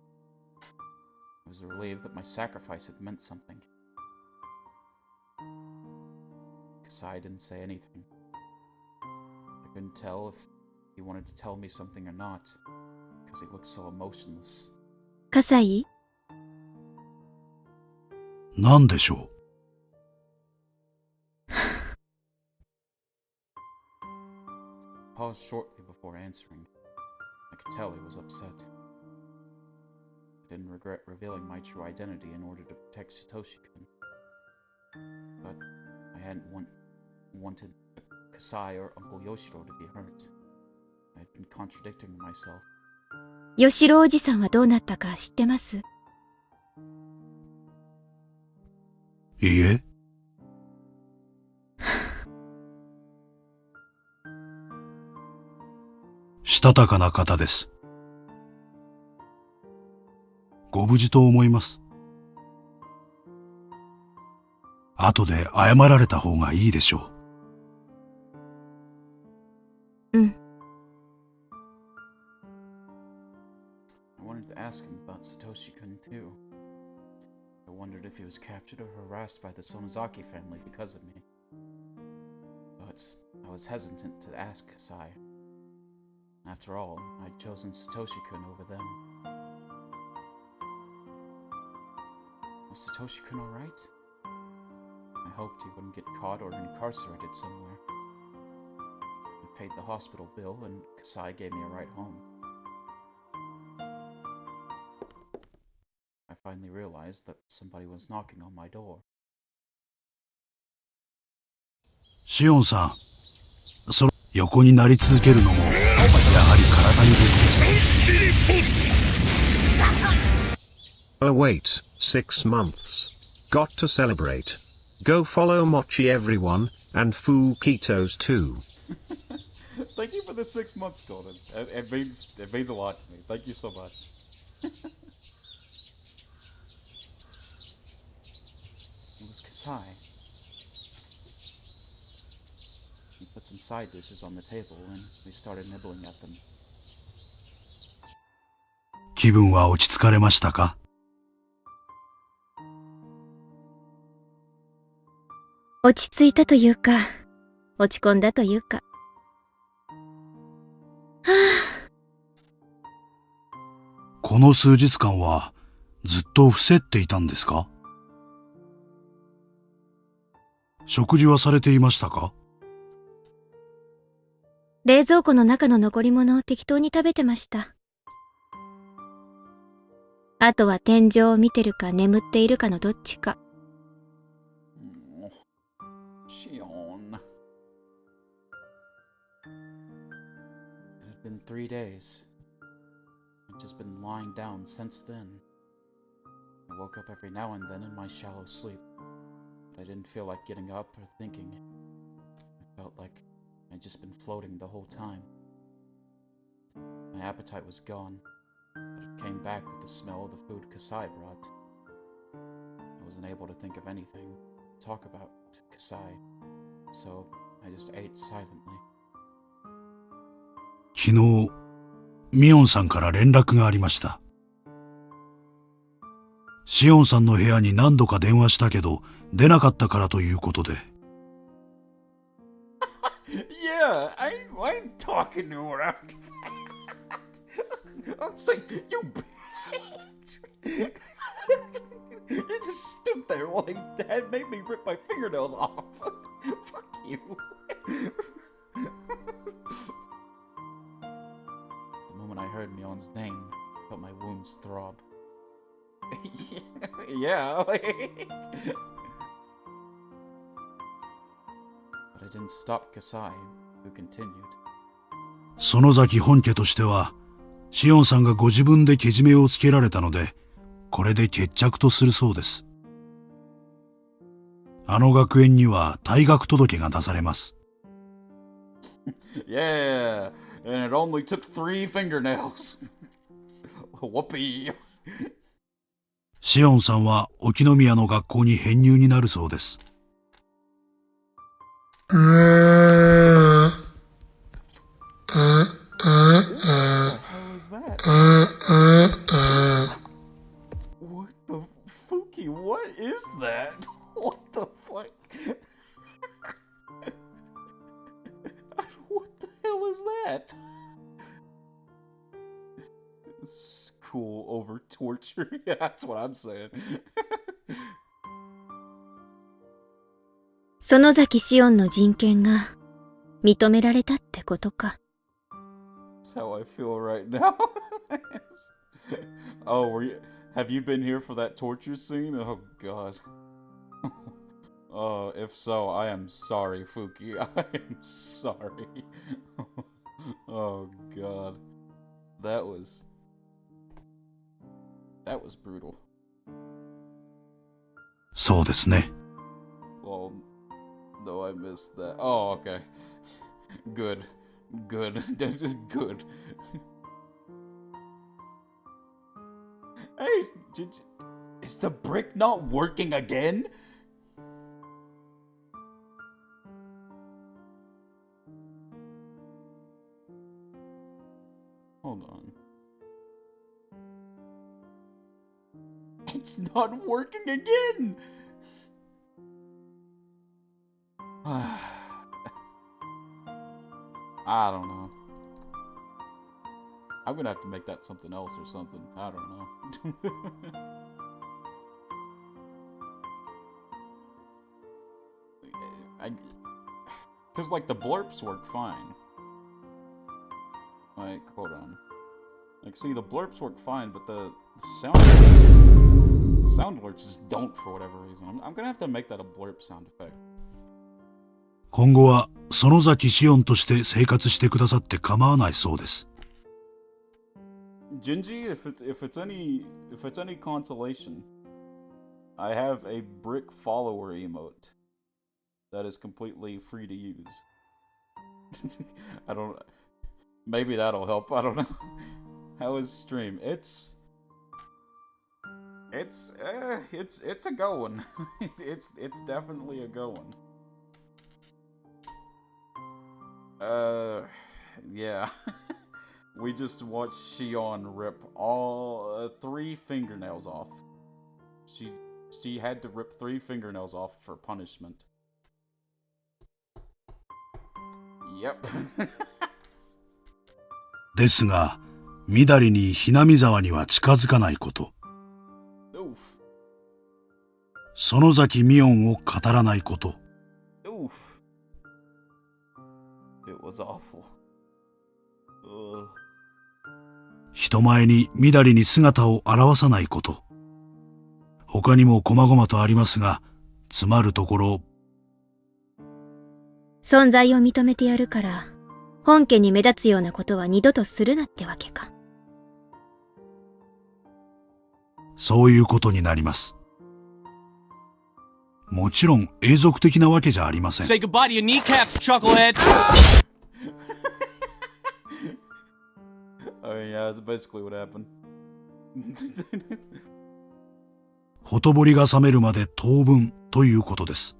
I was relieved that my sacrifice had meant something. Kasai didn't say anything. I couldn't tell if he wanted to tell me something or not, because he looked so emotionless. 葛西なんでしょ Paused shortly before answering. I could tell he was upset. I didn't regret revealing my true identity in order to protect Satoshi-kun. But I hadn't wanted Kasai or Uncle Yoshiro to be hurt. I had been contradicting myself. 吉郎おじさんはどうなったか知ってます？ういいえ。したたかな方です。ご無事と思います。後で謝られた方がいいでしょう。うん。I wanted to ask him about Satoshi-kun too. I wondered if he was captured or harassed by the Sonozaki family because of me. But I was hesitant to ask Kasai. After all, I'd chosen Satoshi-kun over them. Was Satoshi-kun alright? I hoped he wouldn't get caught or incarcerated somewhere. I paid the hospital bill and Kasai gave me a ride home. I finally realized that somebody was knocking on my door. シオンさん、横になり続けるのも、やはり体に毒です。Oh wait, 6 months. Got to celebrate. Go follow Mochi everyone, and Fukitos too. Thank you for the 6 months, Golden. It means a lot to me. Thank you so much. It was Kasai. He put some side dishes on the table and we started nibbling at them. 気分は落ち着かれましたか？落ち着いたというか、落ち込んだというか。はぁ。この数日間はずっと伏せっていたんですか？食事はされていましたか？冷蔵庫の中の残り物を適当に食べてました。あとは天井を見てるか眠っているかのどっちか。Shion. It had been 3 days. I'd just been lying down since then. I woke up every now and then in my shallow sleep, but I didn't feel like getting up or thinking. I felt like I'd just been floating the whole time. My appetite was gone, but it came back with the smell of the food Kasai brought. I wasn't able to think of anything to talk about to Kasai, so I just ate silently. 昨日、ミオンさんから連絡がありました。シオンさんの部屋に何度か電話したけど、出なかったからということで。Yeah, I'm talking to her after that. I'm saying, you bitch. You just stood there like that, made me rip my fingernails off. Fuck you. The moment I heard Mion's name, I felt my wounds throb. Yeah, But I didn't stop Kasai, who continued. 園崎本家としては、シオンさんがご自分でけじめをつけられたので、これで決着とするそうです。あの学園には退学届が出されます。Yeah, and it only took 3 fingernails. Whoopee. シオンさんは沖宮の学校に編入になるそうです。What the Fuki? What is that? What the fuck? What the hell is that? School over torture. Yeah, that's what I'm saying. 園崎シオンの人権が認められたってことか。That's how I feel right now. Oh, have you been here for that torture scene? Oh god. If so, I am sorry, Fuki. I am sorry. Oh god. That was brutal. そうですね。Well, though I missed that. Oh, okay. Good. Good. Good. Hey, is the brick not working again? Hold on. It's not working again! I don't know. I'm gonna have to make that something else or something. I don't know. Because, like, the blurps work fine. Like, hold on. Like, see, the blurps work fine, but the sound alerts just don't for whatever reason. I'm gonna have to make that a blurp sound effect. 今後は園崎シオンとして生活してくださって構わないそうです。Jinji, if it's any consolation, I have a brick follower emote that is completely free to use. Maybe that'll help. I don't know. How is stream? It's a go one. it's definitely a go one. Yeah. We just watched Shion rip all 3 fingernails off. She had to rip 3 fingernails off for punishment. Yep. ですが、みだりにひなみ沢には近づかないこと。園崎ミオンを語らないこと。It was awful. 人前にみだりに姿を現さないこと。他にも細々とありますが、つまるところ、存在を認めてやるから、本家に目立つようなことは二度とするなってわけか。そういうことになります。もちろん永続的なわけじゃありません。Say goodbye to your kneecaps, chucklehead! Oh yeah, that's basically what happened. ほとぼりが冷めるまで当分ということです。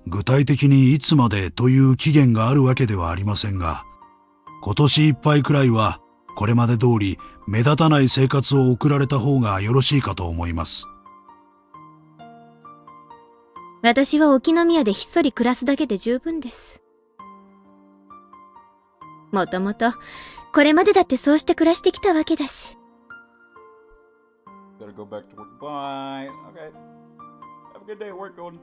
具体的にいつまでという期限があるわけではありませんが、今年いっぱいくらいはこれまで通り目立たない生活を送られた方がよろしいかと思います。私は沖宮でひっそり暮らすだけで十分です。もともと、これまでだってそうして暮らしてきたわけだし。Gotta go back to work. Bye. Okay. Have a good day at work, Golden.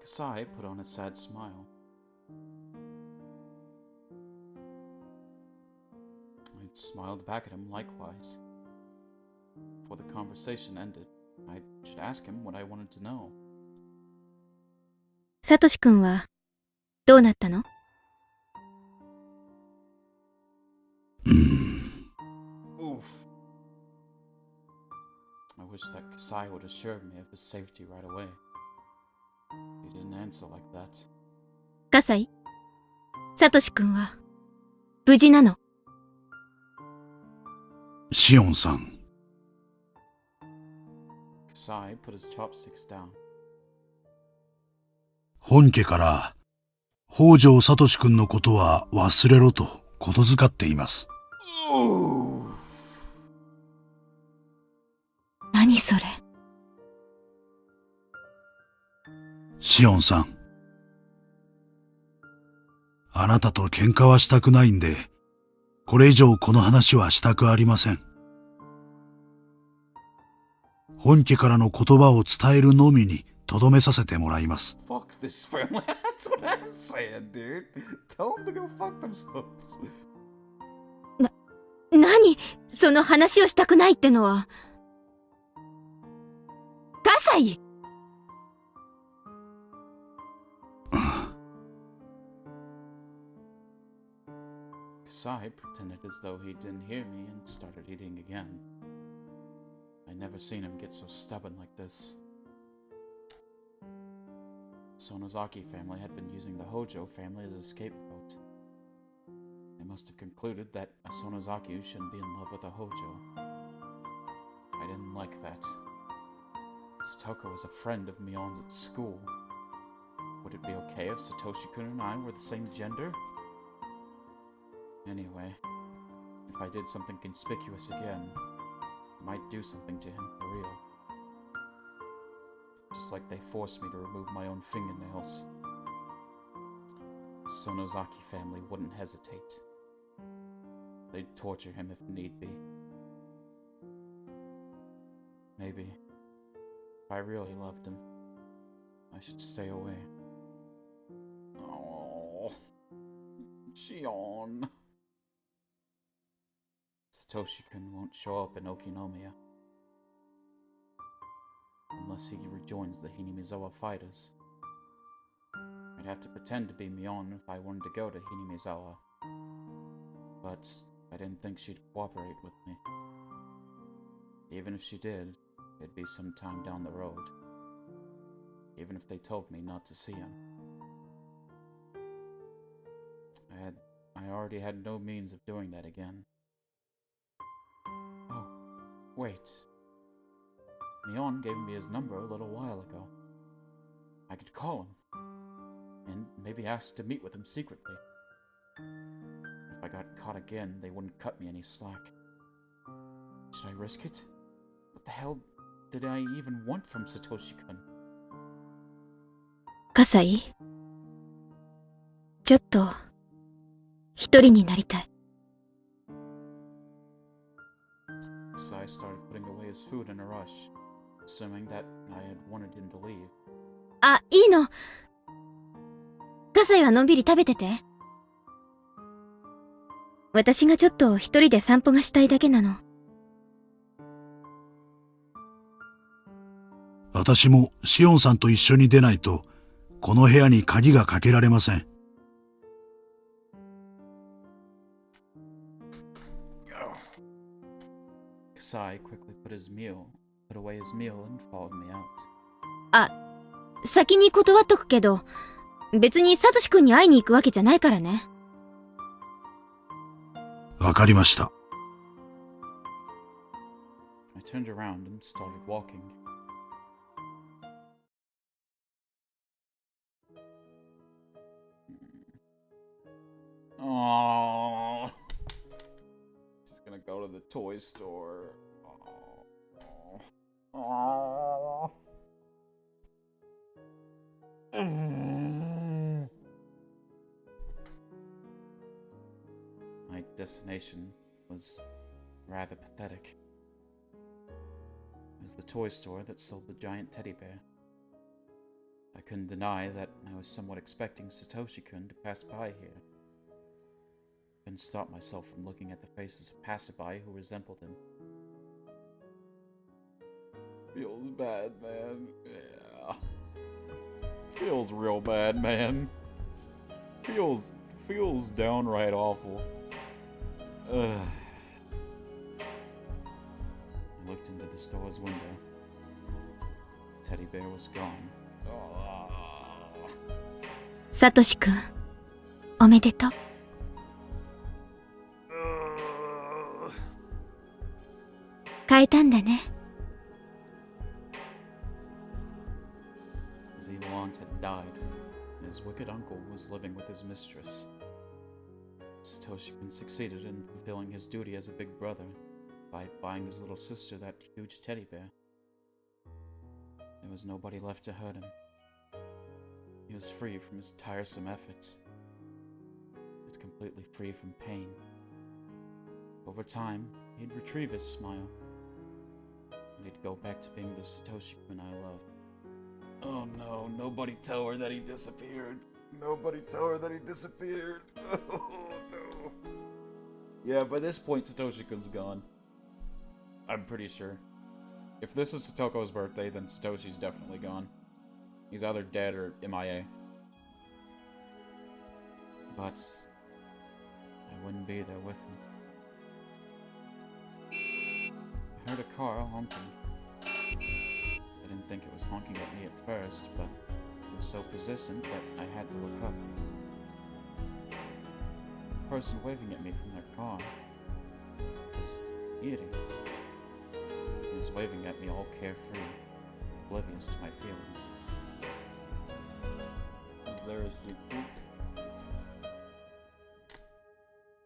Kasai put on a sad smile. I smiled back at him likewise. Before the conversation ended, I should ask him what I wanted to know. サトシ君は、どうなったの？Oof. I wish that Kasai would assure me of his safety right away. He didn't answer like that. 葛西、サトシ君は、無事なの？シオンさん。Kasai put his chopsticks down. 本家から、北条サトシ君のことは忘れろとことづかっています。何それ？シオンさん。あなたと喧嘩はしたくないんで、これ以上この話はしたくありません。本家からの言葉を伝えるのみにとどめさせてもらいます。Fuck this family. That's what I'm saying, dude. Tell them to go fuck themselves. 何？その話をしたくないってのは。葛西！Kasai pretended as though he didn't hear me and started eating again. I'd never seen him get so stubborn like this. Sonozaki family had been using the Hojo family as a scapegoat. They must have concluded that a Sonozaki shouldn't be in love with a Hojo. I didn't like that. Satoko was a friend of Mion's at school. Would it be okay if Satoshi-kun and I were the same gender? Anyway, if I did something conspicuous again, I might do something to him for real. Just like they forced me to remove my own fingernails. The Sonozaki family wouldn't hesitate. They'd torture him if need be. Maybe, if I really loved him, I should stay away. Oh, Shion. Satoshi-kun won't show up in Okinomiya. Unless he rejoins the Hinamizawa fighters. I'd have to pretend to be Mion if I wanted to go to Hinamizawa. But I didn't think she'd cooperate with me. Even if she did, it'd be some time down the road. Even if they told me not to see him. I already had no means of doing that again. Oh, wait. Mion gave me his number a little while ago. I could call him, and maybe ask to meet with him secretly. If I got caught again, they wouldn't cut me any slack. Should I risk it? What the hell did I even want from Satoshi-kun? 葛西、ちょっと一人になりたい。Sai started putting away his food in a rush, assuming that I had wanted him to leave. あ、いいの。葛西はのんびり食べてて。私がちょっと一人で散歩がしたいだけなの。私もシオンさんと一緒に出ないと、この部屋に鍵がかけられません。Kasai quickly put away his meal and followed me out. あ、先に断っとくけど、別にサトシ君に会いに行くわけじゃないからね。わかりました。I turned around and started walking. Oh, he's gonna go to the toy store. Oh. My destination was rather pathetic. It was the toy store that sold the giant teddy bear. I couldn't deny that I was somewhat expecting Satoshi-kun to pass by here. Couldn't stop myself from looking at the faces of passerby who resembled him. Feels bad, man. Yeah. Feels real bad, man. Feels downright awful. I looked into the store's window. The teddy bear was gone. サトシ君、おめでとう。変えたんだね。His evil aunt had died, and his wicked uncle was living with his mistress. Satoshi-kun succeeded in fulfilling his duty as a big brother by buying his little sister that huge teddy bear. There was nobody left to hurt him. He was free from his tiresome efforts. He was completely free from pain. Over time, he'd retrieve his smile, and he'd go back to being the Satoshi-kun I love. Oh no, nobody tell her that he disappeared. Nobody tell her that he disappeared. Oh no. Yeah, by this point, Satoshi-kun's gone. I'm pretty sure. If this is Satoko's birthday, then Satoshi's definitely gone. He's either dead or MIA. But I wouldn't be there with him. I heard a car honking. I didn't think it was honking at me at first, but it was so persistent that I had to look up. The person waving at me from their car was eating. He was waving at me all carefree, oblivious to my feelings. Is there a sequel?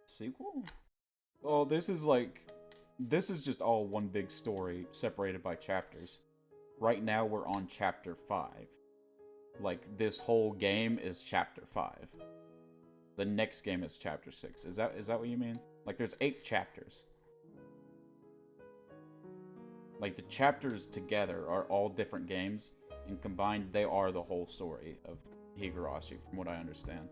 Sequel? Oh, this is just all one big story separated by chapters. Right now we're on chapter 5. Like, this whole game is chapter 5. The next game is chapter 6. Is that what you mean? Like, there's 8 chapters. Like, the chapters together are all different games, and combined, they are the whole story of Higurashi, from what I understand.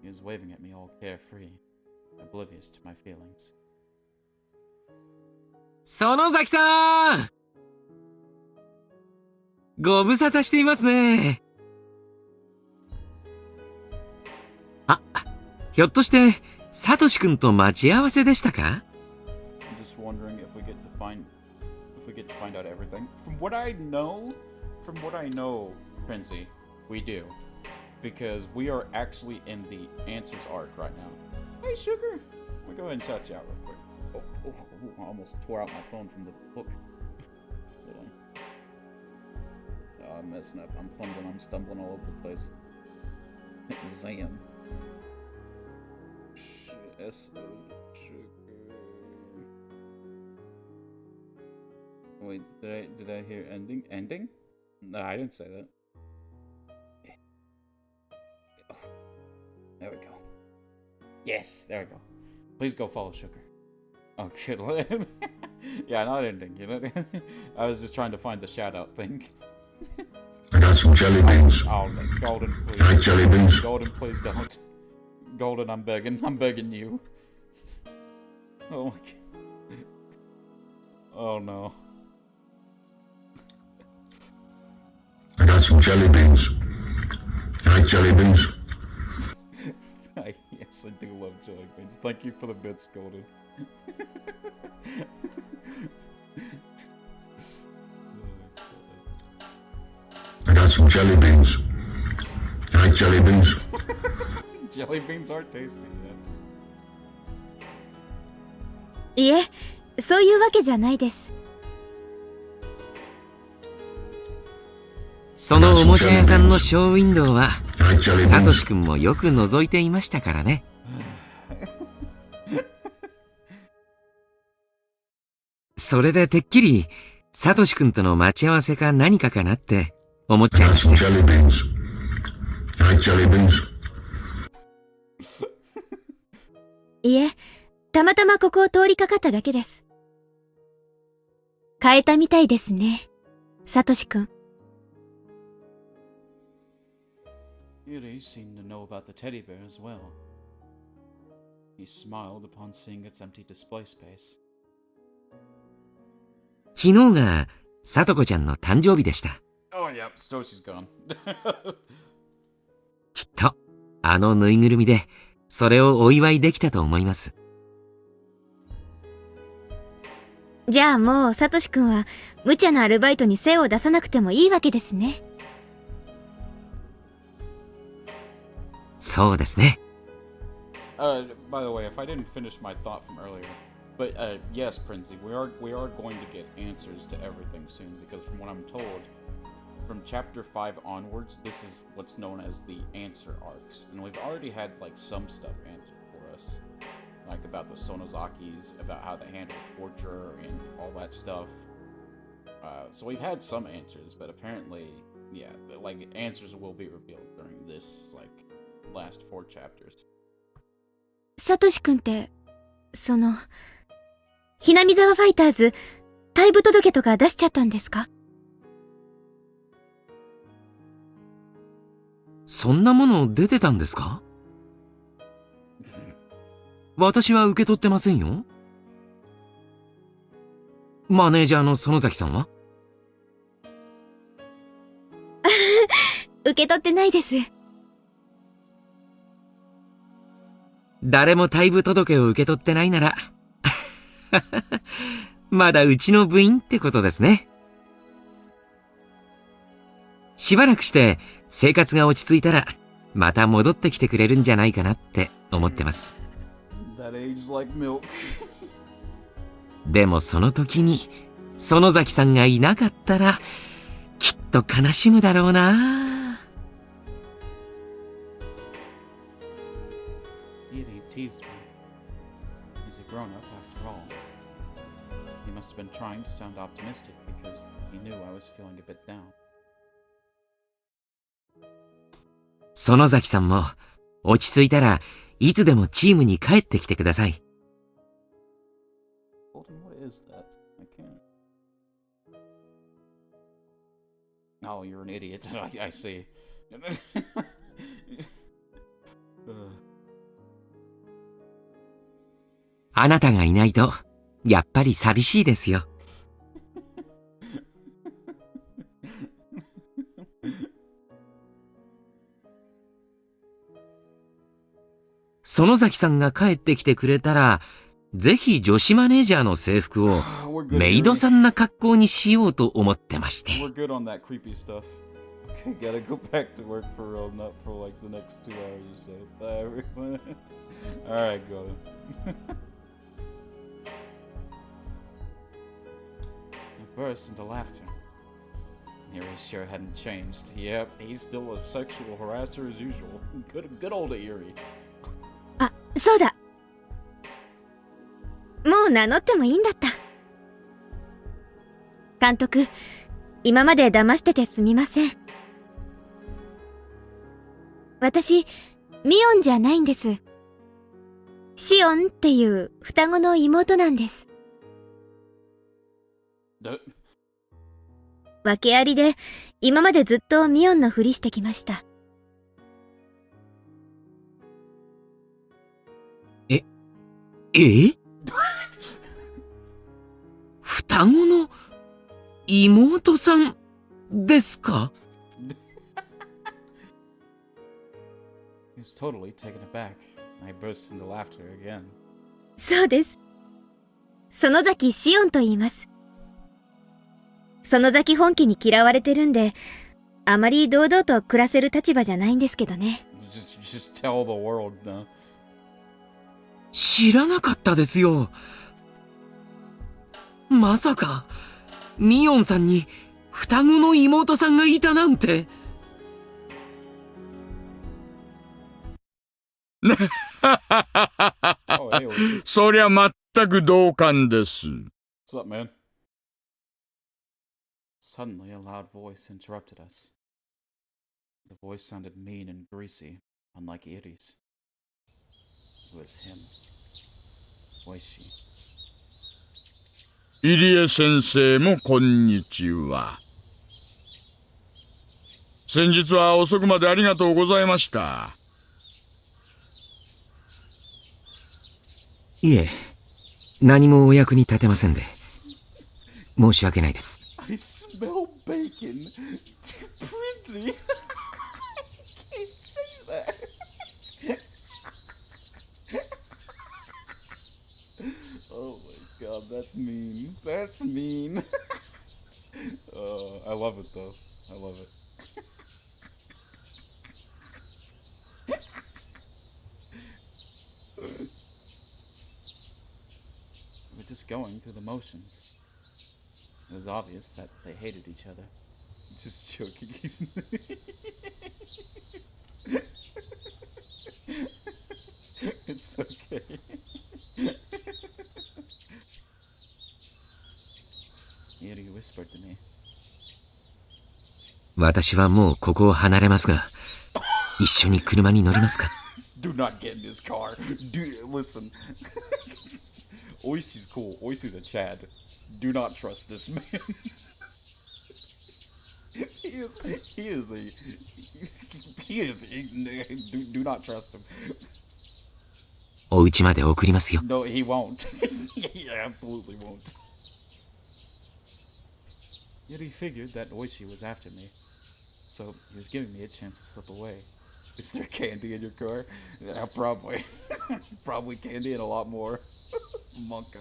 He was waving at me all carefree, oblivious to my feelings. 園崎さん、ご無沙汰していますね。あ、ひょっとしてサトシ君と待ち合わせでしたか？ I'm just wondering if we get to find out everything. From what I know, Princey, we do. Because we are actually in the answers arc right now. Hey, Sugar! Let me go ahead and chat you out real quick. I almost tore out my phone from the book. Hold on. Oh, I'm messing up. I'm fumbling. I'm stumbling all over the place. Zam. S-O, Sugar. Wait, did I hear ending? Ending? No, I didn't say that. There we go. Yes, there we go. Please go follow Sugar. Oh, good. Yeah, not ending, you know? I was just trying to find the shout out thing. some jelly beans. Oh, no, Golden, please. I like jelly beans. Golden, please don't. Golden, I'm begging. I'm begging you. Oh my god. Oh no. I got some jelly beans. I like jelly beans. Yes, I do love jelly beans. Thank you for the bits, Golden. I got some jelly beans. I like jelly beans. Jelly beans are tasty, man. いえ、そういうわけじゃないです。そのおもちゃ屋さんのショーウィンドウは、サトシくんもよく覗いていましたからね。それでてっきり、サトシくんとの待ち合わせか何かかなって思っちゃいました。いえ、たまたまここを通りかかっただけです。変えたみたいですね、サトシくん。Yuri seemed to know about the teddy bear as well. He smiled upon seeing its empty display space. 昨日が、サトコちゃんの誕生日でした。Oh yeah, Stoshi's gone. きっと、あのぬいぐるみで、それをお祝いできたと思います。じゃあもうサトシくんは無茶なアルバイトに精を出さなくてもいいわけですね。そうですね。By the way, if I didn't finish my thought from earlier, but yes, Princey, we are going to get answers to everything soon because from what I'm told, from chapter 5 onwards, this is what's known as the answer arcs, and we've already had like some stuff answered for us, like about the Sonozakis, about how they handle torture and all that stuff. So we've had some answers, but apparently, yeah, like answers will be revealed during this like last 4 chapters. サトシくんって、ひなみざわファイターズ、退部届とか出しちゃったんですか？そんなもの出てたんですか？私は受け取ってませんよ。マネージャーの園崎さんは？受け取ってないです。誰も退部届を受け取ってないなら、まだうちの部員ってことですね。しばらくして生活が落ち着いたら、また戻ってきてくれるんじゃないかなって思ってます。でもその時に、園崎さんがいなかったら、きっと悲しむだろうな。Teased me. He's a grown-up after all. He must have been trying to sound optimistic because he knew I was feeling a bit down. 園崎さんも落ち着いたらいつでもチームに帰ってきてください。Golden, what is that? I can't. Oh, you're an idiot. I see. あなたがいないと、やっぱり寂しいですよ。園崎さんが帰ってきてくれたら、ぜひ女子マネージャーの制服をメイドさんな格好にしようと思ってまして。We're good on that creepy stuff. Okay, gotta go back to work for real, not for like the next 2 hours or so. Bye, everyone. Alright, go. Burst into laughter. Yuri sure hadn't changed. Yep, he's still a sexual harasser as usual. Good old Yuri. あ、そうだ。もう名乗ってもいいんだった。監督、今まで騙しててすみません。私、ミオンじゃないんです。シオンっていう双子の妹なんです。訳ありで、今までずっとミオンのふりしてきました。双子の妹さんですか？ He was totally taken aback. I burst into laughter again. そうです。園崎シオンと言います。園崎本家に嫌われてるんで、あまり堂々と暮らせる立場じゃないんですけどね。Just tell the world now. 知らなかったですよ。まさか、ミオンさんに双子の妹さんがいたなんて。そりゃ全く同感です。What's up, man? Suddenly, a loud voice interrupted us. The voice sounded mean and greasy, unlike Iri's. It was him. Oishi. 入江先生もこんにちは。先日は遅くまでありがとうございました。いえ、何もお役に立てませんで、申し訳ないです。I smell bacon. Prinzy. I can't say that. Oh my god, that's mean. That's mean. I love it though. I love it. We're just going through the motions. It was obvious that they hated each other. Just joking. It's okay. Iri whispered to me. 私はもうここを離れますが、一緒に車に乗りますか？ Do not get in this car. Listen. Oishi's cool. Oishi's a Chad. Do not trust this man. Do not trust him. お家まで送りますよ。No, he won't. He absolutely won't. Yet he figured that Oishi was after me, so he was giving me a chance to slip away. Is there candy in your car? Yeah, probably. Probably candy and a lot more. Monk.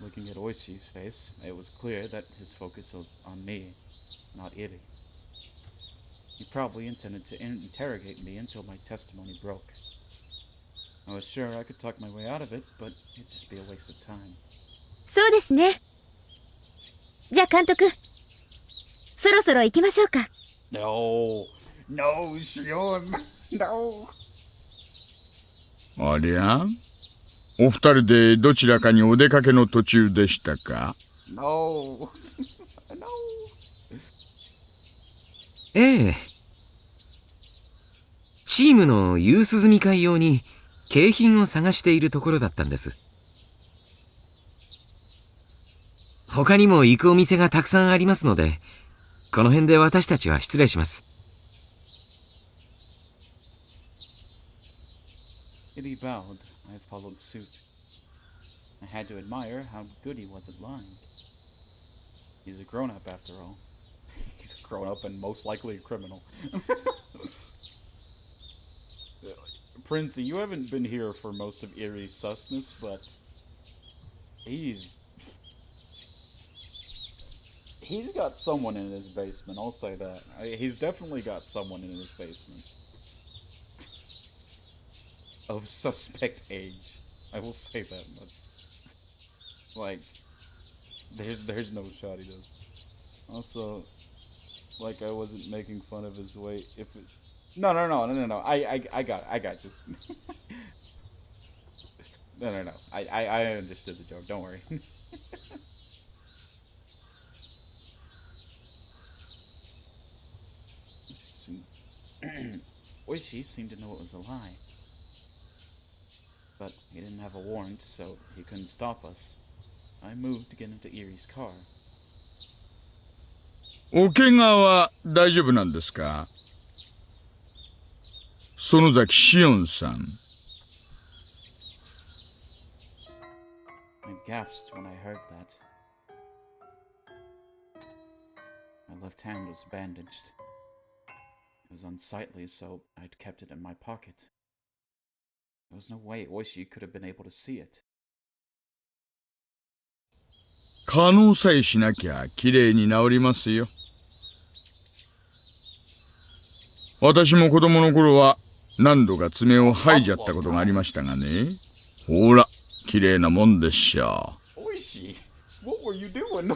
Looking at Oishi's face, it was clear that his focus was on me, not Iri. He probably intended to interrogate me until my testimony broke. I was sure I could talk my way out of it, but it'd just be a waste of time. そうですね。じゃあ監督、そろそろ行きましょうか。No, no, Shion, no. ありゃ？お二人でどちらかにお出かけの途中でしたか？ No, no. ええ。チームの夕涼み会用に景品を探しているところだったんです。他にも行くお店がたくさんありますので、この辺で私たちは失礼します。Iri bowed. I followed suit. I had to admire how good he was at lying. He's a grown-up after all. He's a grown-up and most likely a criminal. Princey, you haven't been here for most of Iri's susness, but he's got someone in his basement, I'll say that. He's definitely got someone in his basement. Of suspect age. I will say that much. Like, there's no shot he does. Also, like, I wasn't making fun of his weight. If it... No. I got you. No. I understood the joke. Don't worry. Oishi seemed to know it was a lie. But he didn't have a warrant, so he couldn't stop us. I moved to get into Erie's car. お怪我は大丈夫なんですか？園崎しおんさん。I gasped when I heard that. My left hand was bandaged. It was unsightly, so I'd kept it in my pocket. There was no way Oishi could have been able to see it. 可能さえしなきゃきれいに治りますよ。私も子供の頃は何度か爪を剥いじゃったことがありましたがね。ほら、きれいなもんでしょう。Oishi, what were you doing?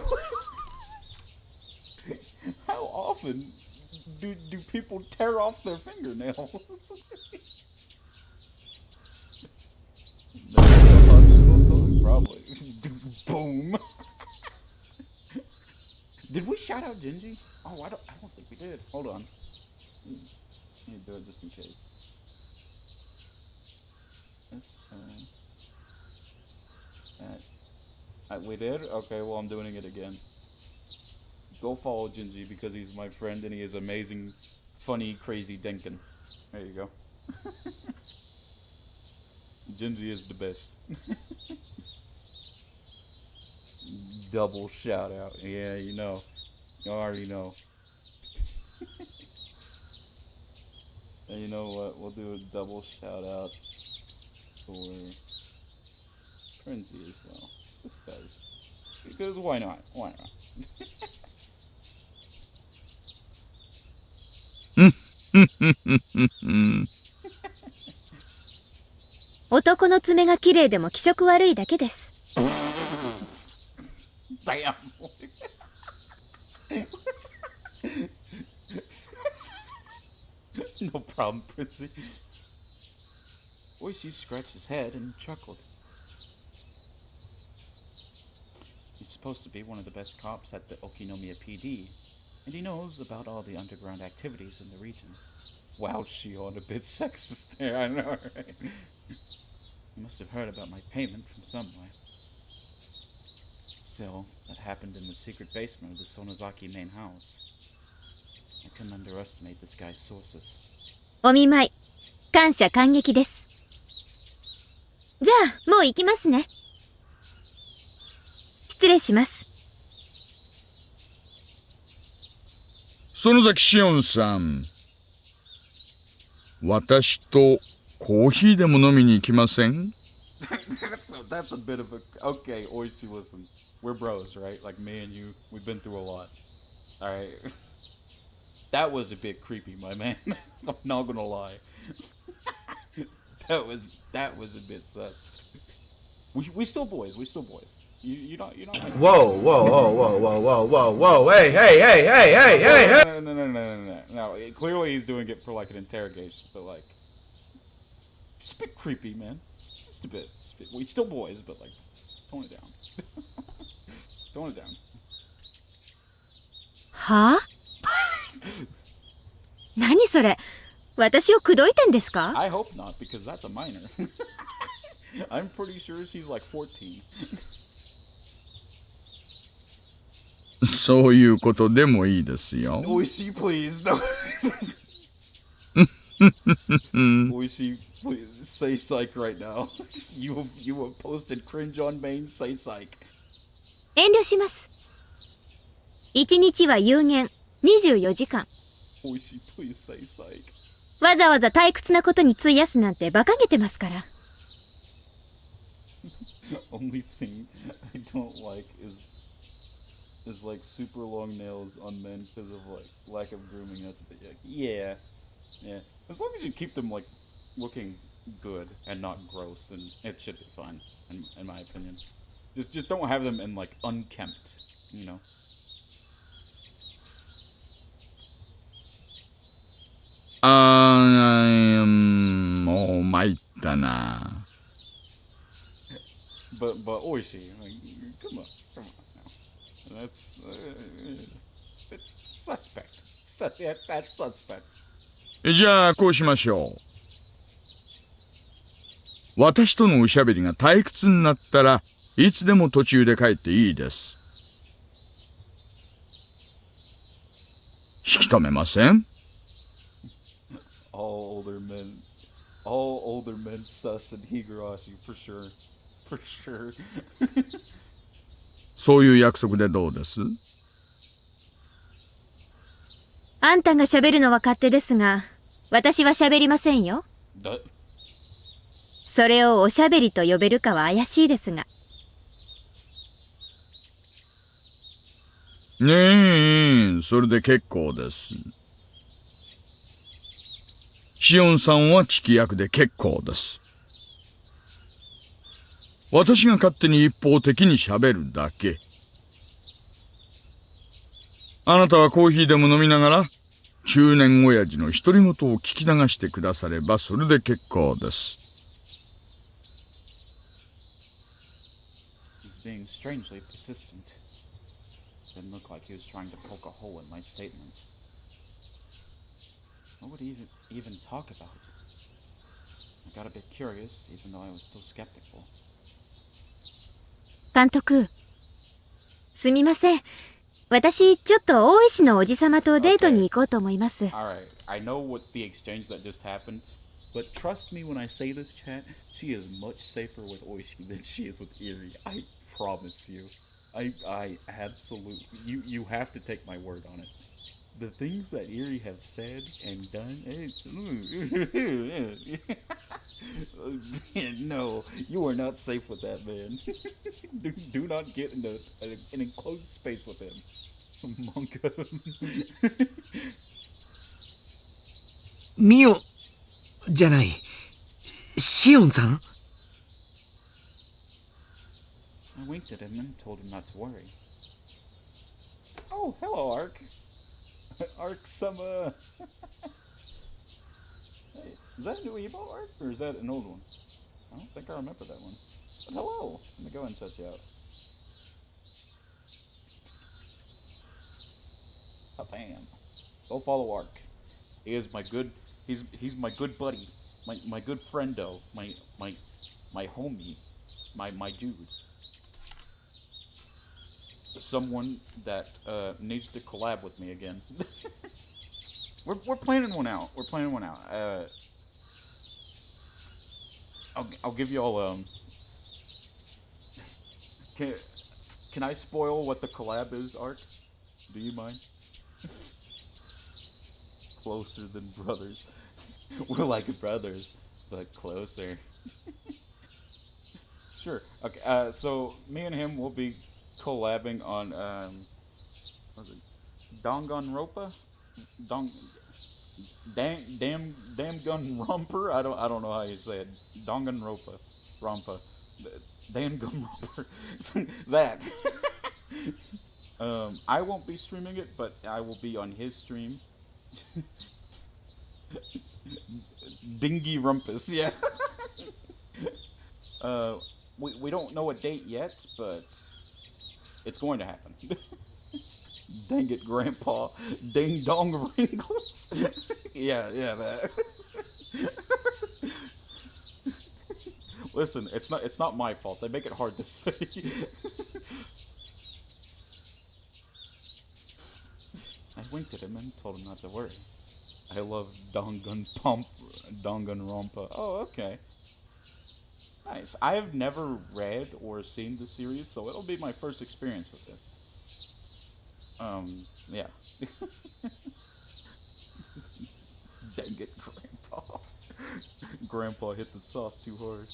How often do people tear off their fingernails? Probably. Boom. Did we shout out Genji? Oh, I don't think we did. Hold on. Let me do it just in case. We did? Okay, well, I'm doing it again. Go follow Genji because he's my friend and he is amazing, funny, crazy Denken. There you go. Genji is the best. Double shout out. Yeah, you know. You already know. And you know what? We'll do a double shout out for Prinzy as well. Because why not? Why not? 男の爪が綺麗でも気色悪いだけです。Damn. No problem, Princy. Oishi scratched his head and chuckled. He's supposed to be one of the best cops at the Okinomiya PD, and he knows about all the underground activities in the region. Wow, Shion, a bit sexist there, I know, right? He must have heard about my payment from somewhere. Still, that happened in the secret basement of the Sonozaki main house. I couldn't underestimate this guy's sources. お見舞い、感謝感激です。じゃあ、もう行きますね。失礼します。園崎しおんさん、私とコーヒーでも飲みに行きません？ That's a bit of a... Okay, Oishi, listen. We're bros, right? Like me and you, we've been through a lot. Alright? That was a bit creepy, my man. I'm not gonna lie. that was a bit sus. We still boys, You don't like... Whoa, hey, No, clearly he's doing it for like an interrogation, but like... It's a bit creepy, man. Just a bit. We still boys, but like... Tone it down. Tone it down. はぁ？何それ？私を口説いてんですか？ I hope not, because that's a minor. I'm pretty sure she's like 14. そういうことでもいいですよ。Oishi, please, no. Oishi, please, say psych right now. You have posted cringe on main, say psych. 遠慮します。1日は有限、24時間。Oishi, please say psych. わざわざ退屈なことに費やすなんて馬鹿げてますから。Only thing I don't like is like super long nails on men because of like lack of grooming. That's a bit like, yeah. As long as you keep them like looking good and not gross, then it should be fine, in my opinion. Just don't have them in like unkempt, you know. Oh, 参ったな。But Oishi, like, come on now. That's suspect. That's suspect. じゃあこうしましょう。私とのおしゃべりが退屈になったらいつでも途中で帰っていいです。引き止めません？ All older men sus and Higurashi for sure. For sure. そういう約束でどうです？あんたが喋るのは勝手ですが、私は喋りませんよ。それをおしゃべりと呼べるかは怪しいですが。ねえ、それで結構です。シオンさんは聞き役で結構です。私が勝手に一方的に喋るだけ。あなたはコーヒーでも飲みながら中年親父の独り言を聞き流してくださればそれで結構です。He's being strangely persistent. Didn't look like he was trying to poke a hole in my statement. What would he even talk about? I got a bit curious, even though I was still skeptical. 監督、すみません。私、ちょっと大石のおじさまとデートに行こうと思います。Alright, I know what the exchange that just happened, but trust me when I say this, chat, she is much safer with Oishi than she is with Eri. I promise you. I absolutely... You have to take my word on it. The things that Eri have said and done, it's... No, you are not safe with that man. do not get in an enclosed space with him. Monka. ミオじゃない、シオンさん？ I winked at him and told him not to worry. Oh, hello, Ark. Ark-sama. Hey, is that a new Evo, Ark, or is that an old one? I don't think I remember that one. But hello. Let me go and check you out. Oh, bam. Go follow Ark. He is my good... He's my good buddy. My good friendo. My homie. My dude. Someone that needs to collab with me again. we're planning one out. We're planning one out. I'll give you all Can I spoil what the collab is, Ark? Do you mind? Closer than brothers. We're like brothers, but closer. Sure. Okay. So me and him will be collabing on what was it? Danganronpa? Damn gun romper? I don't know how you say it. Danganronpa. Rompa. Damn gun romper. That. I won't be streaming it, but I will be on his stream. Dingy Rumpus, yeah. We don't know a date yet, but it's going to happen. Dang it, Grandpa. Ding dong wrinkles. yeah, that. Listen, it's not my fault. They make it hard to say. I winked at him and told him not to worry. I love Danganronpa. Oh, okay. Nice. I have never read or seen the series, so it'll be my first experience with it. Yeah. Dang it, Grandpa. Grandpa hit the sauce too hard.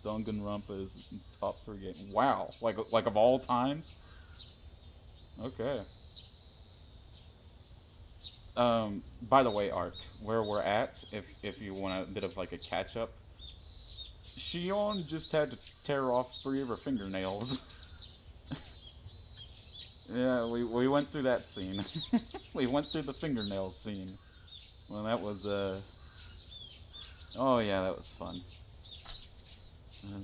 Danganronpa is top 3 game. Wow. Like of all times? Okay. By the way, Ark, where we're at, if you want a bit of like a catch up, Shion just had to tear off 3 of her fingernails. Yeah, we went through that scene. We went through the fingernails scene. Well, that was oh yeah, that was fun.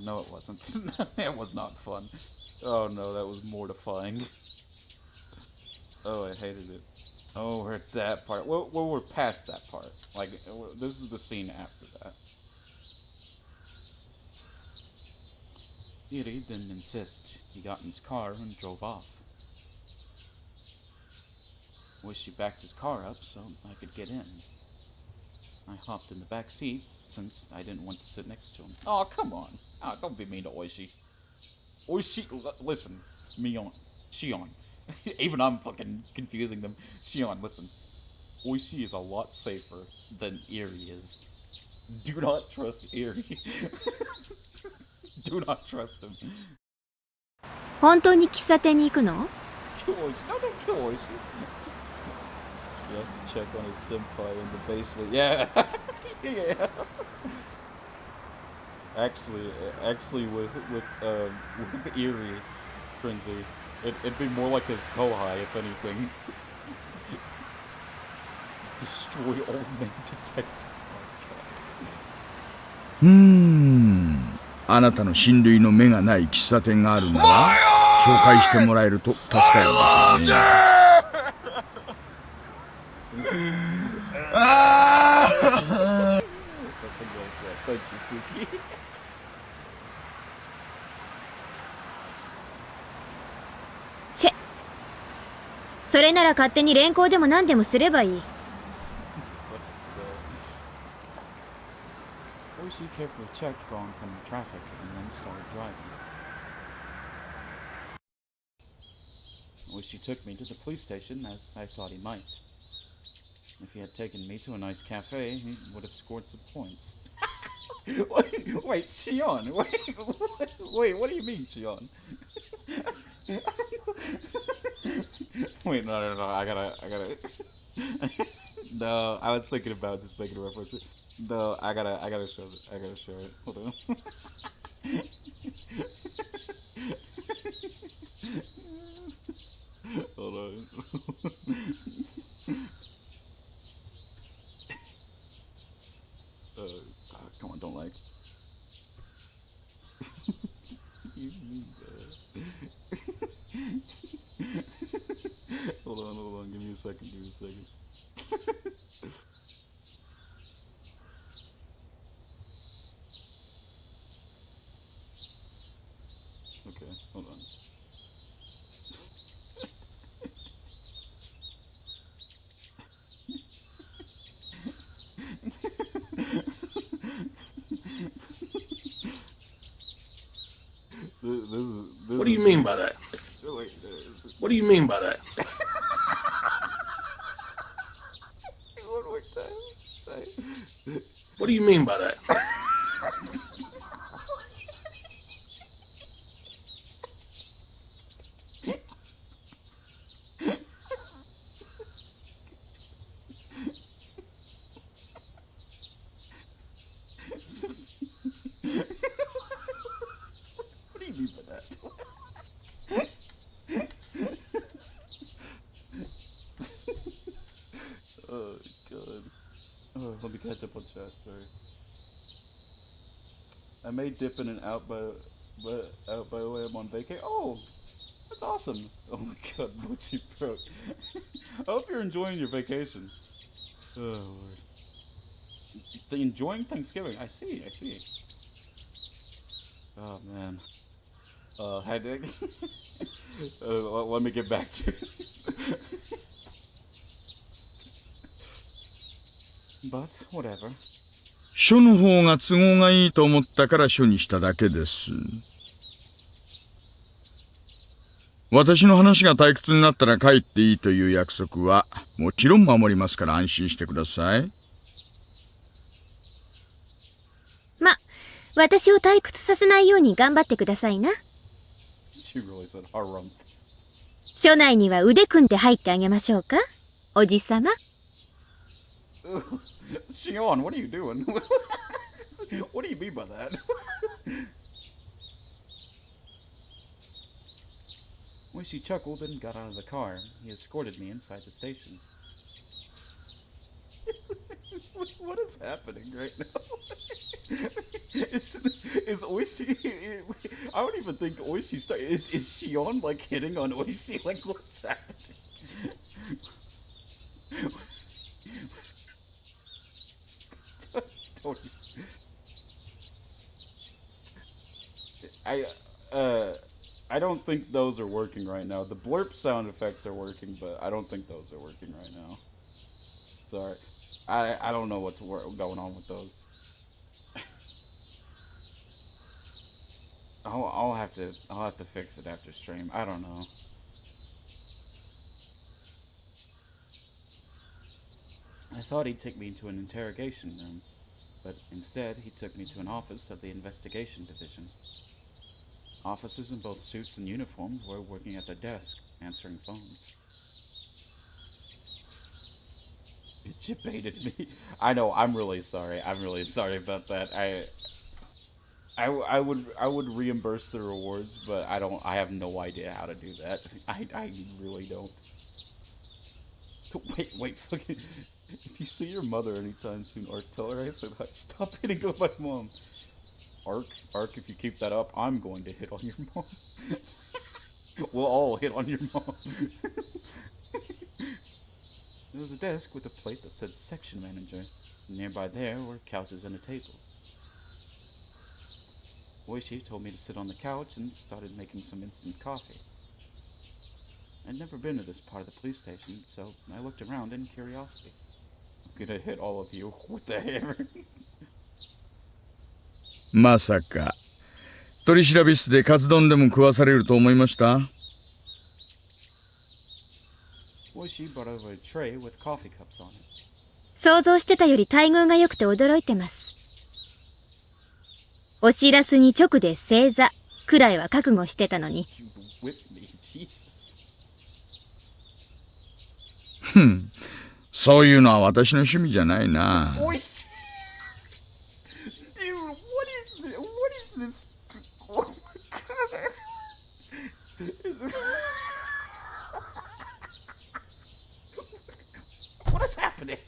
No, it wasn't. It was not fun. Oh no, that was mortifying. Oh, I hated it. Oh, we're at that part. Well, we're past that part. Like, this is the scene after that. Iri didn't insist. He got in his car and drove off. Oishi backed his car up so I could get in. I hopped in the back seat since I didn't want to sit next to him. Oh, come on. Oh, don't be mean to Oishi. Oishi, listen. Mion. Shion. Even I'm fucking confusing them. Shion, listen. Oishi is a lot safer than Iri is. Do not trust Iri. Do not trust him. 本当に喫茶店に行くの？ Kill Oishi. No, don't kill Oishi. Yes, check on his senpai in the basement. Yeah. Yeah. Actually, with Iri, Trinzy, it'd be more like his Kohai, if anything. Destroy old man detective. あなたの親類の目がない喫茶店があるなら紹介してもらえると助かるんですよね。Thank you, Fuki. チェ。それなら勝手に連行でも何でもすればいい。Oishi carefully checked for oncoming traffic and then started driving. Oishi took me to the police station as I thought he might. If he had taken me to a nice cafe, he would have scored some points. Wait, Shion, wait, what do you mean, Shion? Wait, no, I gotta. No, I was thinking about just making a reference. No, I gotta show it. Hold on. Hold on. Come on, don't like. You mean that? Hold on. Give me a second. Okay, hold on. What do you mean by that? What do you mean by that? One more time. What do you mean by that? What do you mean by that? Oh god. Oh, let me catch up on chat, sorry. I may dip in and out by the way I'm on vacay. Oh, that's awesome. Oh my god, Mochi Pro. I hope you're enjoying your vacation. Oh lord. Enjoying Thanksgiving. I see. Oh man. Had to let me get back to But whatever. 書の方が都合がいいと思ったから書にしただけです。私の話が退屈になったら帰っていいという約束はもちろん守りますから安心してください。ま、私を退屈させないように頑張ってくださいな。署内には腕組んで入ってあげましょうか、おじさま。Shion, what are you doing? What do you mean by that? When she chuckled and got out of the car, he escorted me inside the station. What is happening right now? Is Oishi? I don't even think Oishi is Shion like hitting on Oishi? Like what's happening? I don't think those are working right now. The blurp sound effects are working, but I don't think those are working right now. Sorry. I don't know what's going on with those. I'll have to fix it after stream. I don't know. I thought he'd take me into an interrogation room, but instead he took me to an office of the investigation division. Officers in both suits and uniforms were working at their desk, answering phones. It baited me. I know. I'm really sorry. I'm really sorry about that. I would reimburse the rewards, but I have no idea how to do that. I really don't. Wait, fucking. If you see your mother anytime soon, Ark, tell her I said hi. Stop hitting on my mom. Ark, if you keep that up, I'm going to hit on your mom. We'll all hit on your mom. There was a desk with a plate that said section manager. Nearby there were couches and a table. Oishi told me to sit on the couch and started making some instant coffee. I'd never been to this part of the police station, so I looked around in curiosity. I'm gonna hit all of you with the hammer. まさか取り調べ室でカツ丼でも食わされると思いました？ Oishi brought over a tray with coffee cups on it. 想像してたより待遇が良くて驚いてます。おしらすに直で正座くらいは覚悟してたのに。そういうのは私の趣味じゃないな。Oishi! Dude, what is this? Oh my god! What is happening?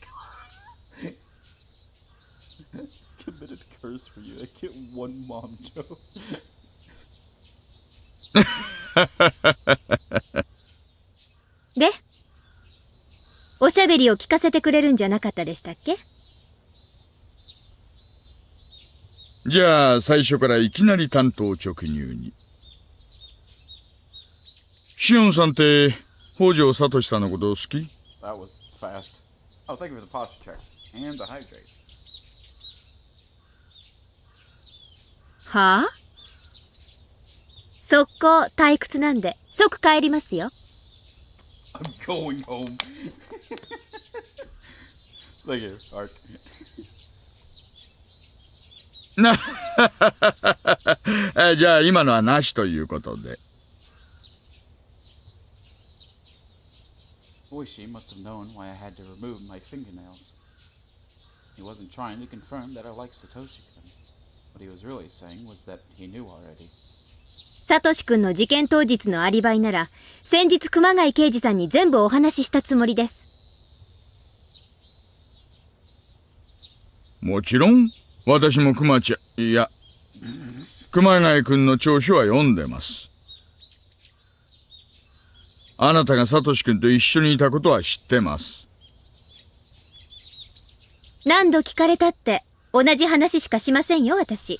Committed curse for you. I get one mom joke. で、おしゃべりを聞かせてくれるんじゃなかったでしたっけ？じゃあ最初からいきなり単刀直入に。シオンさんって北条聡さんのこと好き？ That was fast. Oh, thank you for the posture check. And the hydrate. はあ？速攻退屈なんで即帰りますよ。I'm going home. Thank you, Ark. じゃあ今のはなしということで。Oishi must have known why I had to remove my fingernails. He wasn't trying to confirm that I liked Satoshi-kun. What he was really saying was that he knew already. サトシ君の事件当日のアリバイなら先日熊谷刑事さんに全部お話ししたつもりです。もちろん私も熊谷君の調書は読んでます。あなたがサトシ君と一緒にいたことは知ってます。何度聞かれたって同じ話しかしませんよ私。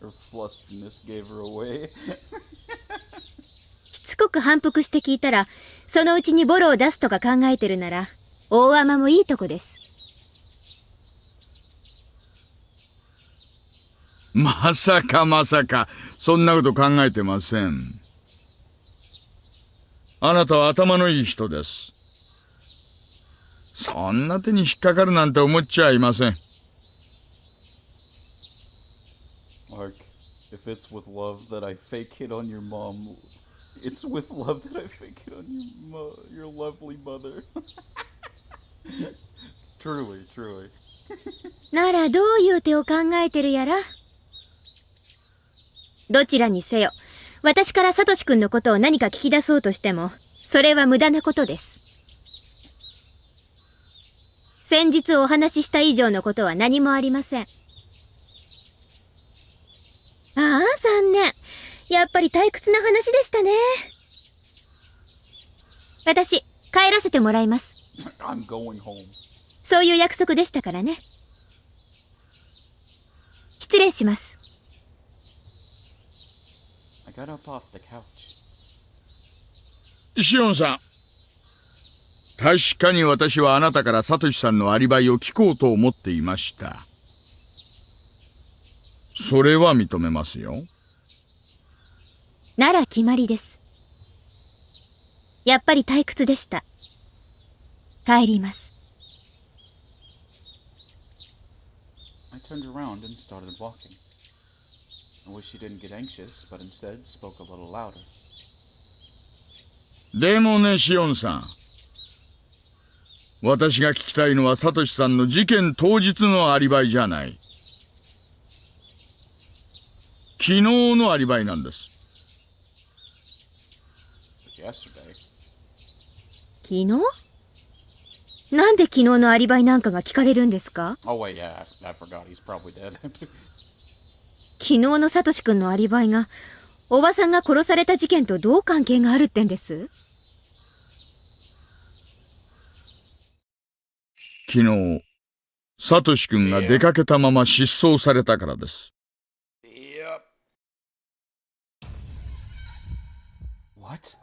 Her flusterness gave her away. しつこく反復して聞いたらそのうちにボロを出すとか考えてるなら大甘もいいとこです。まさかそんなこと考えてません。あなたは頭のいい人です。そんな手に引っかかるなんて思っちゃいません。Ark, if it's with love that I fake hit on your mom, it's with love that I fake hit on your lovely mother. Truly. ならどういう手を考えてるやら。どちらにせよ、私からサトシ君のことを何か聞き出そうとしても、それは無駄なことです。先日お話しした以上のことは何もありません。ああ、残念。やっぱり退屈な話でしたね。私、帰らせてもらいます。I'm going home. そういう約束でしたからね。失礼します。got up off the couch. シオンさん、確かに私はあなたからサトシさんのアリバイを聞こうと思っていました。それは認めますよ。なら決まりです。やっぱり退屈でした。帰ります。I turned around and started walking. I wish she didn't get anxious, but instead spoke a little louder. でもね、シオンさん。私が聞きたいのはサトシさんの事件当日のアリバイじゃない。昨日のアリバイなんです。昨日？なんで昨日のアリバイなんかが聞かれるんですか？ Oh wait, yeah, I forgot. He's probably dead. 昨日のサトシ君のアリバイがおばさんが殺された事件とどう関係があるってんです？昨日、サトシ君が出かけたまま失踪されたからです。What?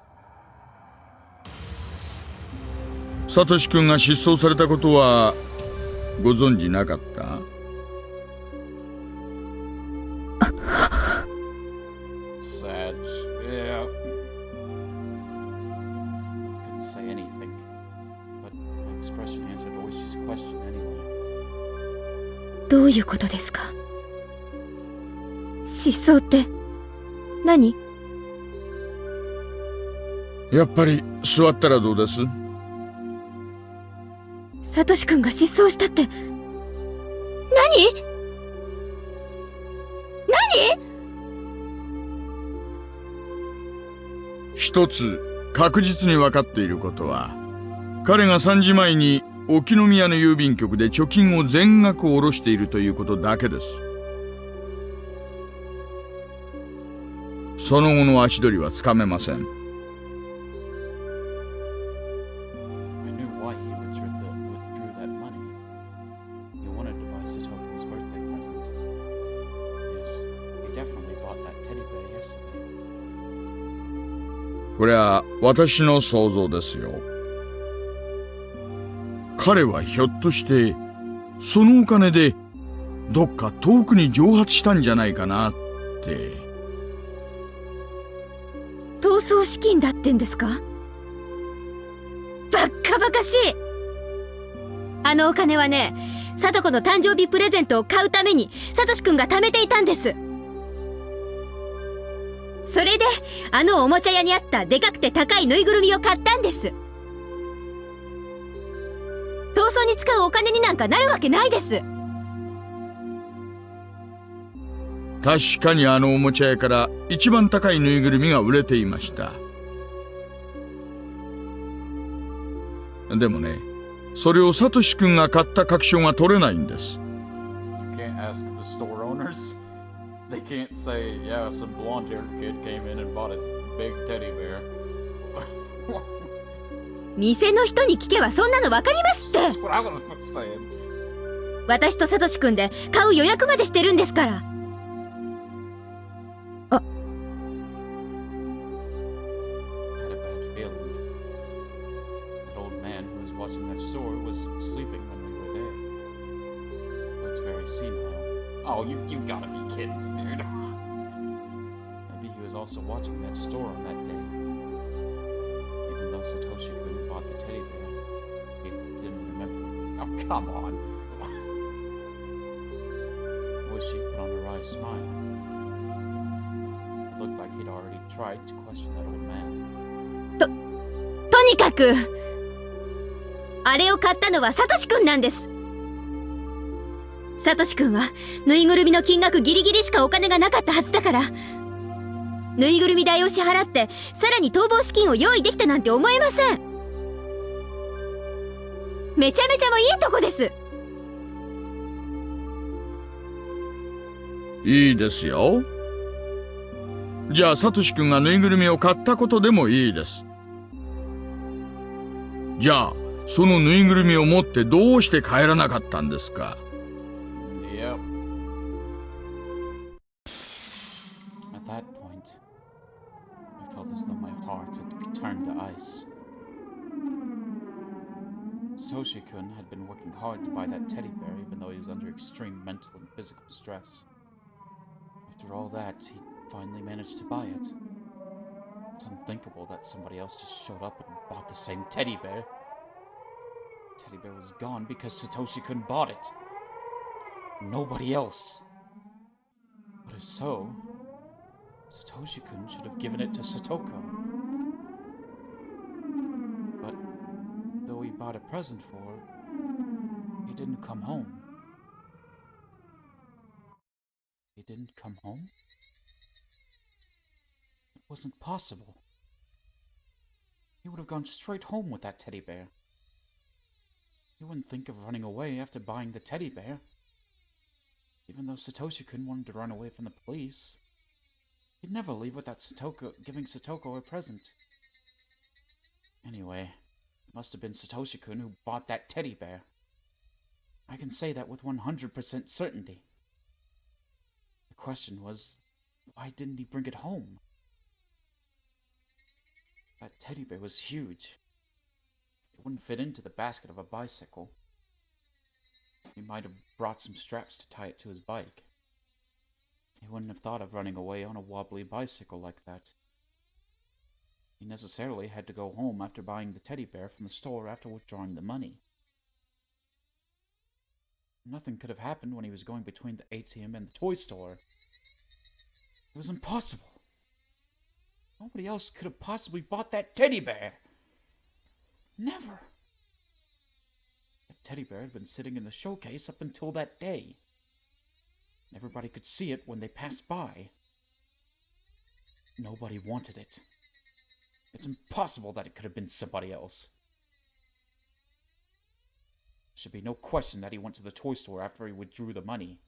サトシ君が失踪されたことはご存知なかった？Sad. Yeah. Couldn't say anything, but my expression answered Oishi's question anyway. どういうことですか？失踪って何？やっぱり座ったらどうです？サトシ君が失踪したって何？一つ確実に分かっていることは、彼が3時前に沖宮の郵便局で貯金を全額下ろしているということだけです。その後の足取りはつかめません。これは私の想像ですよ。彼はひょっとしてそのお金でどっか遠くに蒸発したんじゃないかなって。逃走資金だってんですか？バッカバカしい。あのお金はね、サトコの誕生日プレゼントを買うためにサトシ君が貯めていたんです。それであのおもちゃ屋にあったでかくて高いぬいぐるみを買ったんです。逃走に使うお金になんかなるわけないです。確かにあのおもちゃ屋から一番高いぬいぐるみが売れていました。でもね、それをサトシ君が買った確証が取れないんです。They can't say, yeah, some blonde-haired kid came in and bought a big teddy bear. 店の人に聞けばそんなのわかりますって。That's what I was saying. 私とサトシ君で買う予約までしてるんですから。あ。I had a bad feeling. That old man who was watching that store was sleeping when we were there. Looks very senile.Oh, you gotta be kidding me, dude. Maybe he was also watching that store on that day. Even though Satoshi-kun bought the teddy bear, he didn't remember. Oh, come on. Oishi put on a wry smile. It looked like he'd already tried to question that old man. とにかくあれを買ったのはサトシ君なんです。サトシ君はぬいぐるみの金額ギリギリしかお金がなかったはずだから、ぬいぐるみ代を支払ってさらに逃亡資金を用意できたなんて思えません。めちゃめちゃもいいとこです。いいですよ。じゃあサトシ君がぬいぐるみを買ったことでもいいです。じゃあそのぬいぐるみを持ってどうして帰らなかったんですかYep. At that point, turned to ice. Satoshi-kun had been working hard to buy that teddy bear even though he was under extreme mental and physical stress. After all that, he finally managed to buy it. It's unthinkable that somebody else just showed up and bought the same teddy bear. The teddy bear was gone because Satoshi-kun bought it. Nobody else. But if so, Satoshi-kun should have given it to Satoko. But though he bought a present for her, he didn't come home. He didn't come home? It wasn't possible. He would have gone straight home with that teddy bear. He wouldn't think of running away after buying the teddy bear. Even though Satoshi-kun wanted to run away from the police, he'd never leave without giving Satoko a present. Anyway, it must have been Satoshi-kun who bought that teddy bear. I can say that with 100% certainty. The question was, why didn't he bring it home? That teddy bear was huge. It wouldn't fit into the basket of a bicycle. He might have brought some straps to tie it to his bike. He wouldn't have thought of running away on a wobbly bicycle like that. He necessarily had to go home after buying the teddy bear from the store after withdrawing the money. Nothing could have happened when he was going between the ATM and the toy store. It was impossible. Nobody else could have possibly bought that teddy bear. Never. That teddy bear had been sitting in the showcase up until that day. Everybody could see it when they passed by. Nobody wanted it. It's impossible that it could have been somebody else. There should be no question that he went to the toy store after he withdrew the money.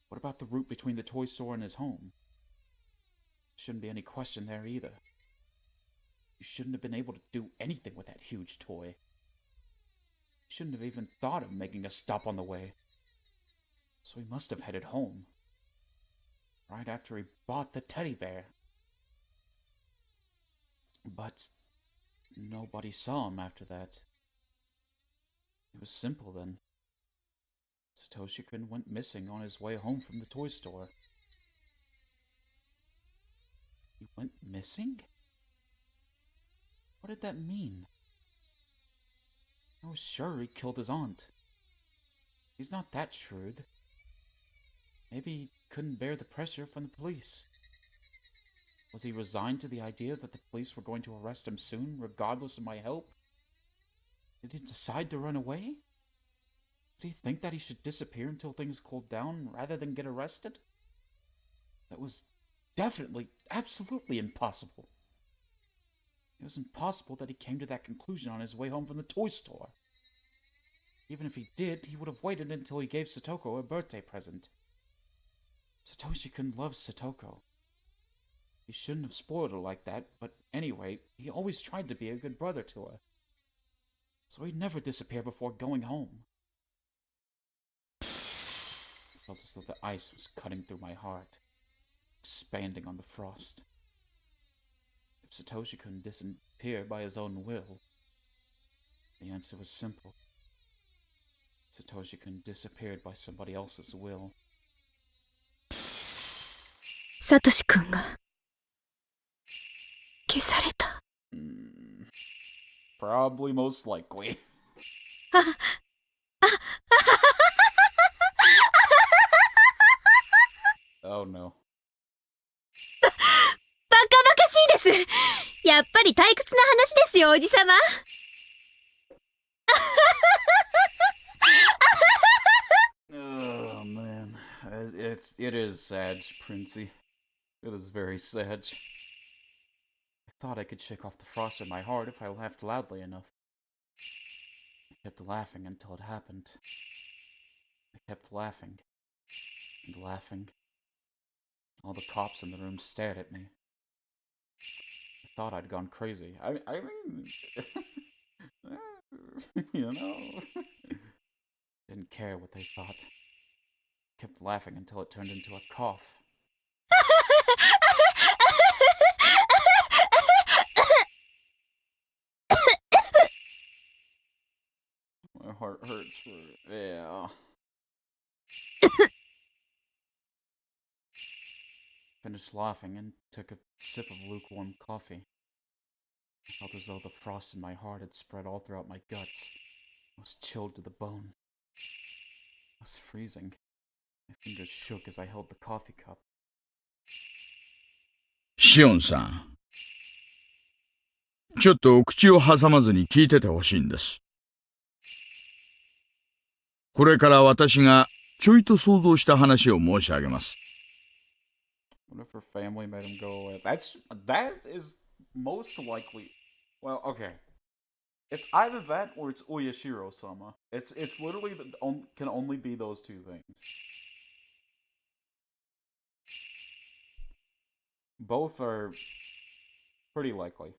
What about the route between the toy store and his home? Shouldn't be any question there either. You shouldn't have been able to do anything with that huge toy. You shouldn't have even thought of making a stop on the way. So he must have headed home. Right after he bought the teddy bear. But nobody saw him after that. It was simple then. Satoshi-kun went missing on his way home from the toy store. He went missing? What did that mean? I was sure he killed his aunt. He's not that shrewd. Maybe he couldn't bear the pressure from the police. Was he resigned to the idea that the police were going to arrest him soon, regardless of my help? Did he decide to run away? Did he think that he should disappear until things cooled down rather than get arrested? That was definitely, absolutely impossible. It was impossible that he came to that conclusion on his way home from the toy store. Even if he did, he would have waited until he gave Satoko a birthday present. Satoshi-kun loves Satoko. He shouldn't have spoiled her like that, but anyway, he always tried to be a good brother to her. So he'd never disappear before going home. I felt as though the ice was cutting through my heart, expanding on the frost. If Satoshi couldn't disappear by his own will, the answer was simple. Satoshi couldn't disappear by somebody else's will. サトシ君が消された。Probably most likely. Oh no. バカバカしいです。やっぱり退屈な話ですよ、おじさま。Oh man, it is sad, Princey. It is very sad. I thought I could shake off the frost in my heart if I laughed loudly enough. I kept laughing until it happened. I kept laughing and laughing. All the cops in the room stared at me. I thought I'd gone crazy. I mean, you know, didn't care what they thought. Kept laughing until it turned into a cough. heart hurts for yeah. Finished laughing and took a sip of lukewarm coffee. I felt as though the frost in my heart had spread all throughout my guts. I was chilled to the bone. I was freezing. My fingers shook as I held the coffee cup. シオンさん。ちょっと口を挟まずに聞いててほしいんです。これから私がちょいと想像した話を申し上げます。What if her family made him go away? That is most likely. Well, okay. It's either that or it's Oyashiro-sama. It's literally can only be those two things. Both are pretty likely.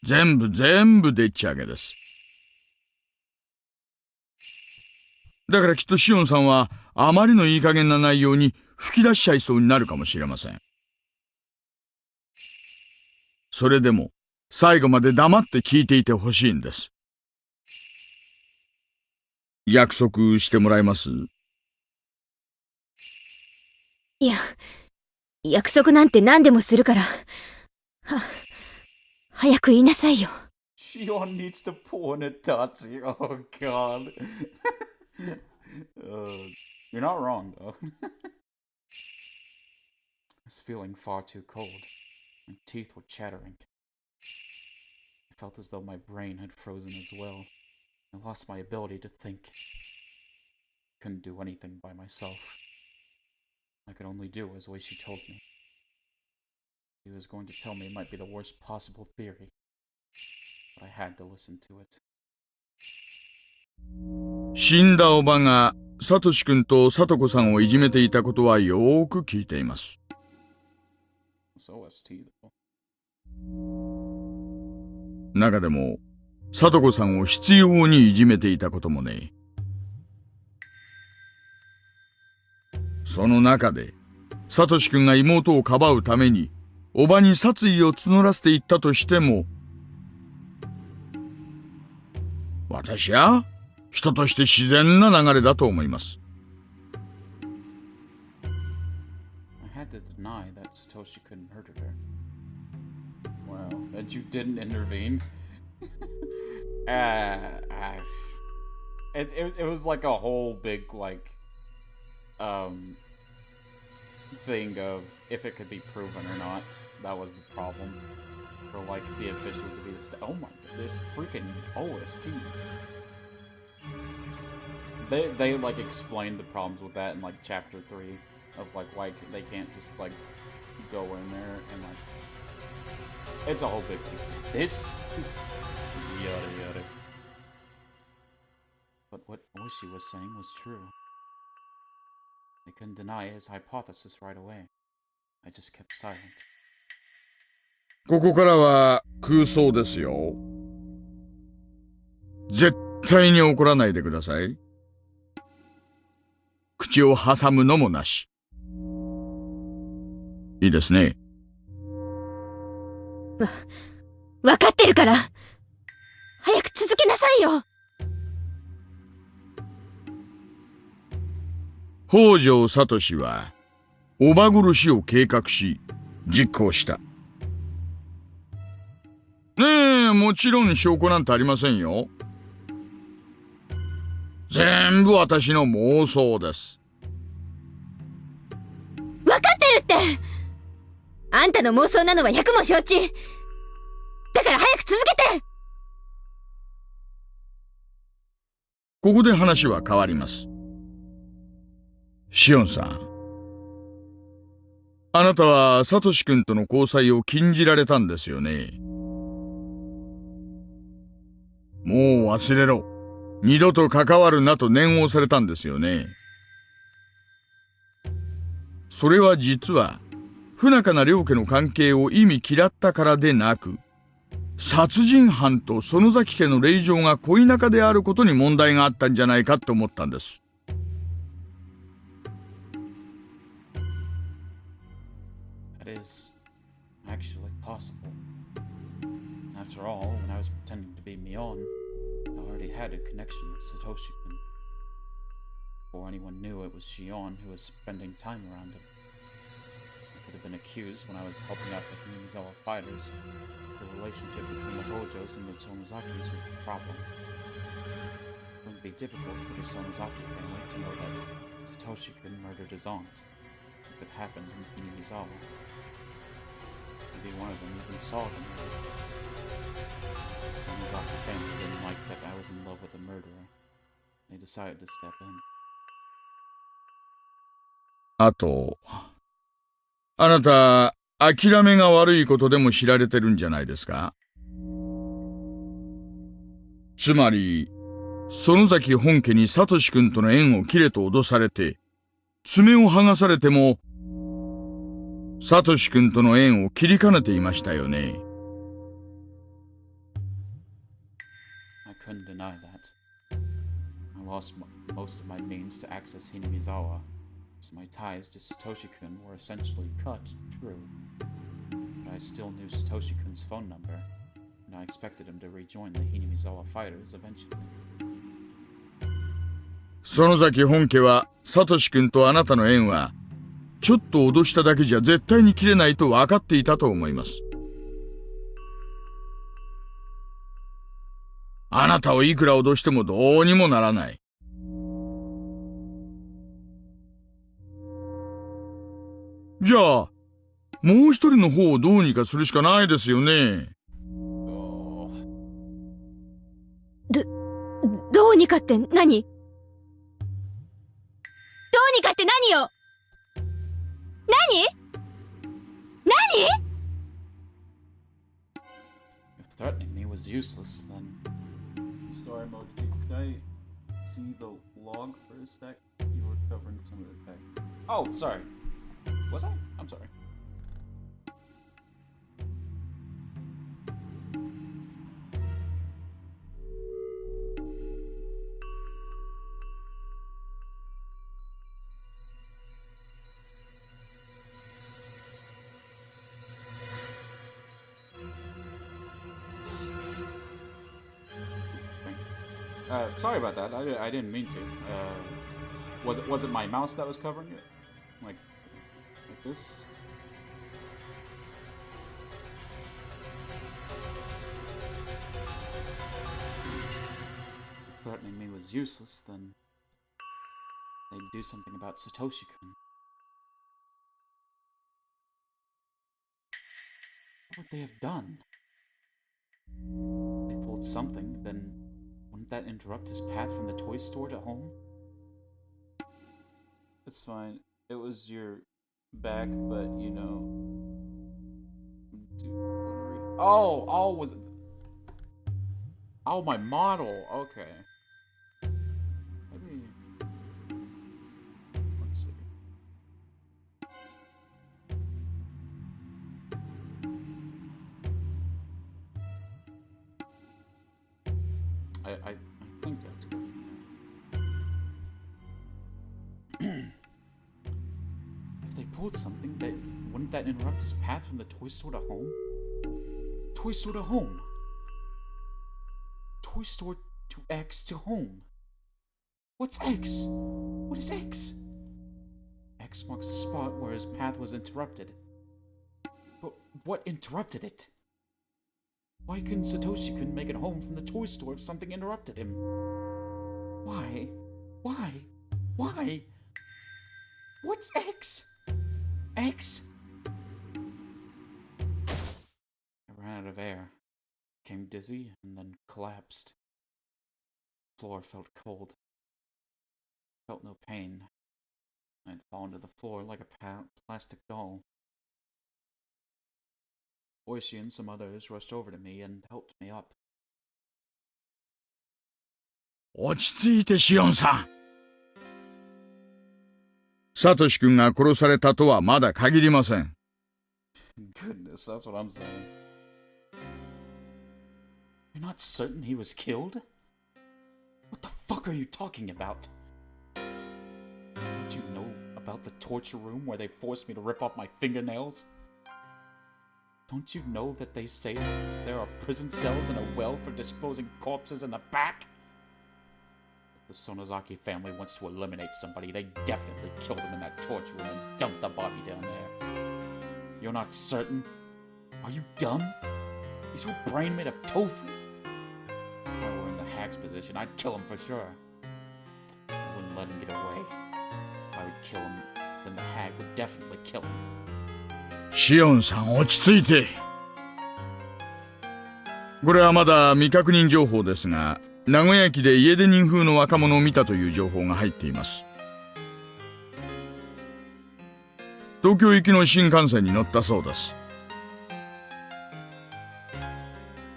全部でっち上げです。だからきっとシオンさんはあまりのいい加減な内容に吹き出しちゃいそうになるかもしれません。それでも最後まで黙って聞いていてほしいんです。約束してもらえます？いや、約束なんて何でもするから。早く言いなさいよ。Shion needs to pull an Itachi. Oh god. You're not wrong, though. I was feeling far too cold. My teeth were chattering. I felt as though my brain had frozen as well. I lost my ability to think. Couldn't do anything by myself. I could only do as Oishi told me. He was going to tell me it might be the worst possible theory. But I had to listen to it. 死んだおばがサトシ君とサトコさんをいじめていたことはよーく聞いています。中でもサトコさんを執拗にいじめていたこともね。その中でサトシ君が妹をかばうためにおばに殺意を募らせていったとしても、私は人として自然な流れだと思います。I had to deny that Satoshi couldn't murder her. Wow, that you didn't intervene. It was like a whole big like thing of if it could be proven or not. That was the problem for like the officials to be the oh my god, this freaking OST. They like explained the problems with that in like chapter 3 of like why they can't just like go in there and like it's a whole big thing. This yada yada. But what Oishi was saying was true. I couldn't deny his hypothesis right away. I just kept silent. ここからは空想ですよ。絶対に怒らないでください。口を挟むのもなし。いいですね。わかってるから早く続けなさいよ。北条聡はおば殺しを計画し実行した。ねえ、もちろん証拠なんてありませんよ。全部私の妄想です。わかってるって。あんたの妄想なのは百も承知。だから早く続けて。ここで話は変わります。シオンさん、あなたはサトシ君との交際を禁じられたんですよね。もう忘れろ。二度と関わるなと念をされたんですよね。それは実は不仲な両家の関係を意味嫌ったからでなく、殺人犯と園崎家の令嬢が恋仲であることに問題があったんじゃないかと思ったんです。That is actually possible. After all, when I was pretending to be Mion, I already clearly had a connection with Satoshi-kun. Before anyone knew, it was Shion who was spending time around him. I could have been accused when I was helping out the Hinamizawa fighters. The relationship between the Hojos and the Sonozakis was the problem. It wouldn't be difficult for the Sonozaki family to know that Satoshi-kun murdered his aunt. If it happened in Hinamizawa. Maybe one of them even saw the murder. The Sonozaki family didn't like that I was in love with the murderer. They decided to step in. あと、あなた、諦めが悪いことでも知られてるんじゃないですか？つまり、園崎本家にサトシ君との縁を切れと脅されて、爪を剥がされても、サトシ君との縁を切りかねていましたよね。I couldn't deny that. I lost most of my means to access Hinamizawa, so my ties to Satoshi-kun were essentially cut, true. But I still knew Satoshi-kun's phone number, and I expected him to rejoin the Hinamizawa fighters eventually. 園崎本家はサトシ君とあなたの縁はちょっと脅しただけじゃ絶対に切れないと分かっていたと思います。あなたをいくら脅してもどうにもならない。じゃあもう一人の方をどうにかするしかないですよね。どうにかって何？どうにかって何よ？何？ If threatening me was useless, then... Sorry, Moji, could I see the log for a sec? You were covering some of the text. Oh, sorry. Was I? I'm sorry. Sorry about that. I didn't mean to. Was it my mouse that was covering it? Like this? If threatening me was useless, then they'd do something about Satoshi-kun. What would they have done? If they pulled something, then wouldn't that interrupt his path from the toy store to home? It's fine. It was your back, but you know. Oh, was it? Oh, my model. Okay. Maybe. Let's see. I think that's good. If they pulled something, wouldn't that interrupt his path from the toy store to home? Toy store to home. Toy store to X to home. What's X? What is X? X marks the spot where his path was interrupted. But what interrupted it? Why couldn't Satoshi-kun make it home from the toy store if something interrupted him? Why? Why? Why? What's X? X? I ran out of air, became dizzy, and then collapsed. The floor felt cold. Felt no pain. I'd fallen to the floor like a plastic doll. Oishi and some others rushed over to me and helped me up. 落ち着いてシオンさん。サトシ君が殺されたとはまだ限りません。Goodness, that's what I'm saying. You're not certain he was killed? What the fuck are you talking about? Don't you know about the torture room where they forced me to rip off my fingernails? Don't you know that they say there are prison cells and a well for disposing corpses in the back? The Sonozaki family wants to eliminate somebody, they definitely kill them in that torture room and dump the body down there. You're not certain? Are you dumb? Is your brain made of tofu? If I were in the hag's position, I'd kill him for sure. I wouldn't let him get away. If I would kill him, then the hag would definitely kill him. シオンさん、落ち着いて。これはまだ未確認情報ですが、名古屋駅で家出人風の若者を見たという情報が入っています。東京行きの新幹線に乗ったそうです。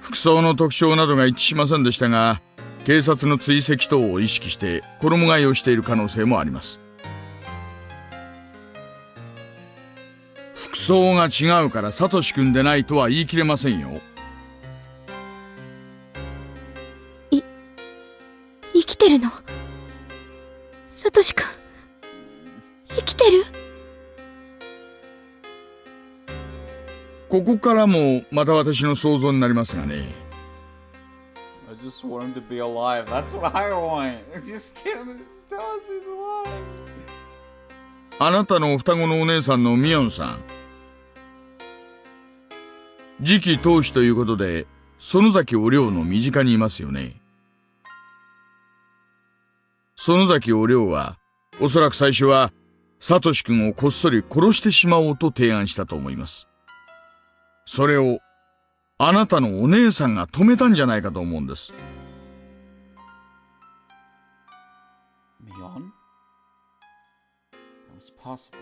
服装の特徴などが一致しませんでしたが、警察の追跡等を意識して衣替えをしている可能性もあります。服装が違うからサトシ君でないとは言い切れませんよ。生きてるの？サトシ君、生きてる？ここからもまた私の想像になりますがね。I just want him to be alive. That's what I want. Just kill him. Just tell us he's alive. あなたの双子のお姉さんのミヨンさん。次期当主ということで、園崎お涼の身近にいますよね。園崎お涼は、おそらく最初は、サトシ君をこっそり殺してしまおうと提案したと思います。それを、あなたのお姉さんが止めたんじゃないかと思うんです。Mion? That was possible.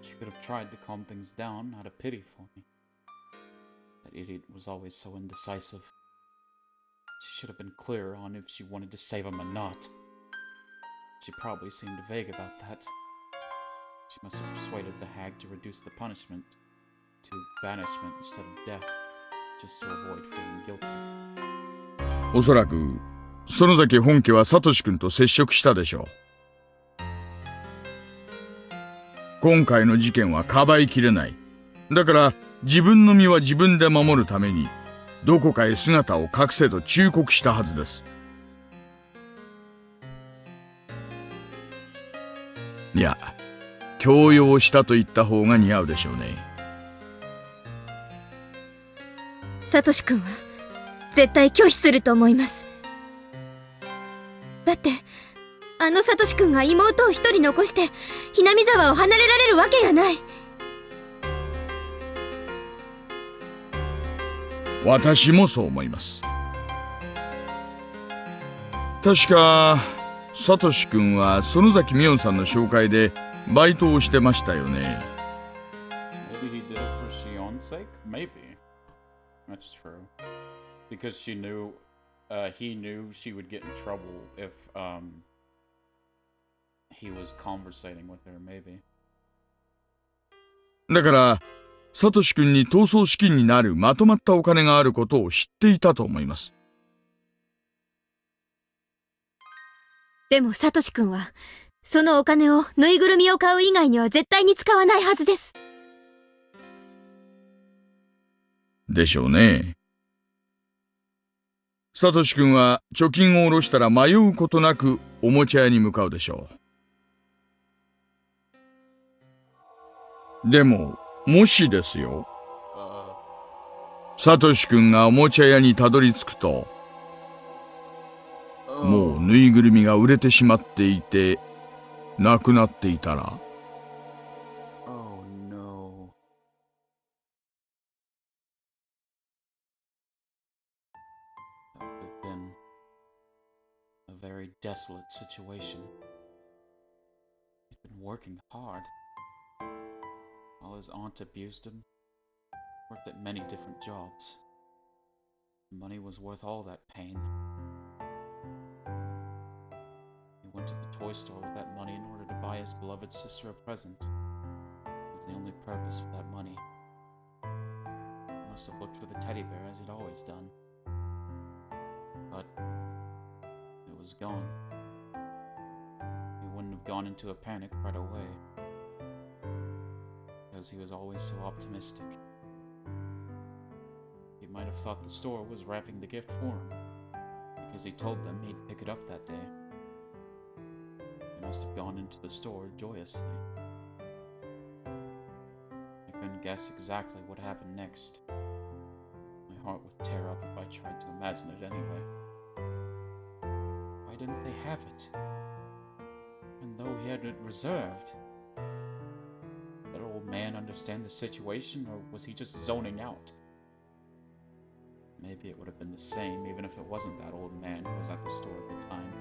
She could have tried to calm things down out of pity for me. That idiot was always so indecisive. She should have been clearer on if she wanted to save him or not. She probably seemed vague about that. She must have persuaded the hag to reduce the punishment to banishment instead of death, just to avoid feeling guilty. おそらく、園崎本家はサトシ君と接触したでしょう。今回の事件はかばいきれない。だから自分の身は自分で守るためにどこかへ姿を隠せと忠告したはずです。いや、強要したと言った方が似合うでしょうね。サトシ君は絶対拒否すると思います。だってあのサトシ君が妹を一人残してひなみ沢を離れられるわけがない。私もそう思います。確かサトシ君は園崎美音さんの紹介でバイトをしてましたよね。Maybe he did it for Shion's sake? Maybe. That's true. Because he knew she would get in trouble if he was conversating with her, maybe. だからサトシ君に逃走資金になるまとまったお金があることを知っていたと思います。でもサトシ君はそのお金をぬいぐるみを買う以外には絶対に使わないはずです。でしょうね。サトシ君は貯金を下ろしたら迷うことなくおもちゃ屋に向かうでしょう。でももしですよ、サトシ君がおもちゃ屋にたどり着くと、もうぬいぐるみが売れてしまっていてなくなっていたら、Oh no. That would have been a very desolate situation. He'd been working hard. While his aunt abused him, worked at many different jobs. The money was worth all that pain. He went to the toy store with that money in order to buy his beloved sister a present. It was the only purpose for that money. He must have looked for the teddy bear as he'd always done. But it was gone. He wouldn't have gone into a panic right away, because he was always so optimistic. He might have thought the store was wrapping the gift for him. He because he told them he'd pick it up that day. He must have gone into the store joyously. I couldn't guess exactly what happened next. My heart would tear up if I tried to imagine it anyway. Why didn't they have it? Even though he had it reserved. Did that old man understand the situation, or was he just zoning out? Maybe it would have been the same, even if it wasn't that old man who was at the store at the time.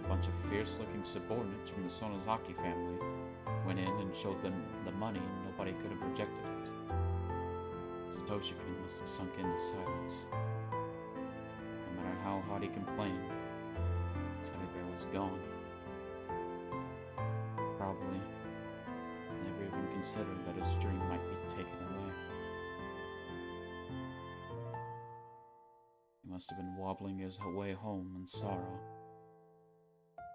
A bunch of fierce-looking subordinates from the Sonozaki family went in and showed them the money, and nobody could have rejected it. Satoshi-kun must have sunk into silence. No matter how hard he complained, the teddy bear was gone. Probably never even considered that his dream might be taken away. He must have been wobbling his way home in sorrow,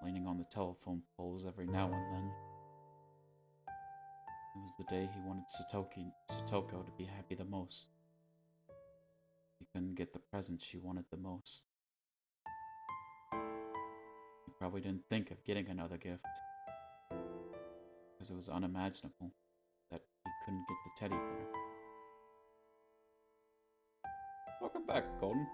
leaning on the telephone poles every now and then. It was the day he wanted Satoko to be happy the most. He couldn't get the present she wanted the most. He probably didn't think of getting another gift, because it was unimaginable that he couldn't get the teddy bear. Welcome back, Golden.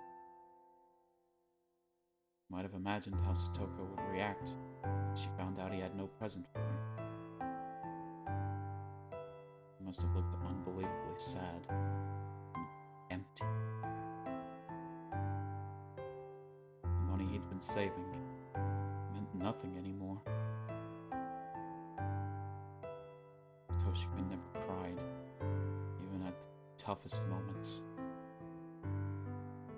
Might have imagined how Satoko would react when she found out he had no present for her. He must have looked unbelievably sad and empty. The money he'd been saving meant nothing anymore. Satoshi-kun never cried, even at the toughest moments.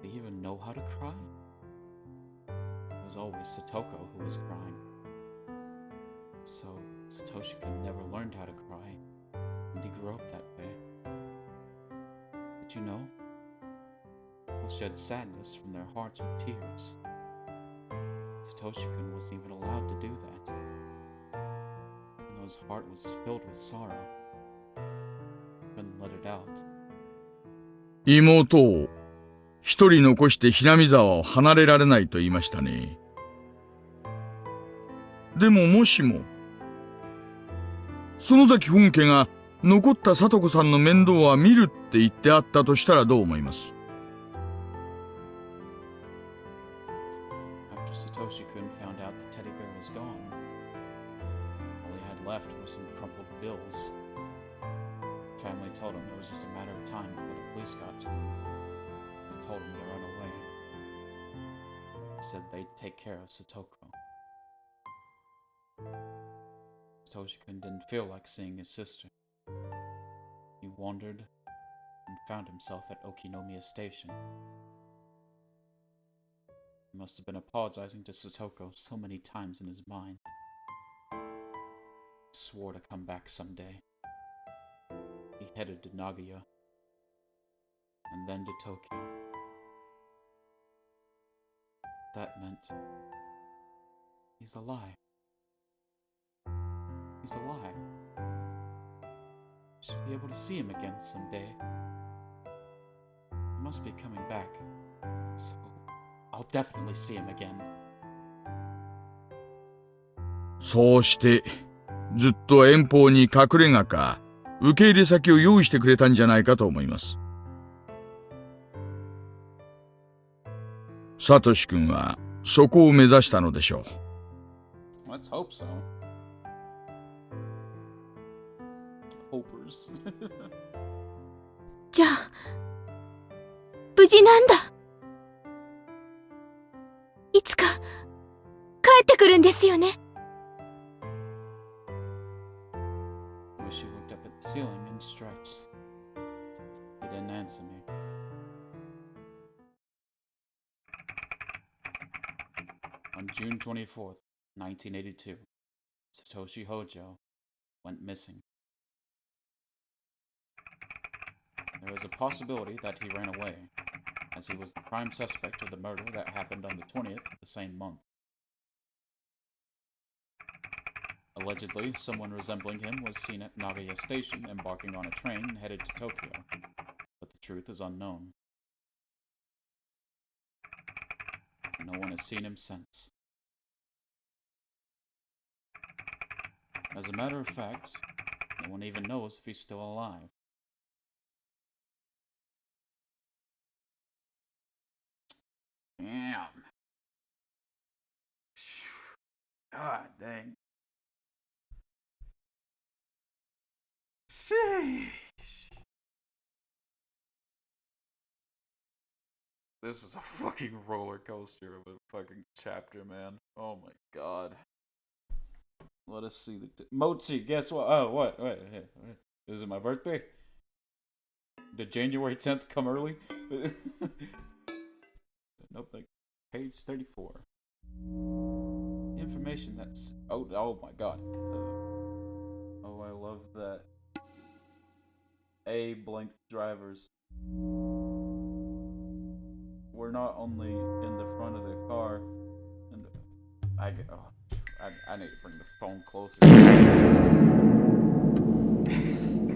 Did he even know how to cry? It was always Satoko who was crying. So Satoshi-kun never learned how to cry, and he grew up that way. But you know, people shed sadness from their hearts with tears. Satoshi-kun wasn't even allowed to do that. Even though his heart was filled with sorrow, he couldn't let it out. 妹を一人残してひなみ沢を離れられないと言いましたね。でももしも園崎本家が残った聡子さんの面倒は見るって言ってあったとしたらどう思います？ After Satoshi-kun found out the teddy bear was gone, all he had left were some crumpled bills. The family told him it was just a matter of time before the police got to him. They told him to run away. They said they'd take care of Satoko. Satoshi-kun didn't feel like seeing his sister. He wandered and found himself at Okinomiya Station. He must have been apologizing to Satoko so many times in his mind. He swore to come back someday. He headed to Nagoya, and then to Tokyo. That meant he's alive. He's alive. I should be able to see him again someday. He must be coming back, so I'll definitely see him again. そうしてずっと遠方に隠れ家か受け入れ先を用意してくれたんじゃないかと思います。サトシ君はそこを目指したのでしょう。 Let's hope so. Hopers. じゃあ無事なんだ。いつか帰ってくるんですよね。 Wish you looked up at the ceiling and stretched. He didn't answer me. On June 24th, 1982, Satoshi Hojo went missing. There was a possibility that he ran away, as he was the prime suspect of the murder that happened on the 20th of the same month. Allegedly, someone resembling him was seen at Nagoya Station embarking on a train headed to Tokyo, but the truth is unknown. No one has seen him since. As a matter of fact, no one even knows if he's still alive. Damn. God dang. Sheesh. This is a fucking roller coaster of a fucking chapter, man. Oh my god. Let us see the Mochi, guess what? Oh, what? Wait. Is it my birthday? Did January 10th come early? Nope, like page 34. Information that's... Oh my god. Oh, I love that. A blank drivers were not only in the front of the car, and I need to bring the phone closer.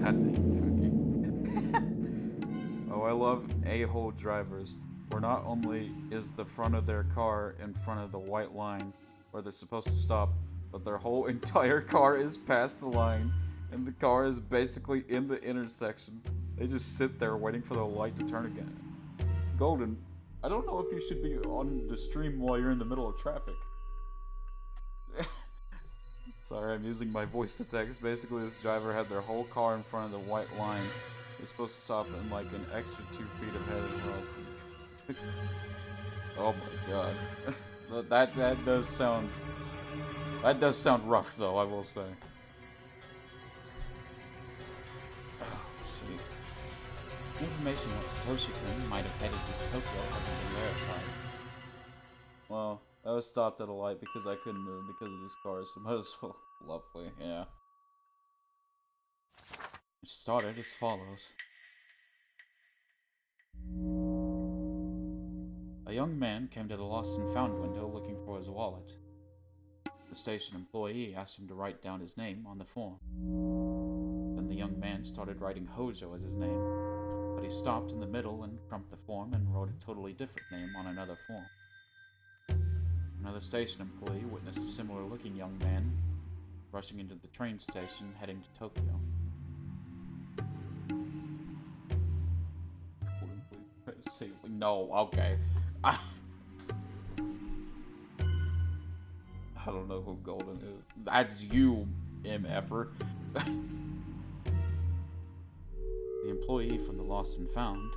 God dang, fucking. Oh, I love a-hole drivers, where not only is the front of their car in front of the white line where they're supposed to stop, but their whole entire car is past the line, and the car is basically in the intersection. They just sit there waiting for the light to turn again. Golden, I don't know if you should be on the stream while you're in the middle of traffic. Sorry, I'm using my voice to text. Basically, this driver had their whole car in front of the white line. They're supposed to stop in like an extra 2 feet ahead as well. So oh my god. that does sound rough though, I will say. Oh shit. Information that Satoshi-kun might have headed to Tokyo hasn't been verified. Well, I was stopped at a light because I couldn't move because of this car, so might as well. Lovely, yeah. It started as follows. A young man came to the lost and found window looking for his wallet. The station employee asked him to write down his name on the form. Then the young man started writing Hojo as his name, but he stopped in the middle and crumped the form and wrote a totally different name on another form. Another station employee witnessed a similar-looking young man rushing into the train station heading to Tokyo. No, okay. I don't know who Golden is. That's you, MFer. The employee from the Lost and Found,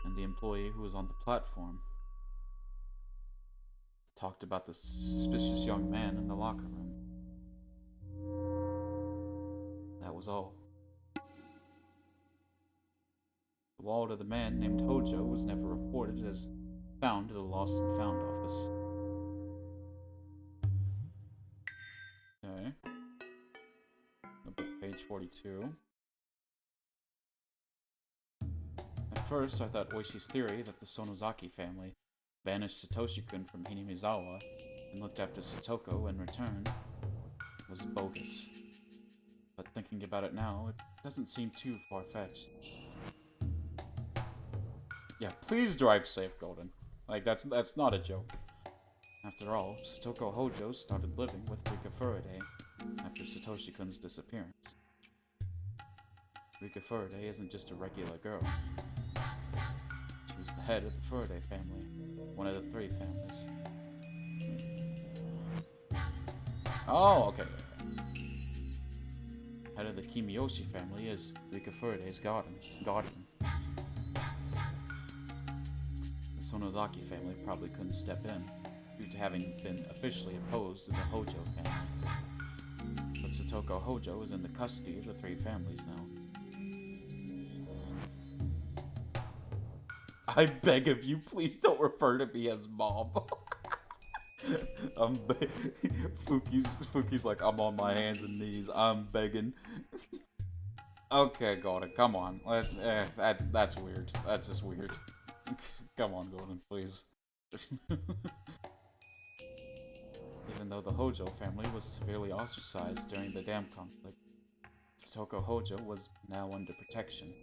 and the employee who was on the platform, talked about the suspicious young man in the locker room. That was all. The wallet of the man named Hojo was never reported as found to the Lost and Found office. Okay. Up at page 42. At first, I thought Oishi's theory that the Sonozaki family banished Satoshi-kun from Hinamizawa and looked after Satoko in return was bogus. But thinking about it now, it doesn't seem too far-fetched. Yeah, please drive safe, Golden. Like, that's not a joke. After all, Satoko Hojo started living with Rika Furaday after Satoshi-kun's disappearance. Rika Furaday isn't just a regular girl. She was the head of the Furaday family, one of the 3 families. Oh, okay. Head of the Kimiyoshi family is Rika Furaday's guardian. The Sonozaki family probably couldn't step in, due to having been officially opposed to the Hojo family. But Satoko Hojo is in the custody of the 3 families now. I beg of you, please don't refer to me as mom. Fuki's like, I'm on my hands and knees. I'm begging. Okay, Golden, come on. That's weird. That's just weird. Come on, Golden, please. Even though the Hojo family was severely ostracized during the dam conflict, Satoko Hojo was now under protection.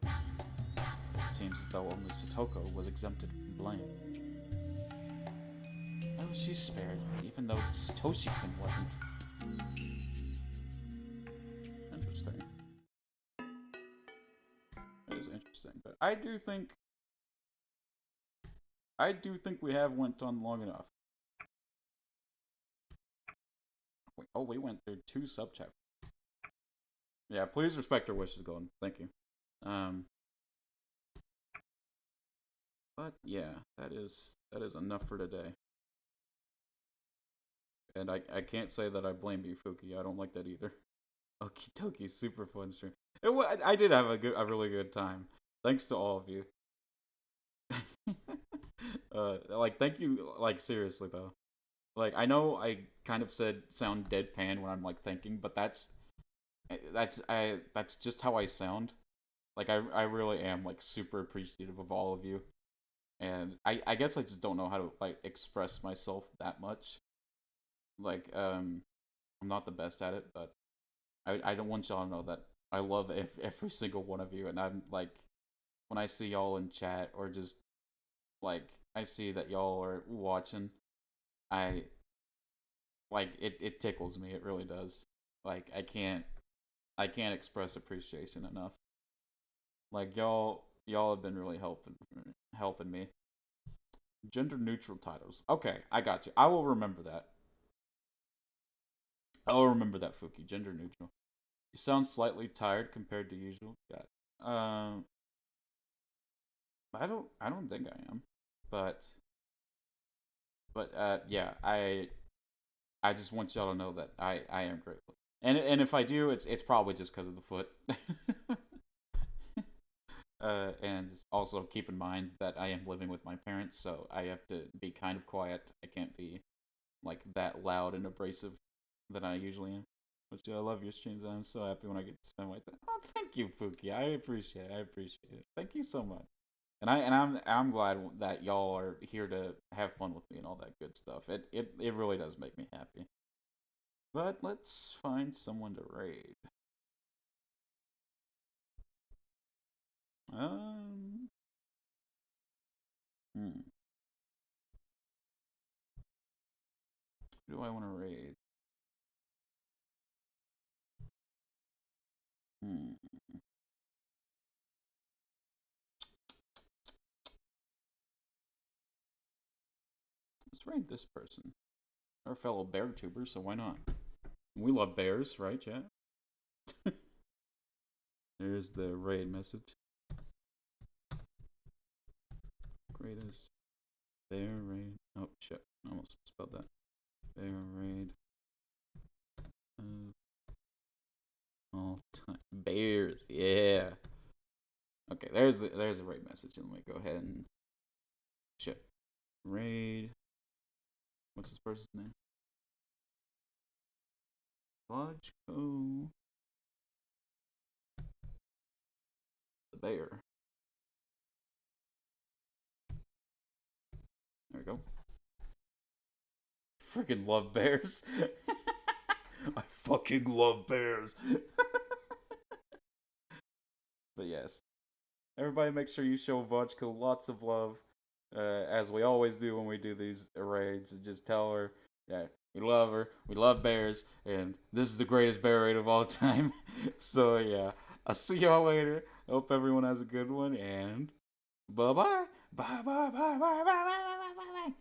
It seems as though only Satoko was exempted from blame. she's spared, even though Satoshi-kun wasn't. Interesting. That is interesting, but I do think we have went on long enough. Wait, oh, we went through 2 sub-chapters. Yeah, please respect our wishes, Golden. Thank you. But yeah, that is enough for today. And I can't say that I blame you, Fuki. I don't like that either. Okie dokie, super fun stream. I did have a really good time. Thanks to all of you. Like, thank you, like, seriously, though. Like, I know I kind of sound deadpan when I'm, like, thinking, but that's just how I sound. Like, I really am, like, super appreciative of all of you. And I guess I just don't know how to, like, express myself that much. Like, I'm not the best at it, but I don't want y'all to know that I love every single one of you, and I'm, like, when I see y'all in chat, or just, like, I see that y'all are watching, it tickles me, it really does. Like, I can't express appreciation enough. Like, y'all have been really helping me. Gender neutral titles. Okay, I got you. I will remember that. I'll remember that, Fuki. Gender neutral. You sound slightly tired compared to usual. Got it. I don't think I am. But yeah, I just want y'all to know that I am grateful. And if I do, it's probably just because of the foot. And also keep in mind that I am living with my parents, so I have to be kind of quiet. I can't be, like, that loud and abrasive that I usually am. But yeah, I love your streams, and I'm so happy when I get to spend my time. Oh, thank you, Fuki. I appreciate it. Thank you so much. And I'm glad that y'all are here to have fun with me and all that good stuff. It really does make me happy. But let's find someone to raid. Who do I want to raid? Let's raid this person. Our fellow bear tuber, so why not? We love bears, right, chat? There's the raid message. Greatest bear raid. Oh shit! I almost spelled that. Bear raid. All time bears, yeah. Okay, there's the raid message. Let me go ahead and shit. Raid. What's this person's name? Lodgeco. The bear. There we go. Freaking love bears. I fucking love bears. But yes. Everybody make sure you show Vodka lots of love. As we always do when we do these raids. And just tell her that we love her. We love bears. And this is the greatest bear raid of all time. So yeah. I'll see y'all later. Hope everyone has a good one. And bye-bye. Bye-bye. Bye-bye. Bye-bye. Bye-bye.